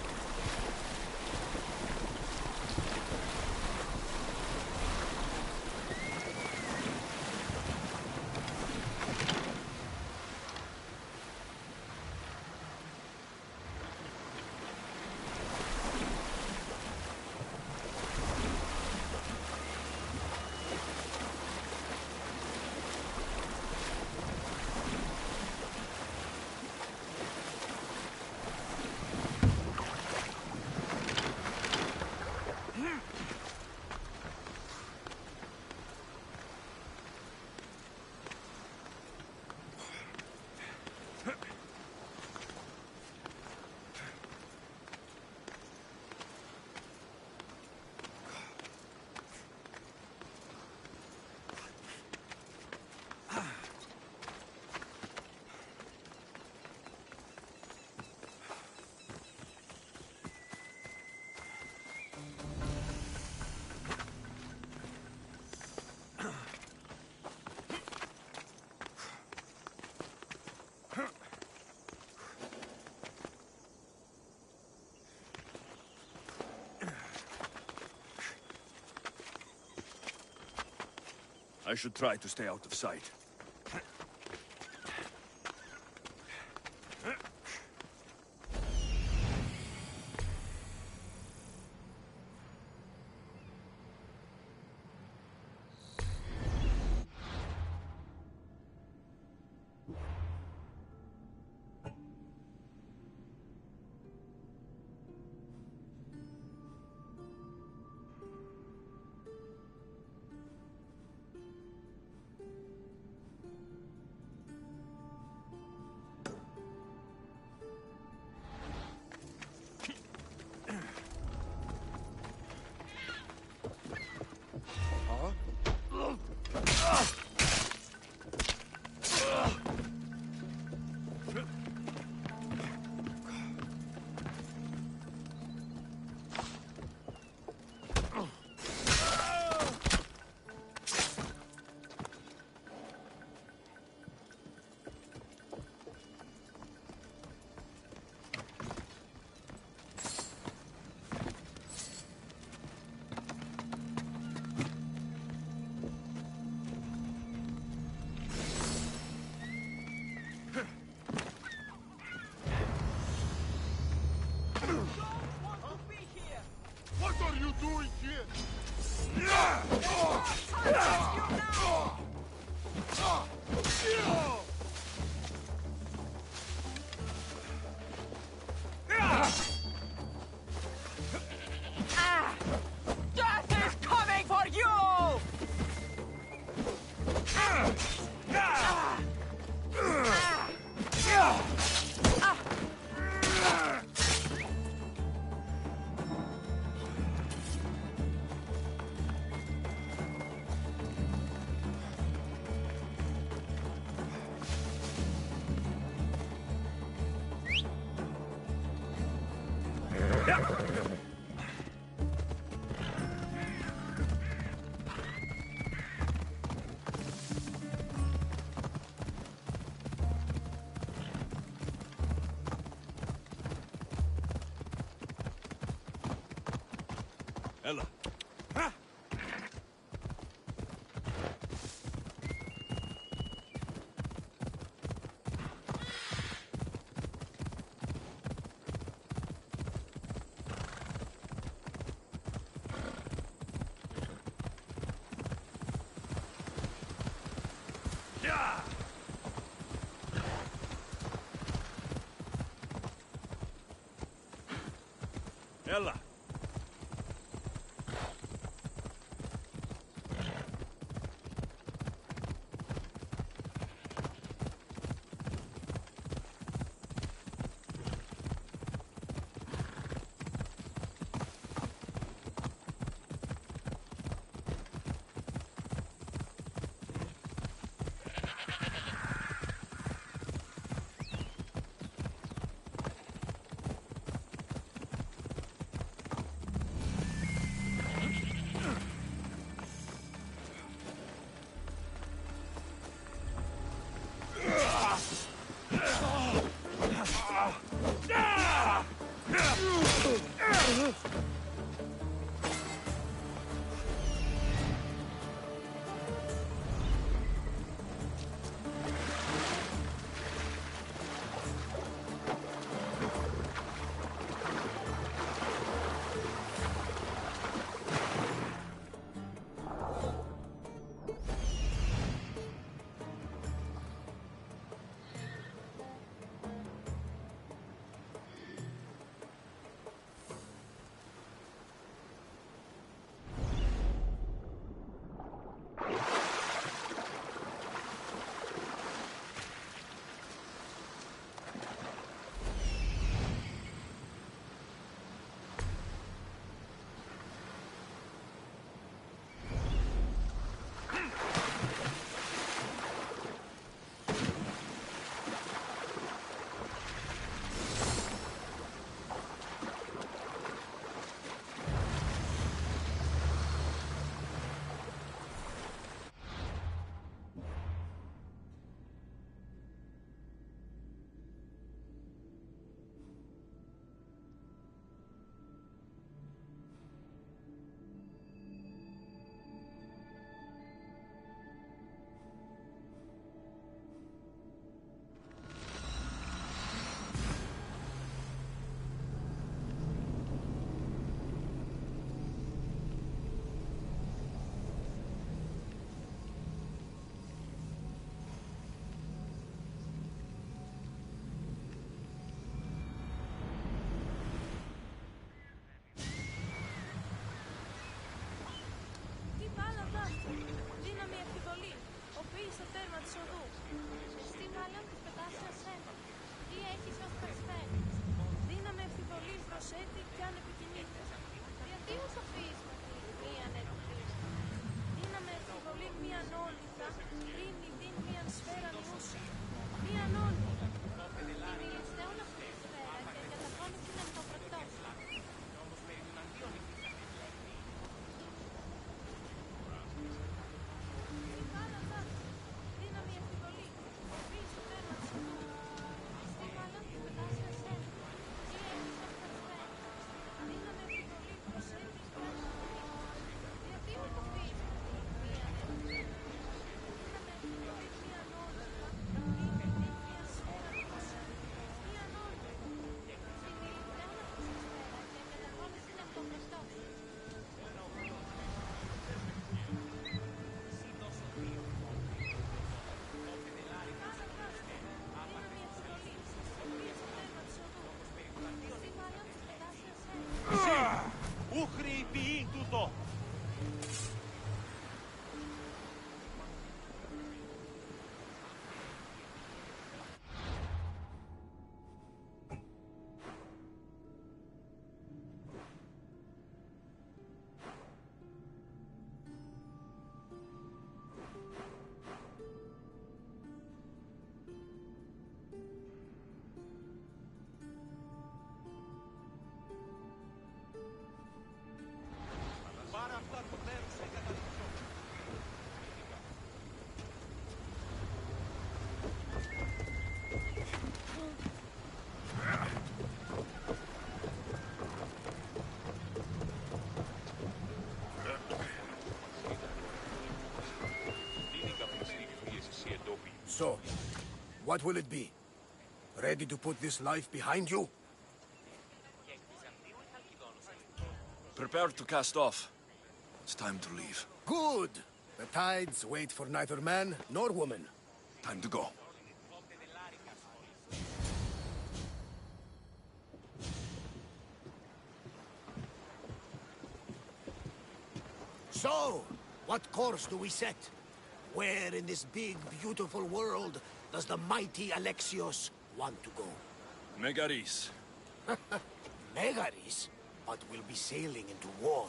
I should try to stay out of sight. What are you doing here? Death is coming for you! Ella. Ella. οδού. Εσύ μάλλον της πετάσεως ένα. Τι έχεις ως πρεσβεύει. Δύναμη αμφιβολής προσέτη κι αν επικοινήτες. Γιατί ως αφήσεις με τη μίαν εκπλήσει. Δύναμη αμφιβολή μίαν όλυθα, πριν ειδήν μίαν σφαίρα νιούσα. Μίαν όλυθα. Την ηλιστέων αυτή τη σφαίρα και καταφώνησιν εν το πρακτός. Ούχρη ποιήν τούτο! So, what will it be? Ready to put this life behind you? Prepare to cast off. It's time to leave. Good! The tides wait for neither man nor woman. Time to go. So, what course do we set? Where in this big, beautiful world does the mighty Alexios want to go? Megaris. Megaris? But we'll be sailing into war.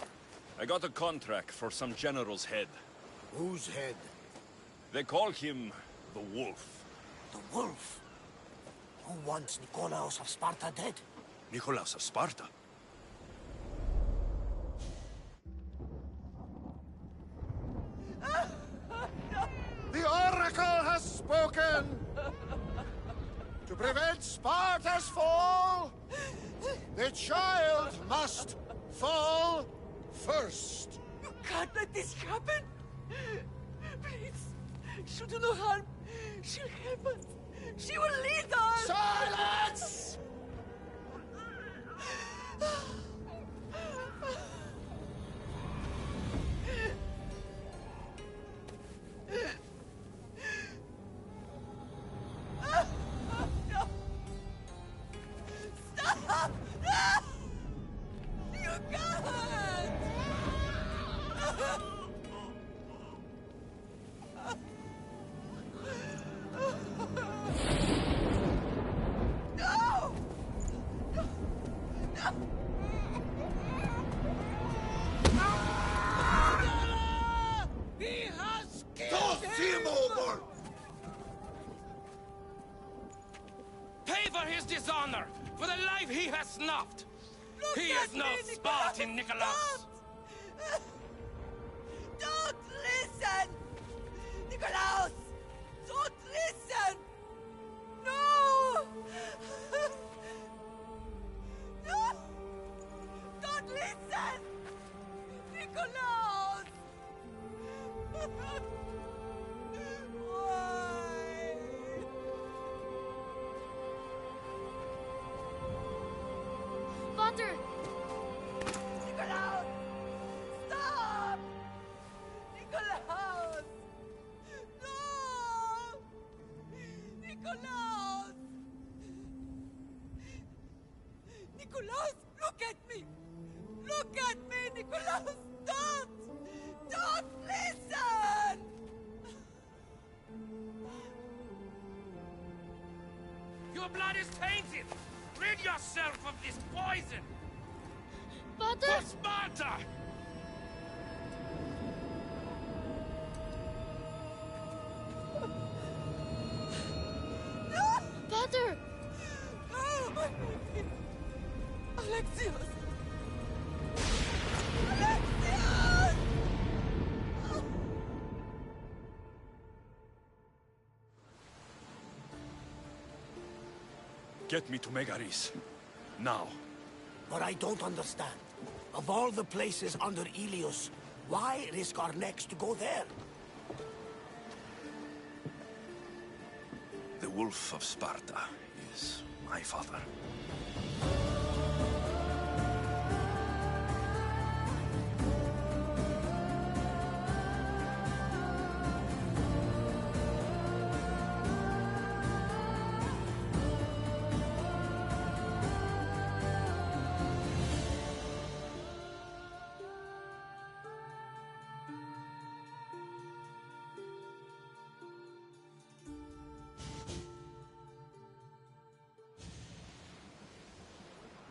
I got a contract for some general's head. Whose head? They call him the Wolf. The Wolf? Who wants Nikolaos of Sparta dead? Nikolaos of Sparta? The Oracle has spoken! To prevent Sparta's fall, the child must fall first. You can't let this happen! Please, she'll do no harm. She'll help us. She will lead us! Silence! Stop! No! You can't! No! No! He has killed Toss him over! Pay for his dishonor, for the life he has snuffed! Look He at is no me, Spartan, Nikolaos! Don't listen! Nikolaos! Don't listen! No! No! Don't listen! Nikolaos! Why? Father! Nikolaos! Stop! Nikolaos! No! Nikolaos! Nikolaos, look at me! Look at me, Nikolaos! Don't! Don't listen! Your blood is tainted! Rid yourself of this poison! Pater! For Sparta! Pater! No, my baby! Alexios! Get me to Megaris. Now. But I don't understand. Of all the places under Ilios, why risk our necks to go there? The Wolf of Sparta is my father.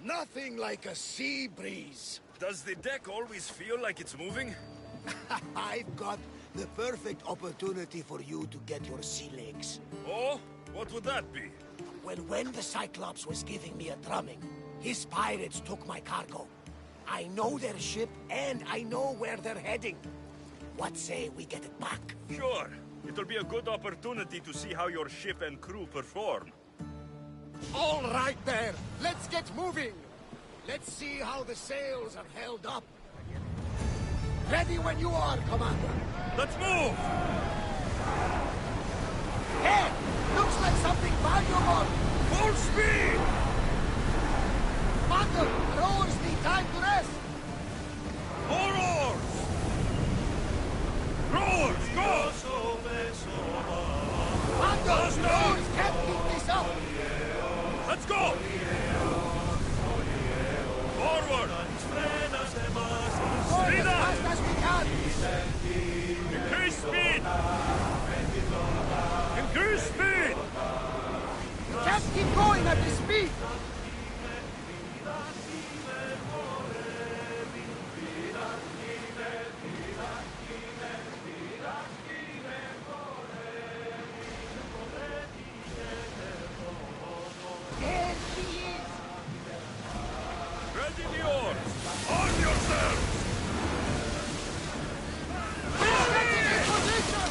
Nothing like a sea breeze. Does the deck always feel like it's moving? I've got the perfect opportunity for you to get your sea legs. Oh? What would that be? When the Cyclops was giving me a drumming, his pirates took my cargo. I know their ship, and I know where they're heading. What say we get it back? Sure. It'll be a good opportunity to see how your ship and crew perform. All right there, let's get moving. Let's see how the sails are held up. Ready when you are, Commander. Let's move! Hey, looks like something valuable. Full speed! Commander, rowers need time to rest. More oars! Rowers, go! Commander, rowers can't keep this up. Let's go! Forward! Going Speed as up! fast as we can. Increase speed! Increase speed! You can't keep going at this speed. There she is. Ready the oars! On yourselves! We're getting in position.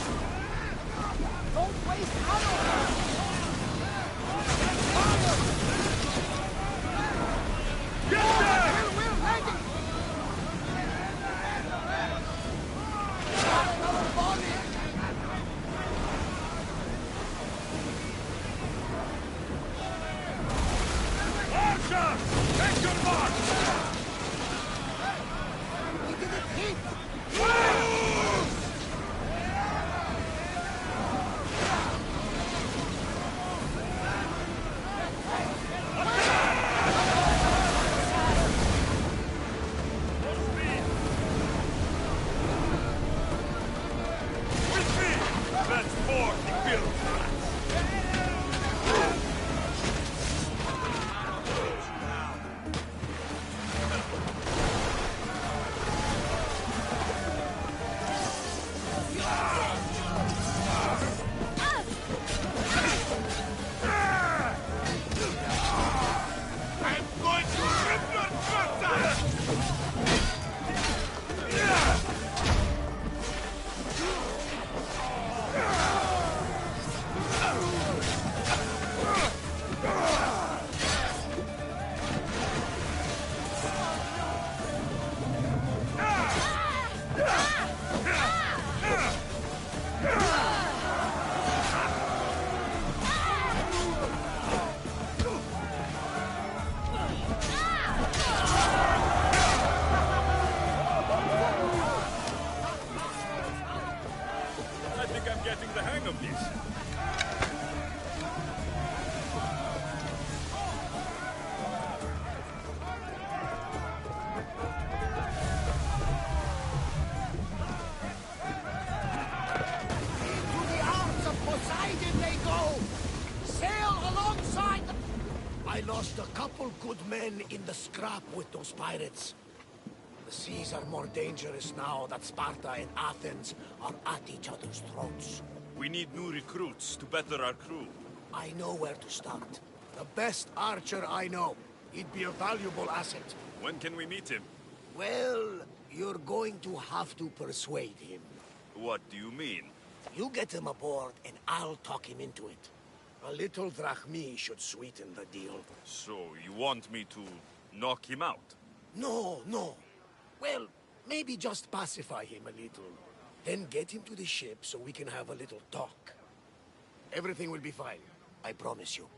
Don't waste ammo. Get there! We're ready. Another volley. Archer! Take your mark! We didn't hit. With me! That's more to build rats! I'm going to rip your guts out! I think I'm getting the hang of this. Into the arms of Poseidon they go. Sail alongside the I lost a couple good men in the scrap with those pirates. The seas are more dangerous now that Sparta and Athens are at each other's throats. We need new recruits to better our crew. I know where to start. The best archer I know. He'd be a valuable asset. When can we meet him? Well, you're going to have to persuade him. What do you mean? You get him aboard, and I'll talk him into it. A little drachmi should sweeten the deal. So, you want me to knock him out? No, no. Well, maybe just pacify him a little. Then get him to the ship so we can have a little talk. Everything will be fine. I promise you.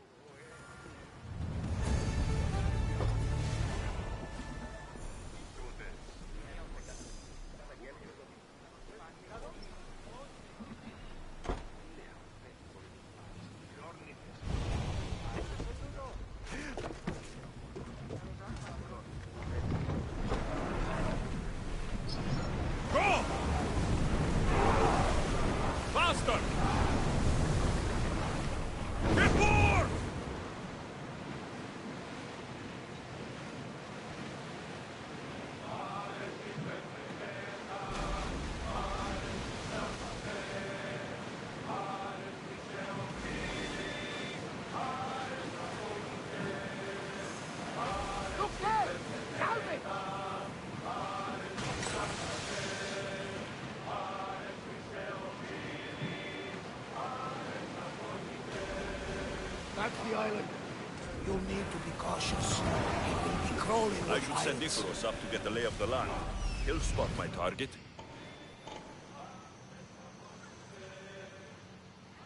That's the island. You'll need to be cautious. He will be crawling with I should send pirates. Icarus up to get the lay of the land. He'll spot my target.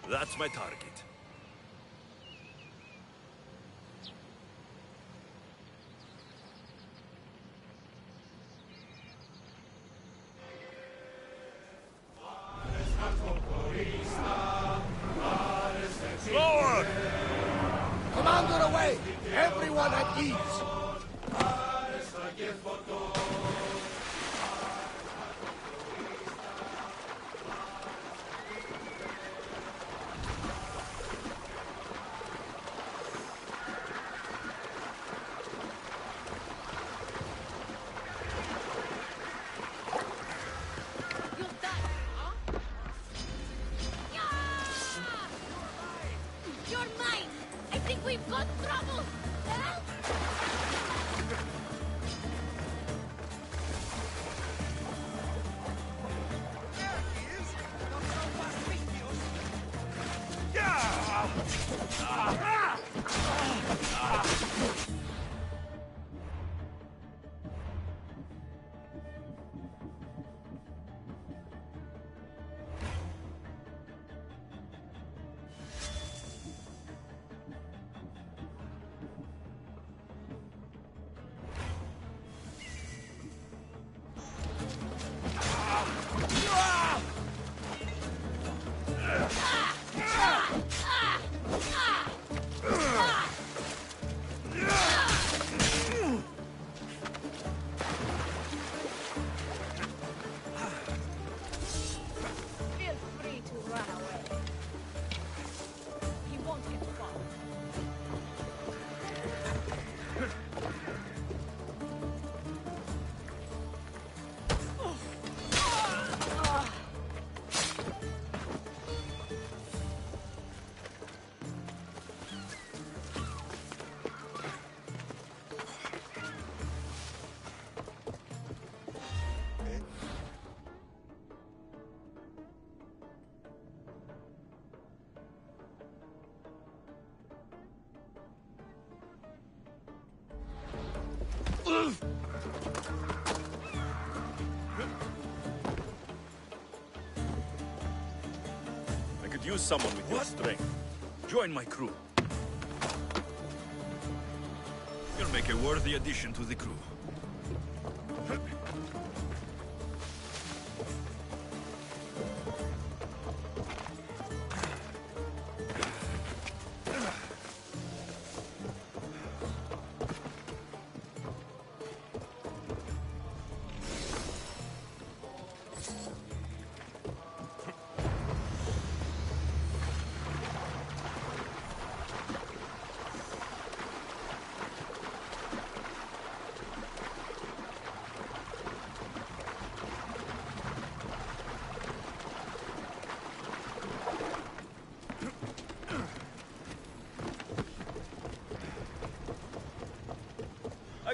That's my target. Lord! Commander away! Everyone at ease! You're mine! I think we've got trouble! Help! Feel free to run away. He won't get far. I could use someone with your strength. Join my crew. You'll make a worthy addition to the crew.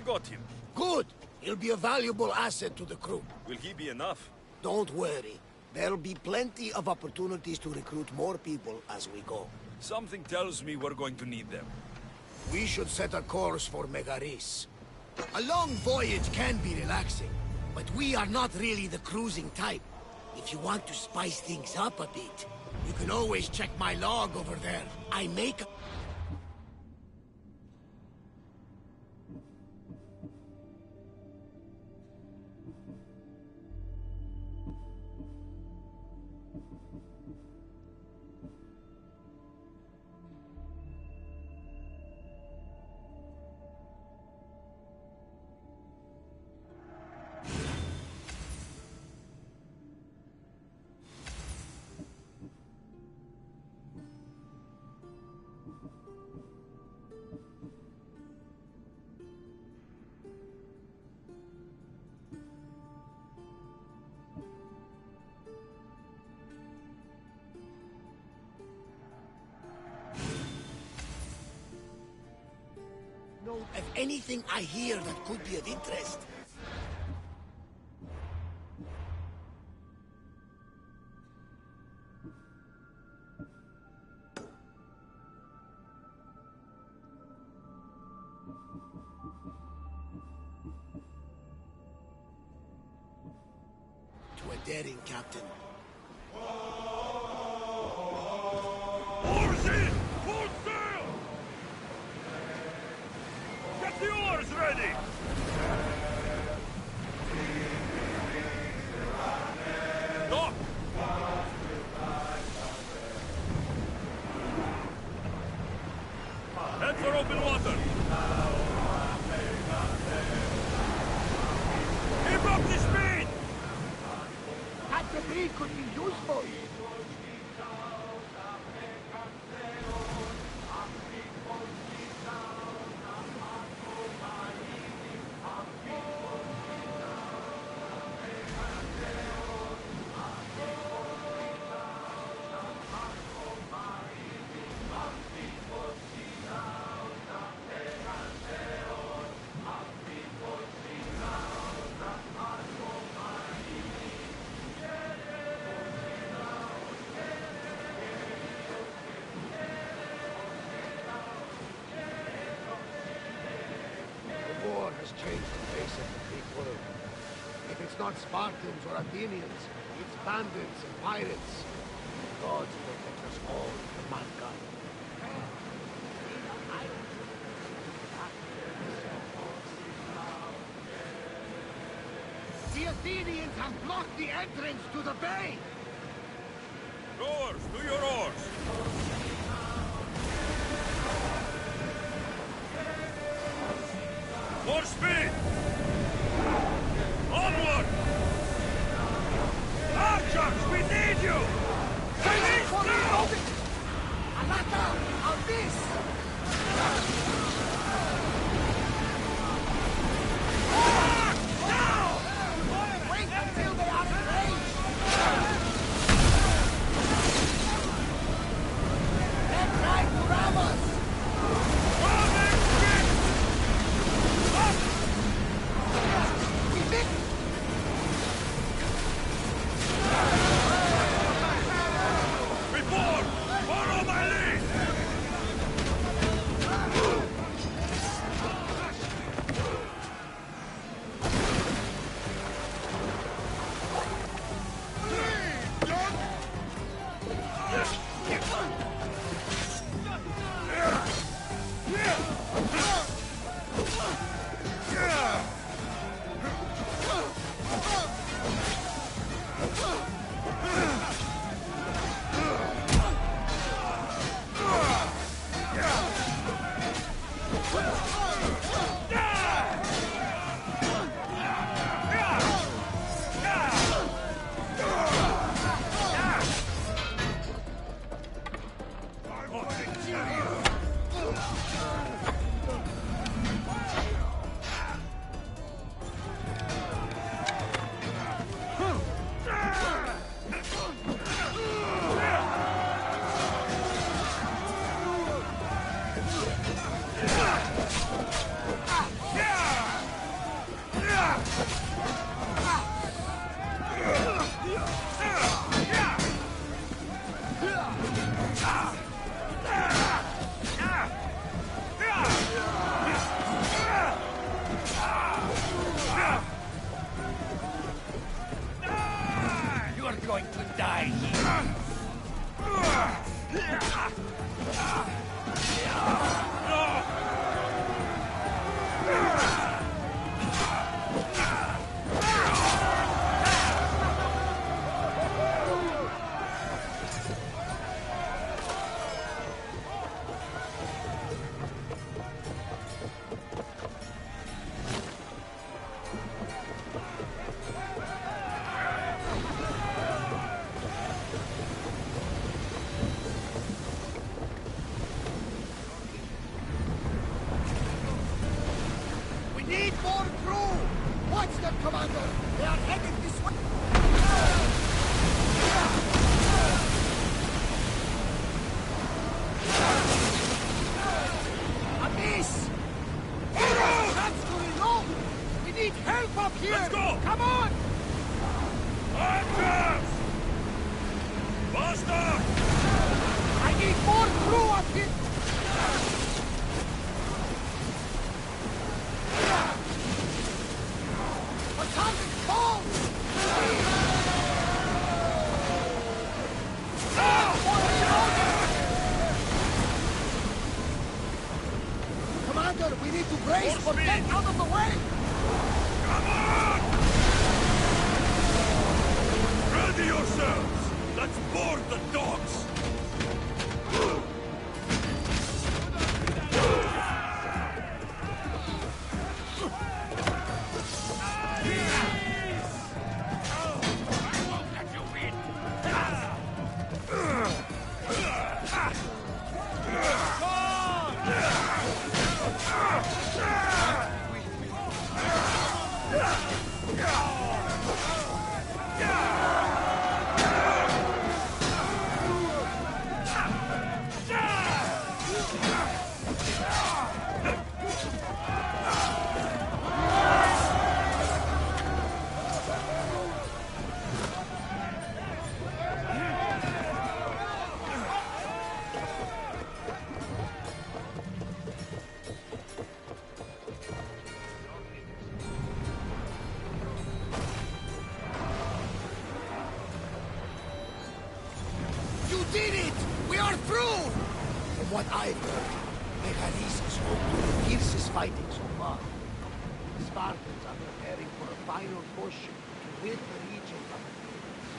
got him. Good! He'll be a valuable asset to the crew. Will he be enough? Don't worry. There'll be plenty of opportunities to recruit more people as we go. Something tells me we're going to need them. We should set a course for Megaris. A long voyage can be relaxing, but we are not really the cruising type. If you want to spice things up a bit, you can always check my log over there. I make a... Of anything I hear that could be of interest. To a daring captain. Oars in! Full sail! Get the oars ready! Dock! Head for open water! Keep up the speed! That debris could be useful. Changed the face of the big world. If it's not Spartans or Athenians, it's bandits and pirates. Gods protect us all from mankind. The Athenians have blocked the entrance to the bay! Rowers, do your oars! More speed! Onward! Archers, we need you! Finish now! Alata, on this! Now! Wait until they are in range! Faster! I need more crew up here! Attack! Fall! Commander, we need to brace, but get out of the way! Come on! Ready yourselves! Let's board the docks! You did it! We are through! From what I've heard, Megalis is home to the fiercest fighting so far. The Spartans are preparing for a final push to rid the region of the Greeks.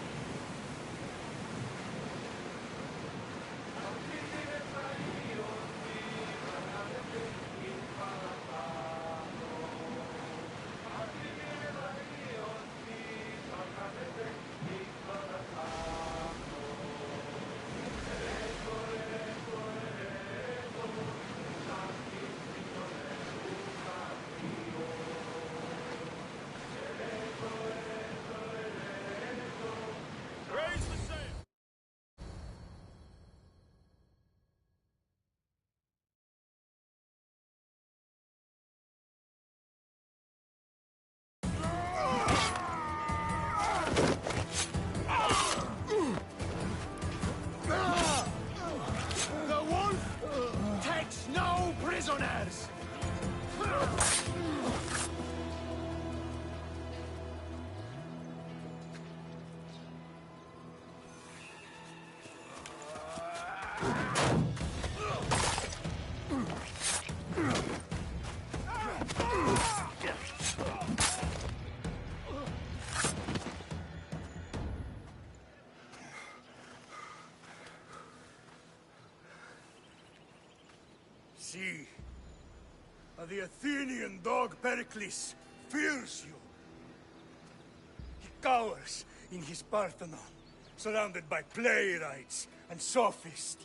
The wolf takes no prisoners! See, the Athenian dog Pericles fears you. He cowers in his Parthenon, surrounded by playwrights and sophists.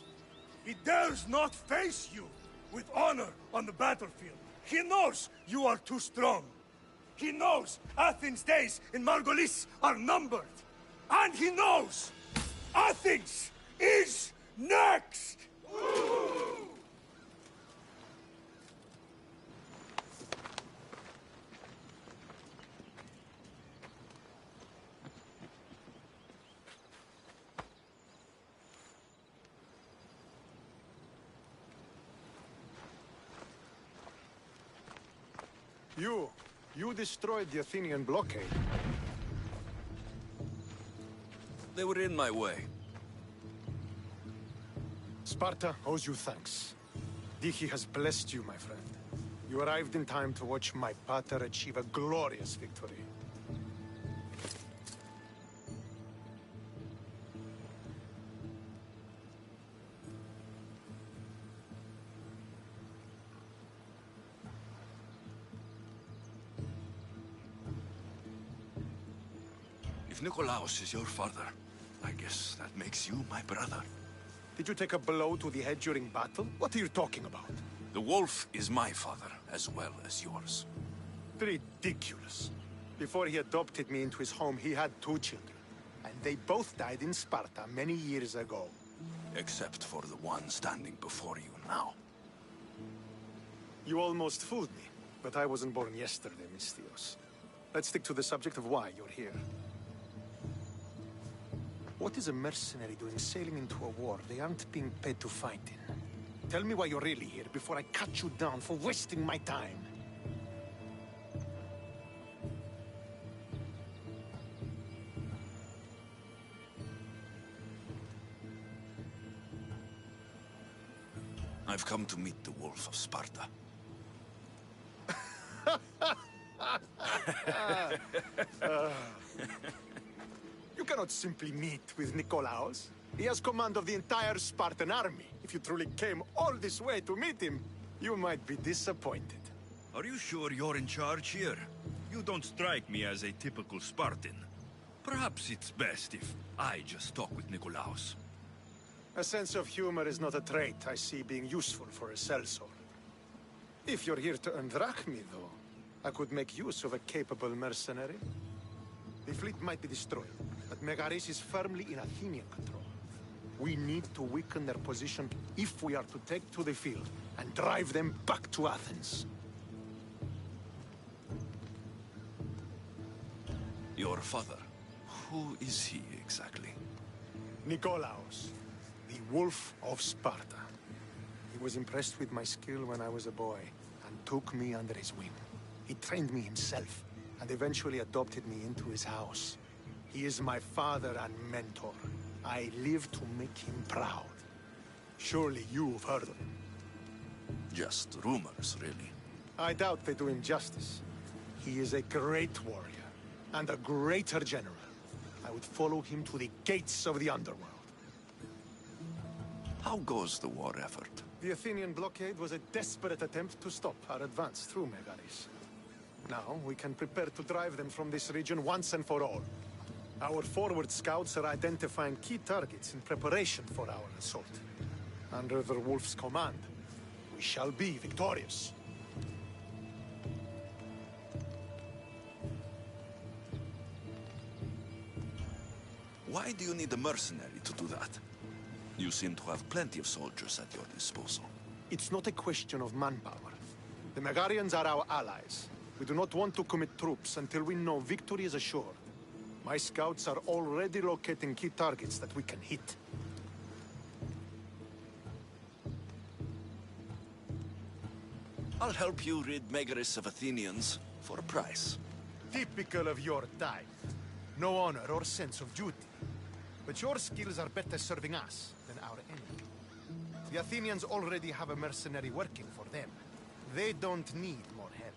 He dares not face you with honor on the battlefield. He knows you are too strong. He knows Athens' days in Margolis are numbered. And he knows Athens is next! You destroyed the Athenian blockade. They were in my way. Sparta owes you thanks. Diki has blessed you, my friend. You arrived in time to watch my pater achieve a glorious victory. If Nikolaos is your father, I guess that makes you my brother. Did you take a blow to the head during battle? What are you talking about? The wolf is my father, as well as yours. Ridiculous. Before he adopted me into his home, he had 2 children. And they both died in Sparta many years ago. Except for the one standing before you now. You almost fooled me, but I wasn't born yesterday, Mystios. Let's stick to the subject of why you're here. What is a mercenary doing sailing into a war they aren't being paid to fight in? Tell me why you're really here before I cut you down for wasting my time. I've come to meet the Wolf of Sparta. You cannot simply meet with Nikolaos. He has command of the entire Spartan army. If you truly came all this way to meet him, you might be disappointed. Are you sure you're in charge here? You don't strike me as a typical Spartan. Perhaps it's best if I just talk with Nikolaos. A sense of humor is not a trait I see being useful for a sellsword. If you're here to earn drachmi, though, I could make use of a capable mercenary. The fleet might be destroyed, but Megaris is firmly in Athenian control. We need to weaken their position if we are to take to the field and drive them back to Athens. Your father, who is he exactly? Nikolaos, the Wolf of Sparta. He was impressed with my skill when I was a boy and took me under his wing. He trained me himself and eventually adopted me into his house. He is my father and mentor. I live to make him proud. Surely you've heard of him. Just rumors, really. I doubt they do him justice. He is a great warrior and a greater general. I would follow him to the gates of the underworld. How goes the war effort? The Athenian blockade was a desperate attempt to stop our advance through Megaris. Now we can prepare to drive them from this region once and for all. Our forward scouts are identifying key targets in preparation for our assault. Under the Wolf's command, we shall be victorious. Why do you need a mercenary to do that? You seem to have plenty of soldiers at your disposal. It's not a question of manpower. The Megarians are our allies. We do not want to commit troops until we know victory is assured. My scouts are already locating key targets that we can hit. I'll help you rid Megaris of Athenians for a price. Typical of your type. No honor or sense of duty. But your skills are better serving us than our enemy. The Athenians already have a mercenary working for them. They don't need more help.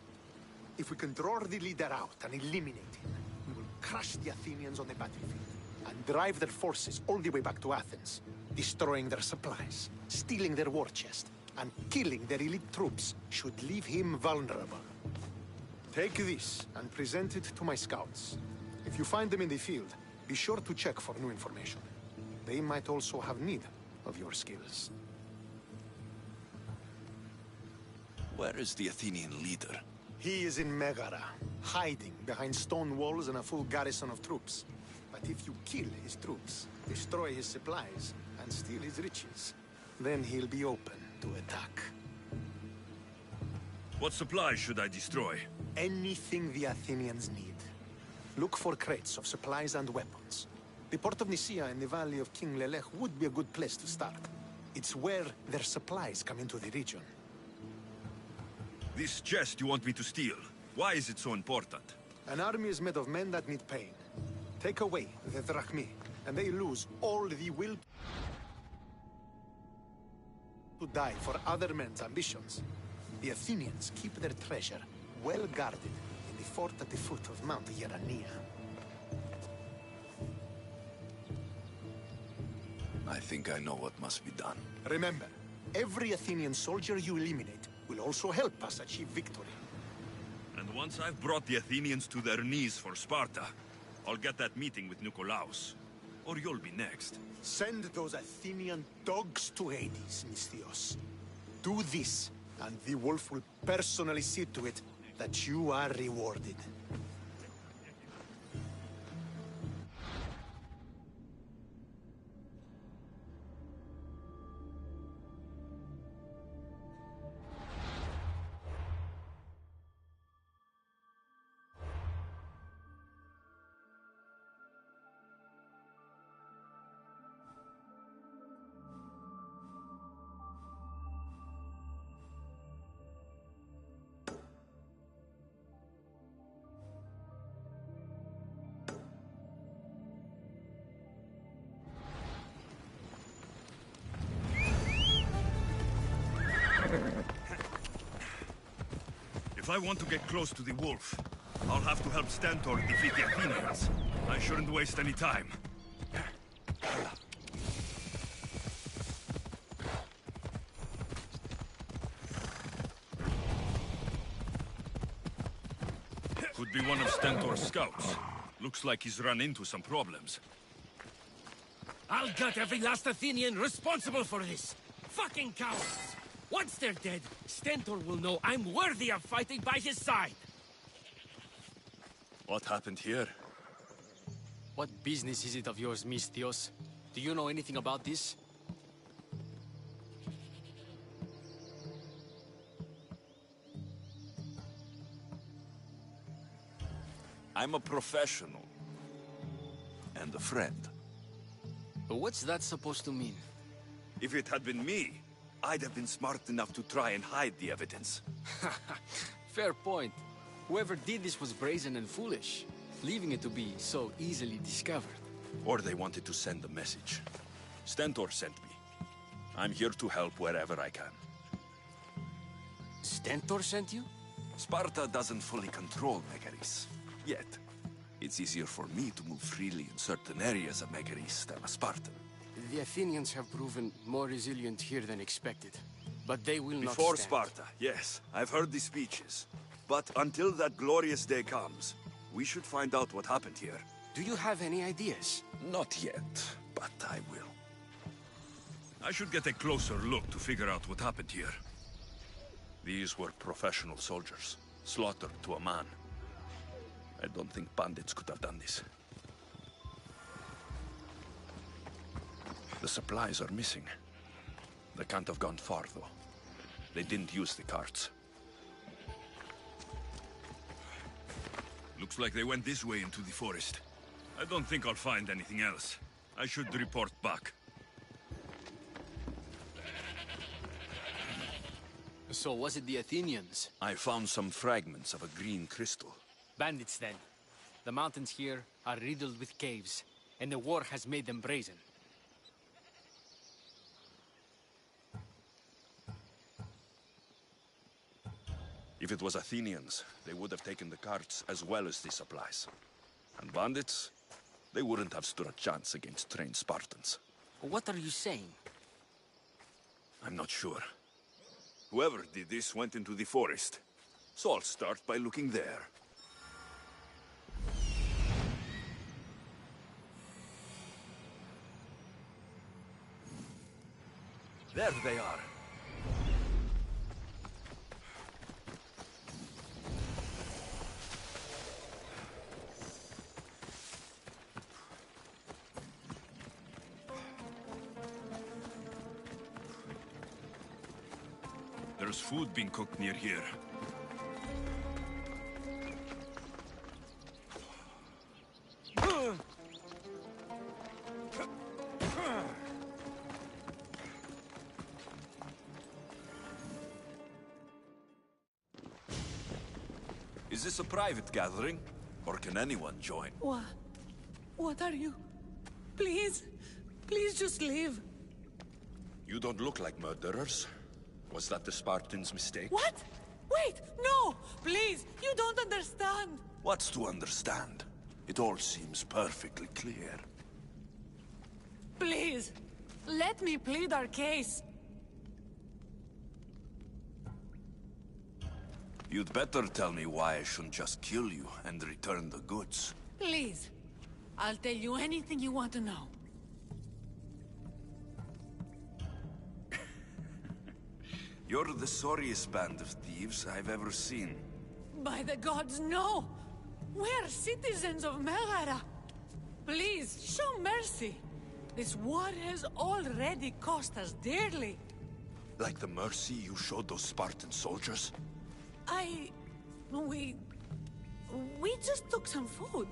If we can draw the leader out and eliminate him, we will crush the Athenians on the battlefield and drive their forces all the way back to Athens, destroying their supplies, stealing their war chest, and killing their elite troops should leave him vulnerable. Take this and present it to my scouts. If you find them in the field, be sure to check for new information. They might also have need of your skills. Where is the Athenian leader? He is in Megara, hiding behind stone walls and a full garrison of troops. But if you kill his troops, destroy his supplies, and steal his riches, then he'll be open to attack. What supplies should I destroy? Anything the Athenians need. Look for crates of supplies and weapons. The port of Nicaea in the valley of King Lelech would be a good place to start. It's where their supplies come into the region. This chest you want me to steal, why is it so important? An army is made of men that need pain. Take away the drachmi, and they lose all the will to die for other men's ambitions. The Athenians keep their treasure well guarded in the fort at the foot of Mount Yerania. I think I know what must be done. Remember, every Athenian soldier you eliminate will also help us achieve victory. And once I've brought the Athenians to their knees for Sparta, I'll get that meeting with Nikolaos. Or you'll be next. Send those Athenian dogs to Hades, Misthios. Do this, and the wolf will personally see to it that you are rewarded. If I want to get close to the wolf, I'll have to help Stentor defeat the Athenians. I shouldn't waste any time. Could be one of Stentor's scouts. Looks like he's run into some problems. I'll gut every last Athenian responsible for this. Fucking cowards! Once they're dead, Stentor will know I'm worthy of fighting by his side. What happened here? What business is it of yours, Misthios? Do you know anything about this? I'm a professional. And a friend. But what's that supposed to mean? If it had been me, I'd have been smart enough to try and hide the evidence. Fair point. Whoever did this was brazen and foolish, leaving it to be so easily discovered. Or they wanted to send a message. Stentor sent me. I'm here to help wherever I can. Stentor sent you? Sparta doesn't fully control Megaris. Yet. It's easier for me to move freely in certain areas of Megaris than a Spartan. The Athenians have proven more resilient here than expected. But they will not Before stand. Sparta, yes. I've heard the speeches. But until that glorious day comes, we should find out what happened here. Do you have any ideas? Not yet, but I will. I should get a closer look to figure out what happened here. These were professional soldiers, slaughtered to a man. I don't think bandits could have done this. The supplies are missing. They can't have gone far, though. They didn't use the carts. Looks like they went this way into the forest. I don't think I'll find anything else. I should report back. So was it the Athenians? I found some fragments of a green crystal. Bandits, then. The mountains here are riddled with caves, and the war has made them brazen. If it was Athenians, they would have taken the carts as well as the supplies. And bandits, they wouldn't have stood a chance against trained Spartans. What are you saying? I'm not sure. Whoever did this went into the forest. So I'll start by looking there. There they are. There's food being cooked near here. Is this a private gathering? Or can anyone join? What are you? Please, please just leave. You don't look like murderers. Was that the Spartans' mistake? What? Wait, no! Please, you don't understand. What's to understand? It all seems perfectly clear. Please, let me plead our case. You'd better tell me why I shouldn't just kill you and return the goods. Please, I'll tell you anything you want to know. You're the sorriest band of thieves I've ever seen. By the gods, no! We're citizens of Megara. Please, show mercy. This war has already cost us dearly. Like the mercy you showed those Spartan soldiers? We just took some food.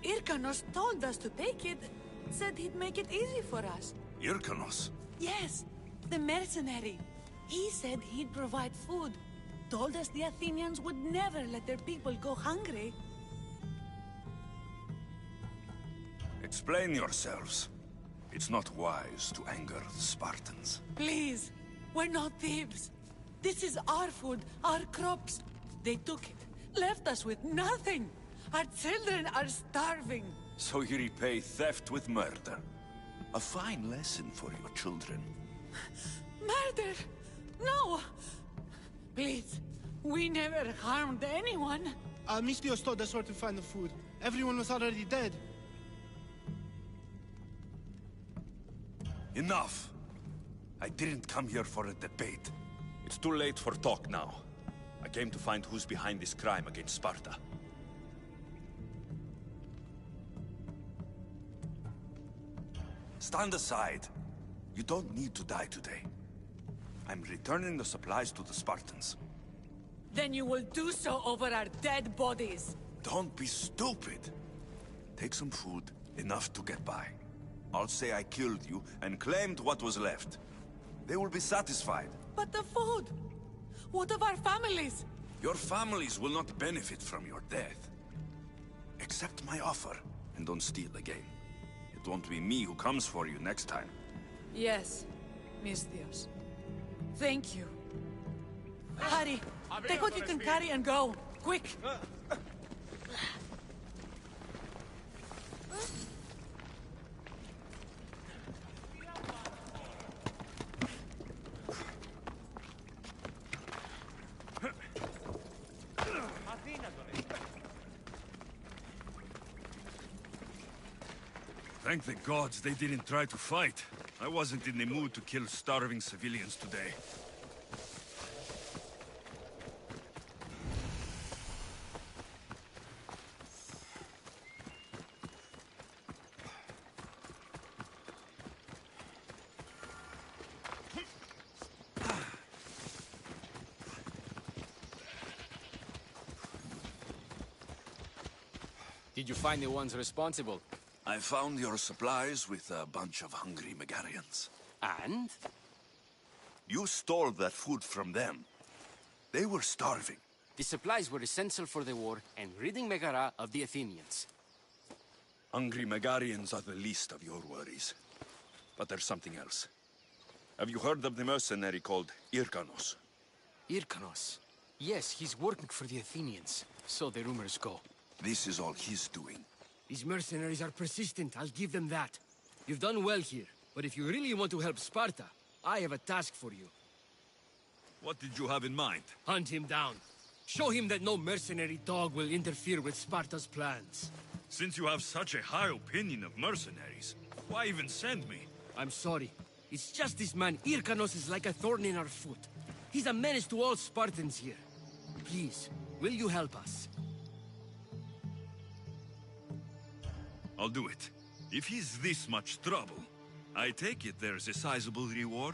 Irkanos told us to take it, said he'd make it easy for us. Irkanos? Yes, the mercenary. He said he'd provide food. Told us the Athenians would never let their people go hungry. Explain yourselves. It's not wise to anger the Spartans. Please, we're not thieves. This is our food, our crops. They took it, left us with nothing. Our children are starving. So you repay theft with murder. A fine lesson for your children. Murder! No! Please, we never harmed anyone. Mistios told us where to find the food. Everyone was already dead. Enough! I didn't come here for a debate. It's too late for talk now. I came to find who's behind this crime against Sparta. Stand aside. You don't need to die today. I'm returning the supplies to the Spartans. Then you will do so over our dead bodies. Don't be stupid. Take some food, enough to get by. I'll say I killed you and claimed what was left. They will be satisfied. But the food! What of our families? Your families will not benefit from your death. Accept my offer, and don't steal again. It won't be me who comes for you next time. Yes, Mistios. Thank you. Hurry! Take what you can carry and go! Quick! Thank the gods they didn't try to fight. I wasn't in the mood to kill starving civilians today. Did you find the ones responsible? I found your supplies with a bunch of hungry Megarians. And? You stole that food from them. They were starving. The supplies were essential for the war and ridding Megara of the Athenians. Hungry Megarians are the least of your worries. But there's something else. Have you heard of the mercenary called Irkanos? Irkanos? Yes, he's working for the Athenians. So the rumors go. This is all he's doing. These mercenaries are persistent, I'll give them that. You've done well here, but if you really want to help Sparta, I have a task for you. What did you have in mind? Hunt him down. Show him that no mercenary dog will interfere with Sparta's plans. Since you have such a high opinion of mercenaries, why even send me? I'm sorry. It's just this man, Irkanos, is like a thorn in our foot. He's a menace to all Spartans here. Please, will you help us? I'll do it. If he's this much trouble, I take it there's a sizable reward?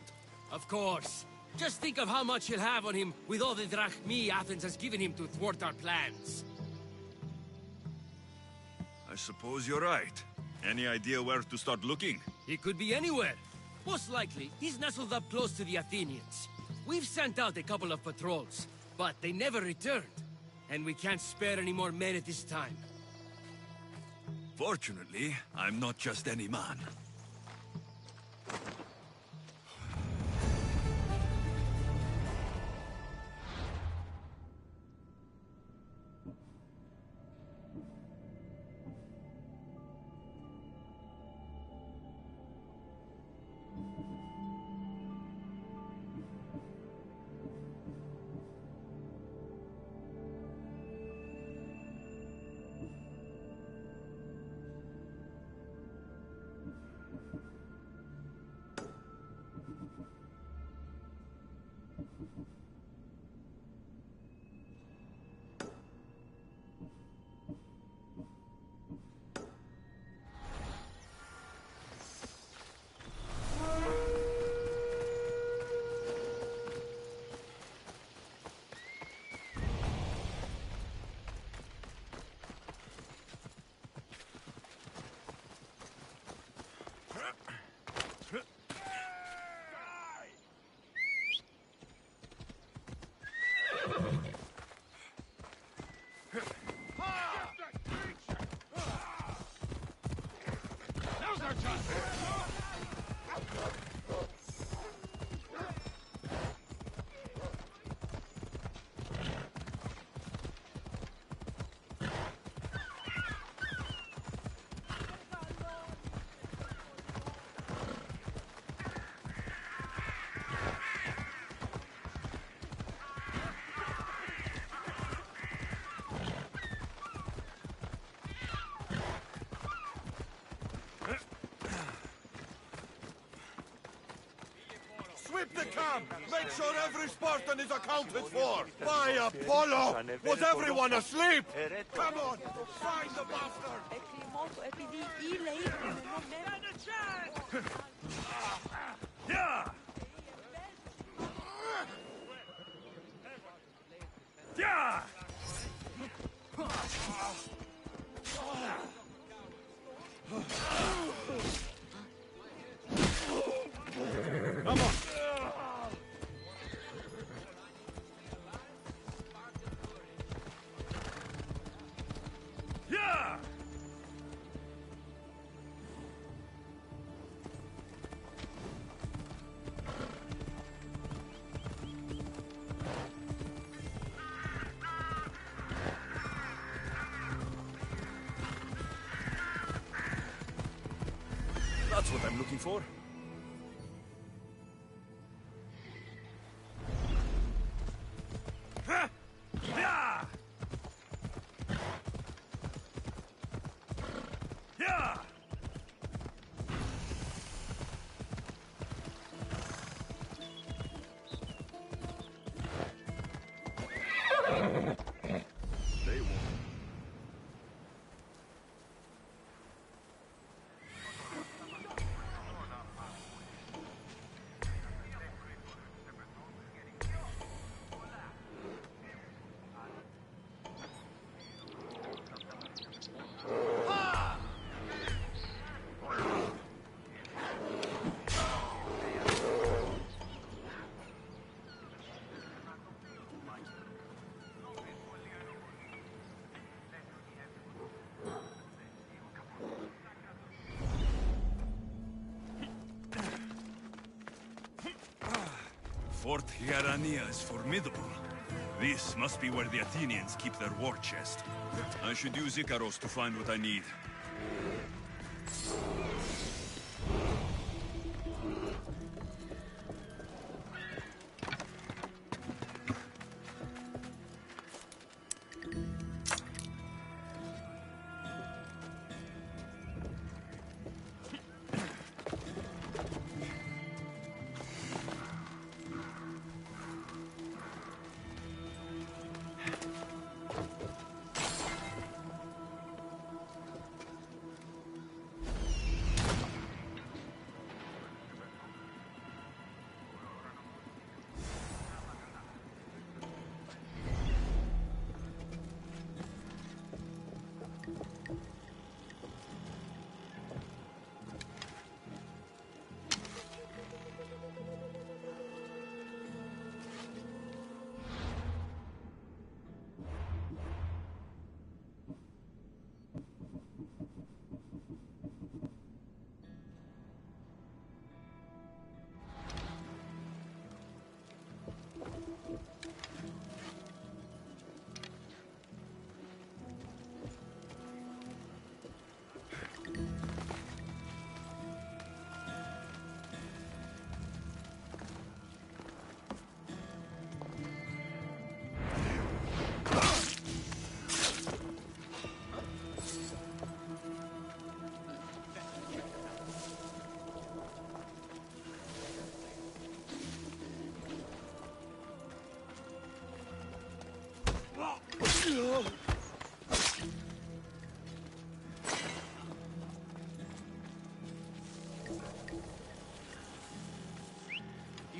Of course. Just think of how much he'll have on him with all the drachmi Athens has given him to thwart our plans. I suppose you're right. Any idea where to start looking? He could be anywhere. Most likely, he's nestled up close to the Athenians. We've sent out a couple of patrols, but they never returned. And we can't spare any more men at this time. Fortunately, I'm not just any man. Equip the camp! Make sure every Spartan is accounted for! By Apollo! Was everyone asleep? Come on! Find the bastard! Yeah! Yeah! Come on! Yeah! That's what I'm looking for. Yeah! Yeah! They won't. Fort Hierania is formidable. This must be where the Athenians keep their war chest. I should use Icaros to find what I need.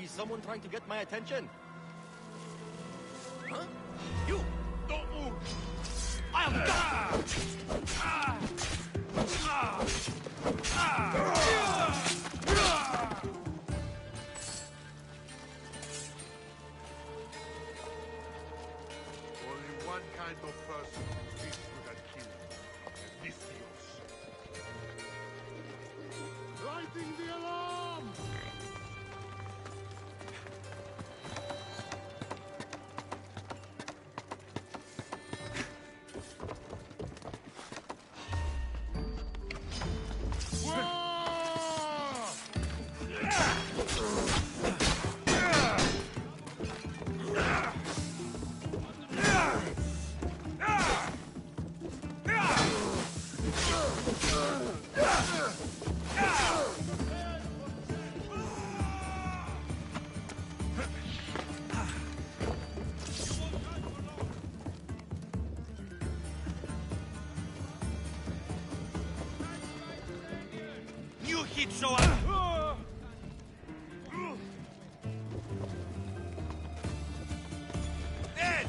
Is someone trying to get my attention? Huh? You! Don't move! I'll die! Only one kind of person this would have killed. Odysseus. Lighting the alarm! it so I... Dead!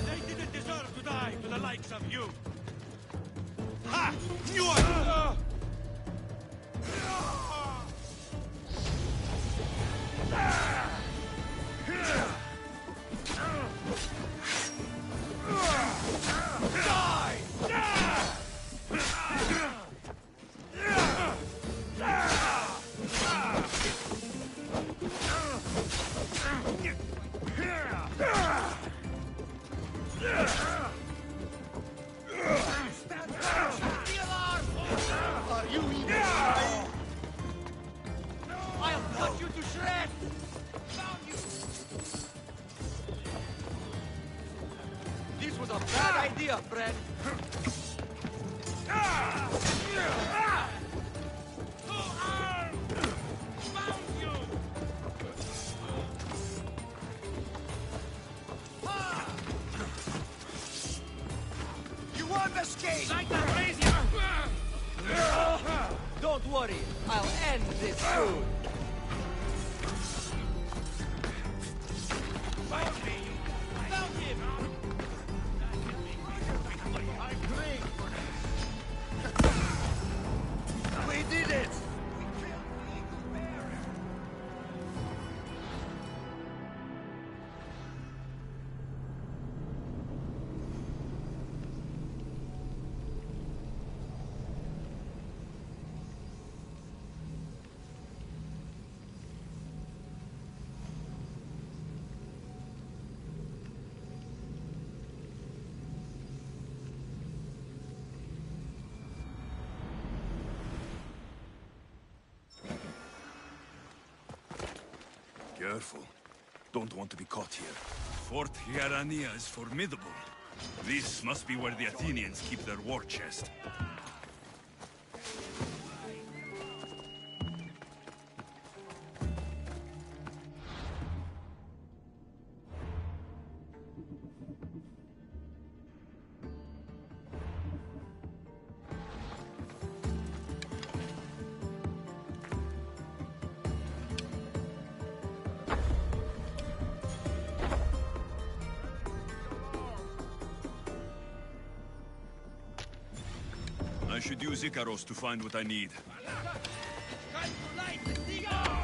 They didn't deserve to die to the likes of you. Ha! Knew it! This was a bad idea, friend. You won the skate! Don't worry, I'll end this soon. Found me! Found him! We did it! Careful. Don't want to be caught here. Fort Hierania is formidable. This must be where the Athenians keep their war chest. I should use Icaros to find what I need. Time to light the cigar!